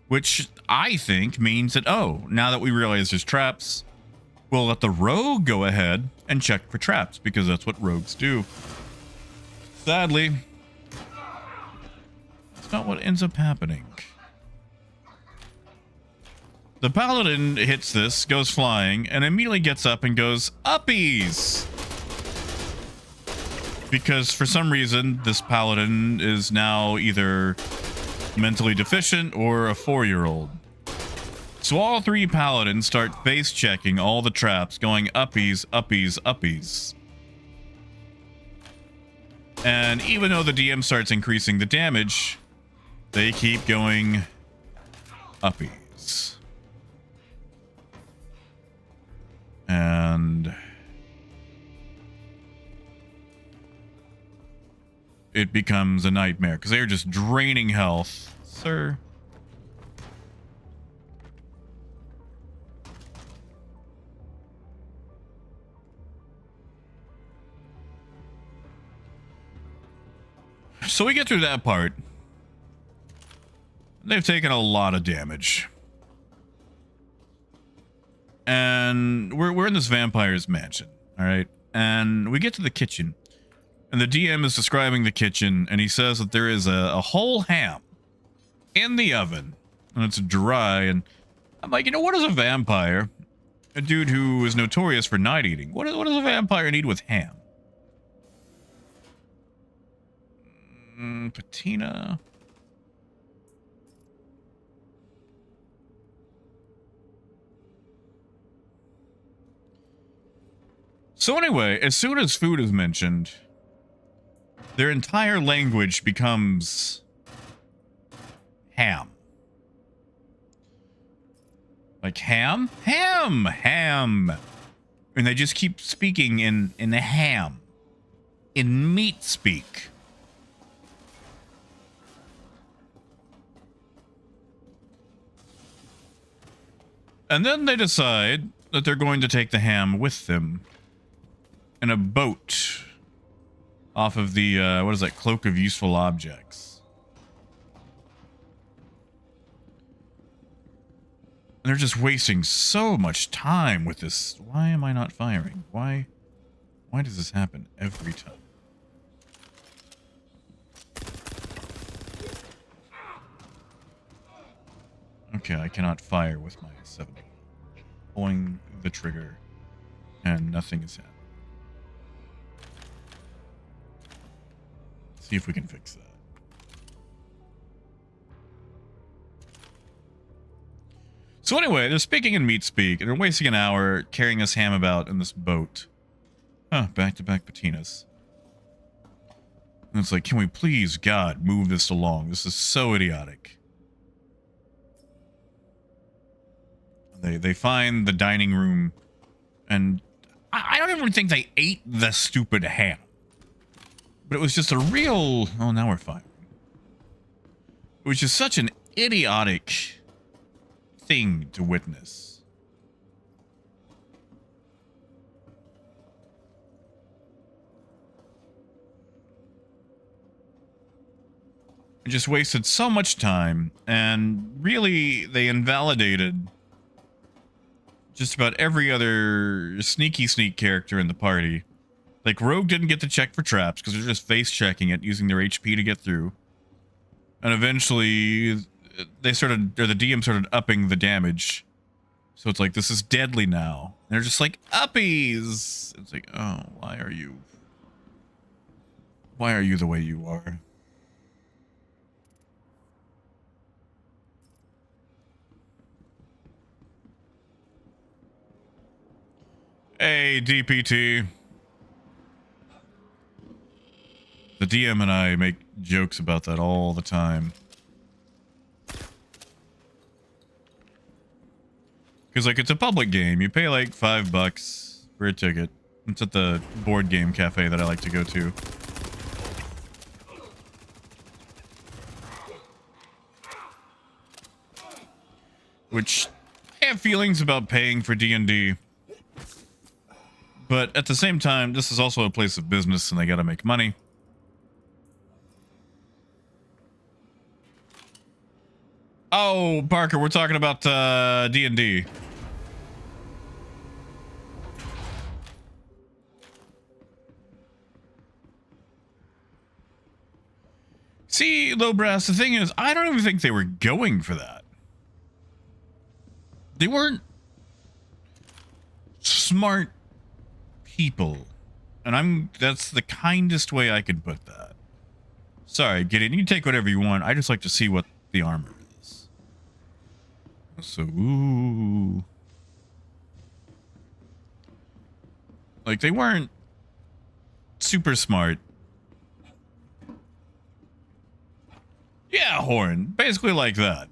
Which I think means that, oh, now that we realize there's traps, we'll let the rogue go ahead and check for traps, because that's what rogues do. Sadly, that's not what ends up happening. The paladin hits this, goes flying, and immediately gets up and goes, uppies! Because for some reason, this paladin is now either mentally deficient or a 4-year-old. So all 3 paladins start face checking all the traps, going uppies, uppies, uppies. And even though the DM starts increasing the damage, they keep going uppies. And it becomes a nightmare because they're just draining health, sir. So we get through that part. They've taken a lot of damage. And we're in this vampire's mansion, all right? And we get to the kitchen. And the DM is describing the kitchen, and he says that there is a whole ham in the oven, and it's dry. And I'm like, you know, what is a vampire? A dude who is notorious for night eating. What does a vampire need with ham? Patina. So anyway, as soon as food is mentioned, their entire language becomes ham. Like ham? Ham! Ham! And they just keep speaking in ham. In meat speak. And then they decide that they're going to take the ham with them in a boat off of the, what is that, Cloak of Useful Objects. And they're just wasting so much time with this. Why am I not firing? Why does this happen every time? Okay, I cannot fire with my 7. Pulling the trigger, and nothing is happening. See if we can fix that. So anyway, they're speaking in meat speak, and they're wasting an hour carrying this ham about in this boat. Huh, back-to-back patinas. And it's like, can we please, God, move this along? This is so idiotic. They find the dining room, and I don't even think they ate the stupid ham. But it was just a real... Oh, now we're fine. It was just such an idiotic thing to witness. It just wasted so much time, and really, they invalidated just about every other sneak character in the party. Like, Rogue didn't get to check for traps because they're just face checking it, using their HP to get through. And eventually, they started, or the DM started upping the damage. So it's like, this is deadly now. And they're just like, uppies! It's like, oh, why are you the way you are? Hey, DPT. The DM and I make jokes about that all the time. Because, like, it's a public game. You pay, like, $5 for a ticket. It's at the board game cafe that I like to go to. Which, I have feelings about paying for D&D. But at the same time, this is also a place of business and they gotta make money. Oh, Parker, we're talking about D&D. See, Lowbrass, the thing is, I don't even think they were going for that. They weren't smart people. And that's the kindest way I could put that. Sorry, Gideon, you take whatever you want. I just like to see what the armor is. So, ooh. Like, they weren't super smart. Yeah, Horn. Basically like that.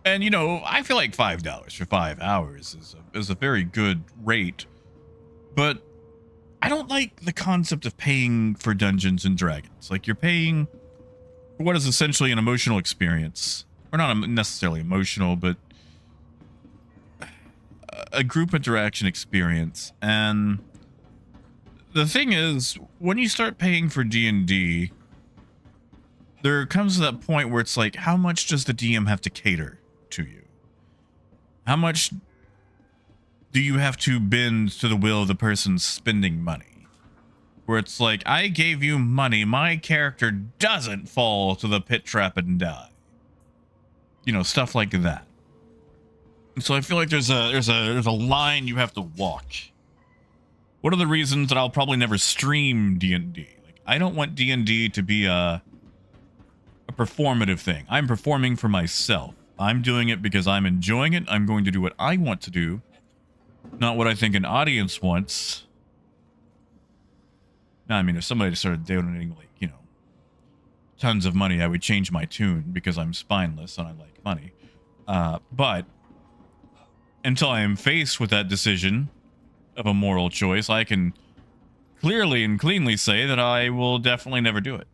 And, you know, I feel like $5 for 5 hours is a very good rate. But I don't like the concept of paying for Dungeons and Dragons. Like, you're paying for what is essentially an emotional experience. Or not necessarily emotional, but a group interaction experience. And the thing is, when you start paying for D&D, there comes to that point where it's like, how much does the DM have to cater to you? How much do you have to bend to the will of the person spending money? Where it's like, I gave you money, my character doesn't fall to the pit trap and die. You know, stuff like that. So I feel like there's a line you have to walk. One of the reasons that I'll probably never stream D&D. Like, I don't want D&D to be a performative thing. I'm performing for myself. I'm doing it because I'm enjoying it. I'm going to do what I want to do, not what I think an audience wants. Now, I mean, if somebody started donating, like, you know, tons of money, I would change my tune because I'm spineless and I like money. But until I am faced with that decision of a moral choice, I can clearly and cleanly say that I will definitely never do it.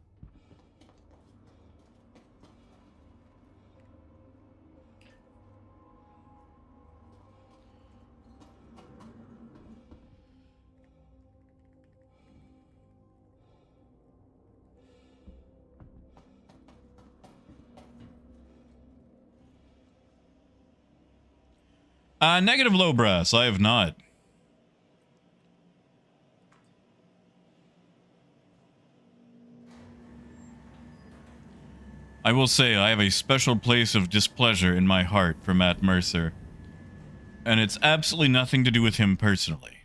Negative low brass. I have not. I will say I have a special place of displeasure in my heart for Matt Mercer. And it's absolutely nothing to do with him personally.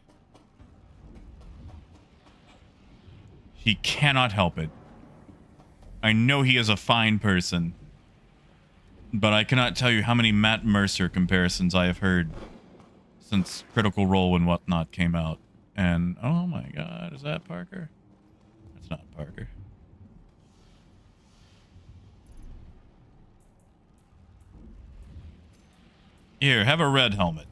He cannot help it. I know he is a fine person. But I cannot tell you how many Matt Mercer comparisons I have heard since Critical Role and whatnot came out. And, oh my god, is that Parker? That's not Parker. Here, have a red helmet.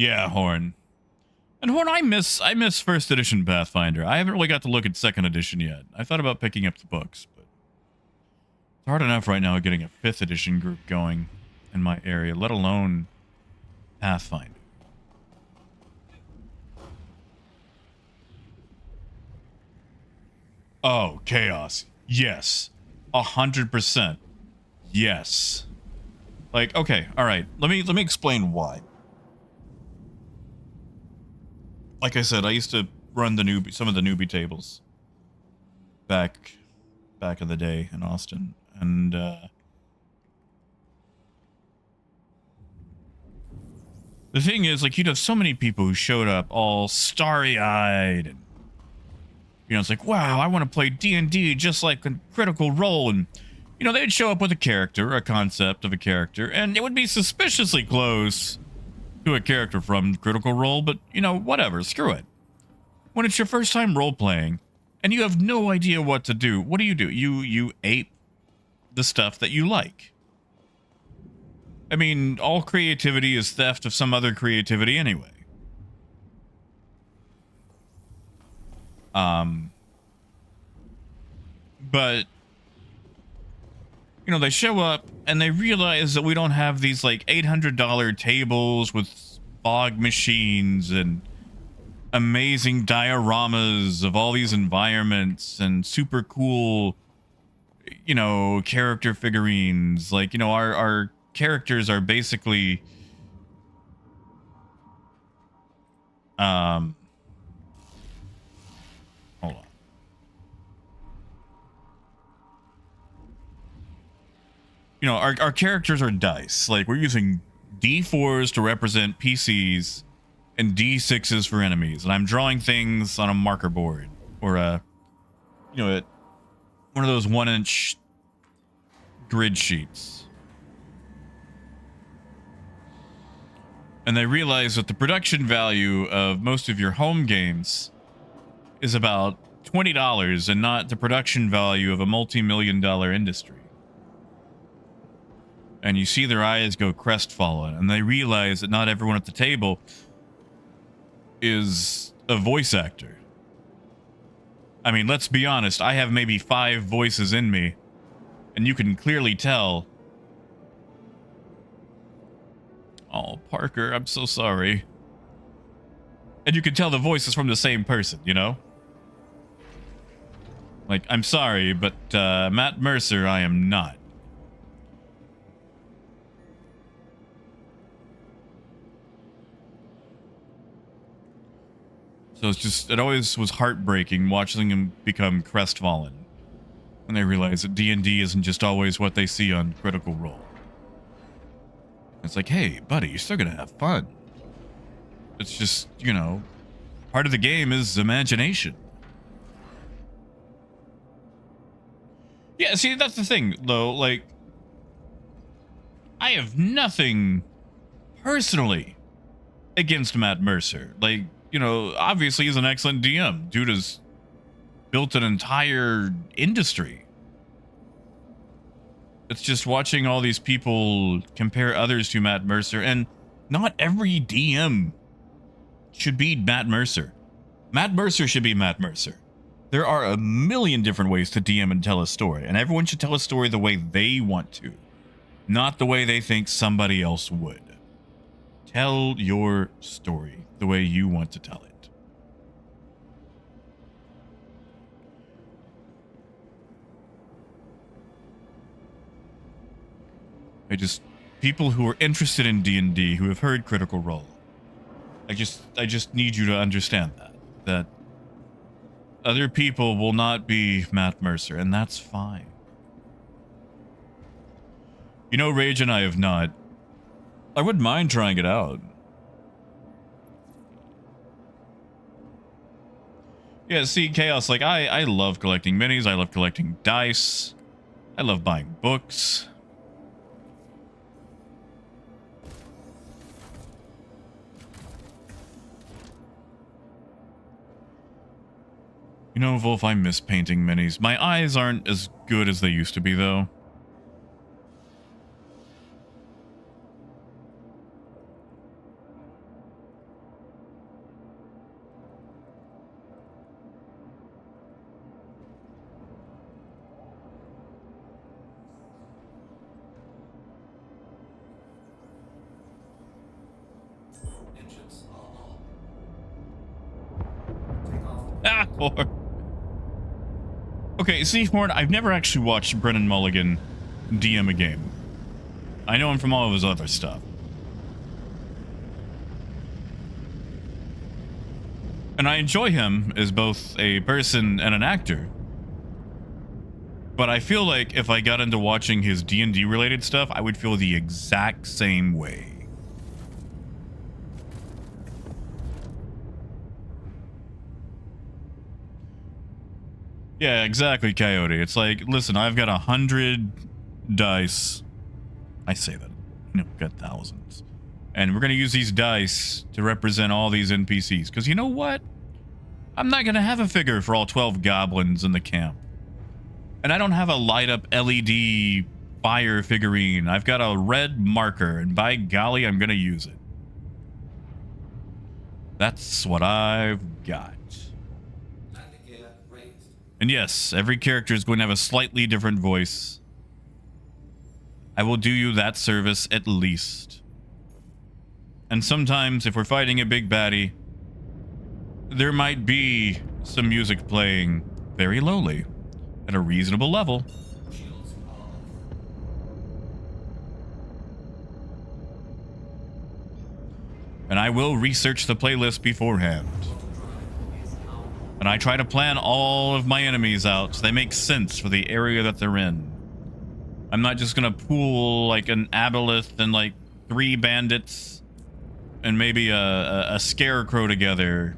Yeah, Horn. And Horn, I miss first edition Pathfinder. I haven't really got to look at second edition yet. I thought about picking up the books, but it's hard enough right now getting a 5th edition group going in my area, let alone Pathfinder. Oh, chaos. Yes. 100%. Yes. Like, okay, all right. Let me explain why. Like I said, I used to run some of the newbie tables back in the day in Austin, and the thing is, like, you'd have so many people who showed up all starry-eyed, and you know, it's like, wow, I want to play D&D just like a Critical Role, and you know, they'd show up with a concept of a character, and it would be suspiciously close to a character from Critical Role, but you know, whatever, screw it. When it's your first time role-playing, and you have no idea what to do, what do? You ape the stuff that you like. I mean, all creativity is theft of some other creativity anyway. But You know, they show up and they realize that we don't have these like $800 tables with fog machines and amazing dioramas of all these environments and super cool, you know, character figurines. Like, you know, our characters are basically hold on. You know, our characters are dice. Like, we're using D4s to represent PCs and D6s for enemies. And I'm drawing things on a marker board or you know, one of those 1-inch grid sheets. And they realize that the production value of most of your home games is about $20 and not the production value of a multi-million-dollar industry. And you see their eyes go crestfallen, and they realize that not everyone at the table is a voice actor. I mean, let's be honest, I have maybe 5 voices in me, and you can clearly tell. Oh, Parker, I'm so sorry. And you can tell the voice is from the same person, you know? Like, I'm sorry, but Matt Mercer, I am not. So it's just, it always was heartbreaking watching him become crestfallen when they realize that D&D isn't just always what they see on Critical Role. It's like, hey, buddy, you're still gonna have fun. It's just, you know, part of the game is imagination. Yeah, see, that's the thing, though. Like, I have nothing personally against Matt Mercer. Like, you know, obviously he's an excellent DM. Dude has built an entire industry. It's just watching all these people compare others to Matt Mercer, and not every DM should be Matt Mercer. Matt Mercer should be Matt Mercer. There are a million different ways to DM and tell a story, and everyone should tell a story the way they want to, not the way they think somebody else would. Tell your story the way you want to tell it. People who are interested in D&D, who have heard Critical Role, I just need you to understand that other people will not be Matt Mercer, and that's fine. You know, Rage and I have not. I wouldn't mind trying it out. Yeah, see, Chaos, like, I love collecting minis, I love collecting dice, I love buying books. You know, Wolf, I miss painting minis. My eyes aren't as good as they used to be, though. Engines are on. Take off. Ah, Horn. Okay, see, Horn, I've never actually watched Brennan Mulligan DM a game. I know him from all of his other stuff. And I enjoy him as both a person and an actor. But I feel like if I got into watching his D&D related stuff, I would feel the exact same way. Yeah, exactly, Coyote. It's like, listen, I've got 100 dice. I say that. You know, we've got thousands. And we're going to use these dice to represent all these NPCs. Because you know what? I'm not going to have a figure for all 12 goblins in the camp. And I don't have a light up LED fire figurine. I've got a red marker. And by golly, I'm going to use it. That's what I've got. Landing gear raised. And yes, every character is going to have a slightly different voice. I will do you that service at least. And sometimes, if we're fighting a big baddie, there might be some music playing very lowly at a reasonable level. Shields off. And I will research the playlist beforehand. And I try to plan all of my enemies out so they make sense for the area that they're in. I'm not just gonna pool like an aboleth and like 3 bandits and maybe a scarecrow together.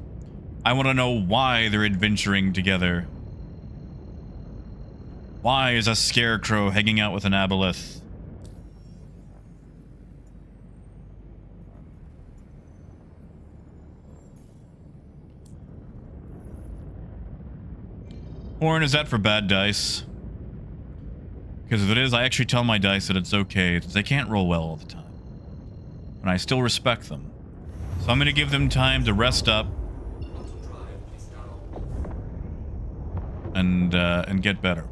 I want to know why they're adventuring together. Why is a scarecrow hanging out with an aboleth? Horn, is that for bad dice? Because if it is, I actually tell my dice that it's okay, because they can't roll well all the time. And I still respect them. So I'm going to give them time to rest up and get better.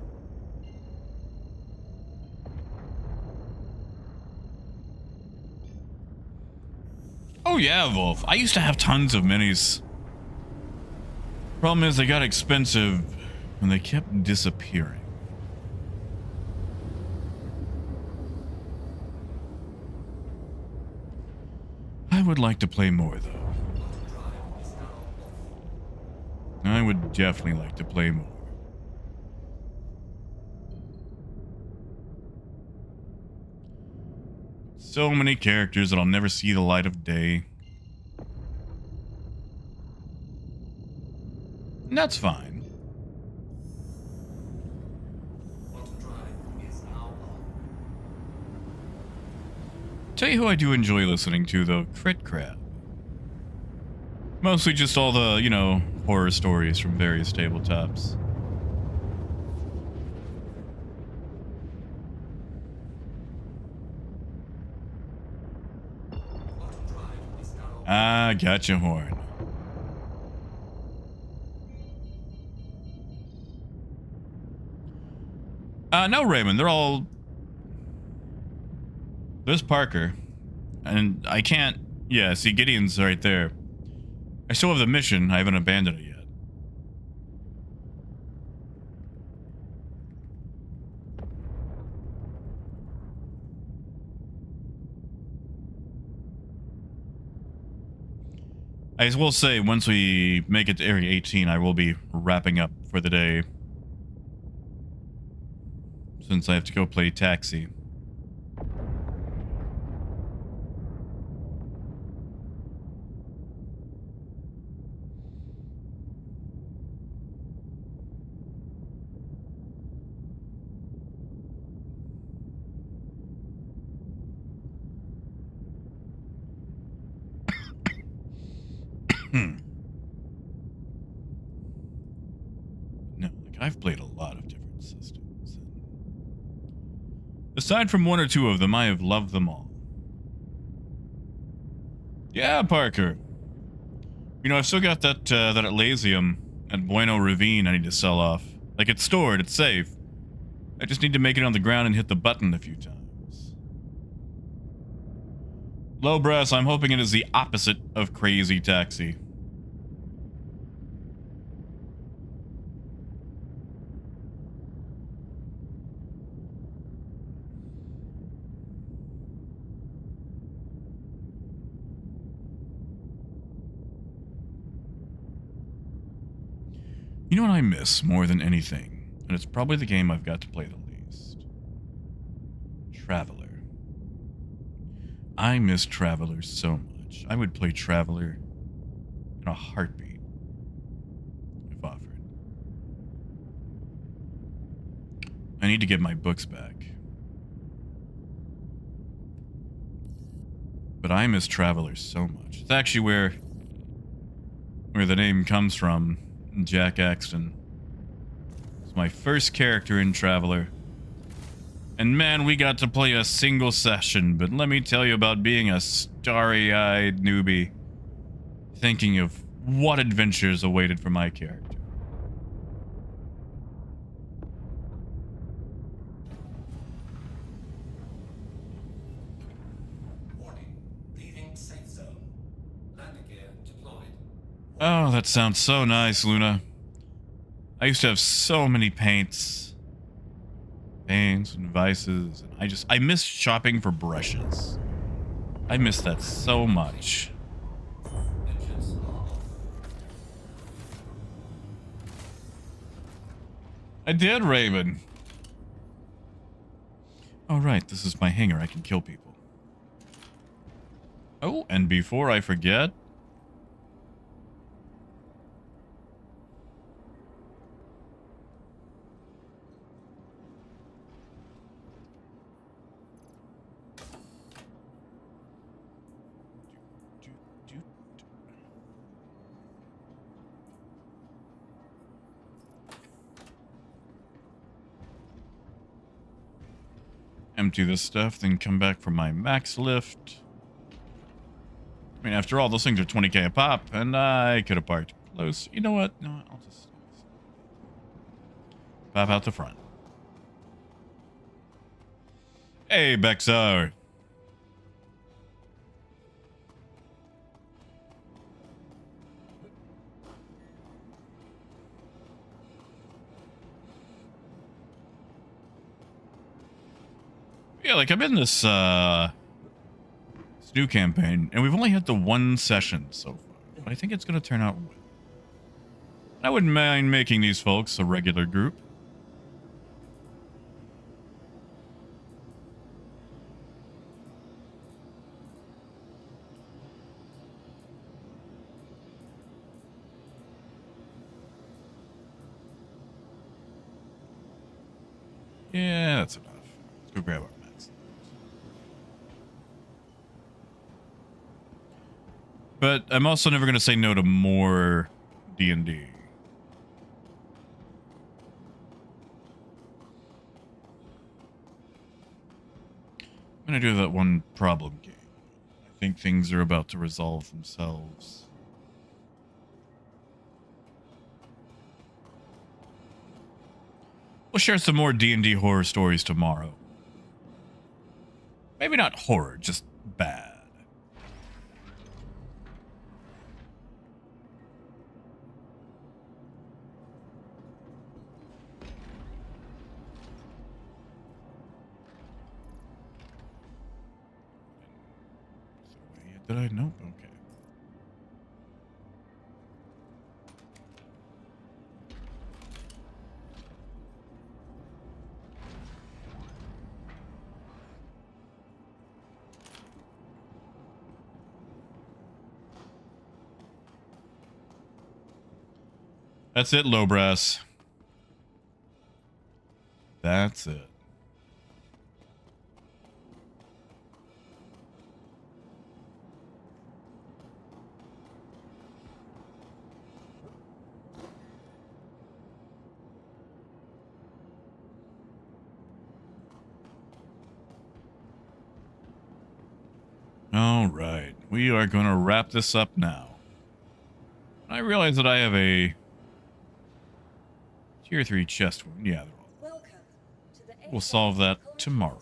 Oh yeah, Wolf. I used to have tons of minis. Problem is they got expensive and they kept disappearing. I would like to play more though. I would definitely like to play more. So many characters that I'll never see the light of day. And that's fine. Tell you who I do enjoy listening to though, Crit Crab. Mostly just all the, you know, horror stories from various tabletops. Ah, gotcha, Horn. No, Raymond, they're all... There's Parker. And I can't... Yeah, see, Gideon's right there. I still have the mission. I haven't abandoned it yet. I will say, once we make it to Area 18, I will be wrapping up for the day. Since I have to go play Taxi. No, like I've played a lot of different systems. Aside from 1 or 2 of them, I have loved them all. Yeah, Parker. You know, I've still got that that Elysium at Bueno Ravine I need to sell off. Like, it's stored, it's safe. I just need to make it on the ground and hit the button a few times. Low brass, I'm hoping it is the opposite of Crazy Taxi. You know what I miss more than anything? And it's probably the game I've got to play the least. Traveler. I miss Traveler so much. I would play Traveler in a heartbeat if offered. I need to get my books back. But I miss Traveler so much. It's actually where the name comes from. Jack Axton. It's my first character in Traveler. And man, we got to play a single session, but let me tell you about being a starry-eyed newbie, thinking of what adventures awaited for my character. Oh, that sounds so nice, Luna. I used to have so many paints and vices, and I miss shopping for brushes. I miss that so much. Engines off. I did, Raven. Oh, right, this is my hangar. I can kill people. Oh, and before I forget, empty this stuff, then come back for my max lift. I mean, after all, those things are 20k a pop, and I could have parked close. You know what? No, I'll just pop out the front. Hey, Bexar. Yeah, like I'm in this new campaign, and we've only had the one session so far, but I think it's going to turn out well. I wouldn't mind making these folks a regular group. Yeah, that's enough. Let's go grab our meds. But I'm also never going to say no to more D&D. I'm going to do that one problem game. I think things are about to resolve themselves. We'll share some more D&D horror stories tomorrow. Maybe not horror, just bad. Did I? Nope. Okay. That's it, low brass. That's it. All right, we are going to wrap this up now. I realize that I have a tier 3 chest wound. Yeah, we'll solve that tomorrow.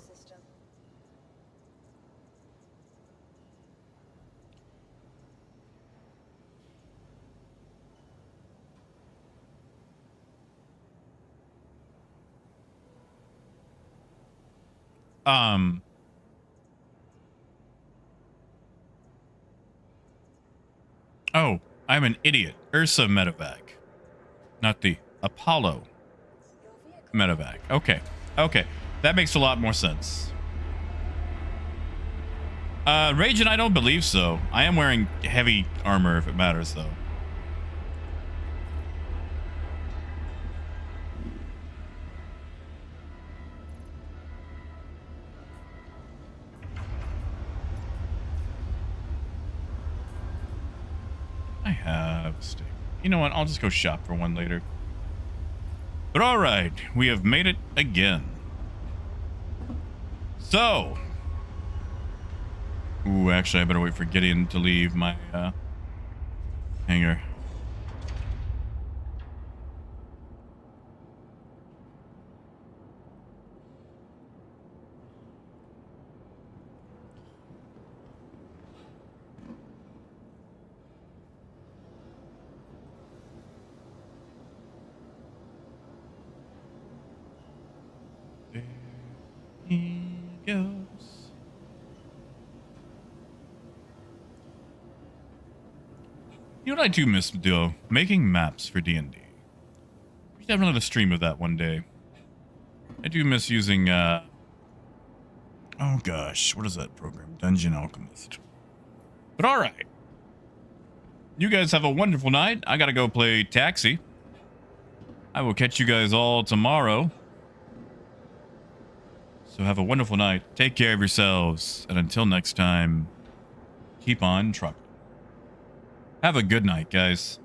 Oh, I'm an idiot. Ursa medevac, not the Apollo medevac. Okay. Okay. That makes a lot more sense. Rage, and I don't believe so. I am wearing heavy armor if it matters, though. I have a steak. You know what? I'll just go shop for one later. But all right, we have made it again. So, ooh, actually, I better wait for Gideon to leave my hangar. goes. You know what I do miss, though? Making maps for D&D. We should have another stream of that one day. I do miss using, oh gosh, what is that program? Dungeon Alchemist. But alright. You guys have a wonderful night. I gotta go play Taxi. I will catch you guys all tomorrow. So have a wonderful night. Take care of yourselves. And until next time, keep on trucking. Have a good night, guys.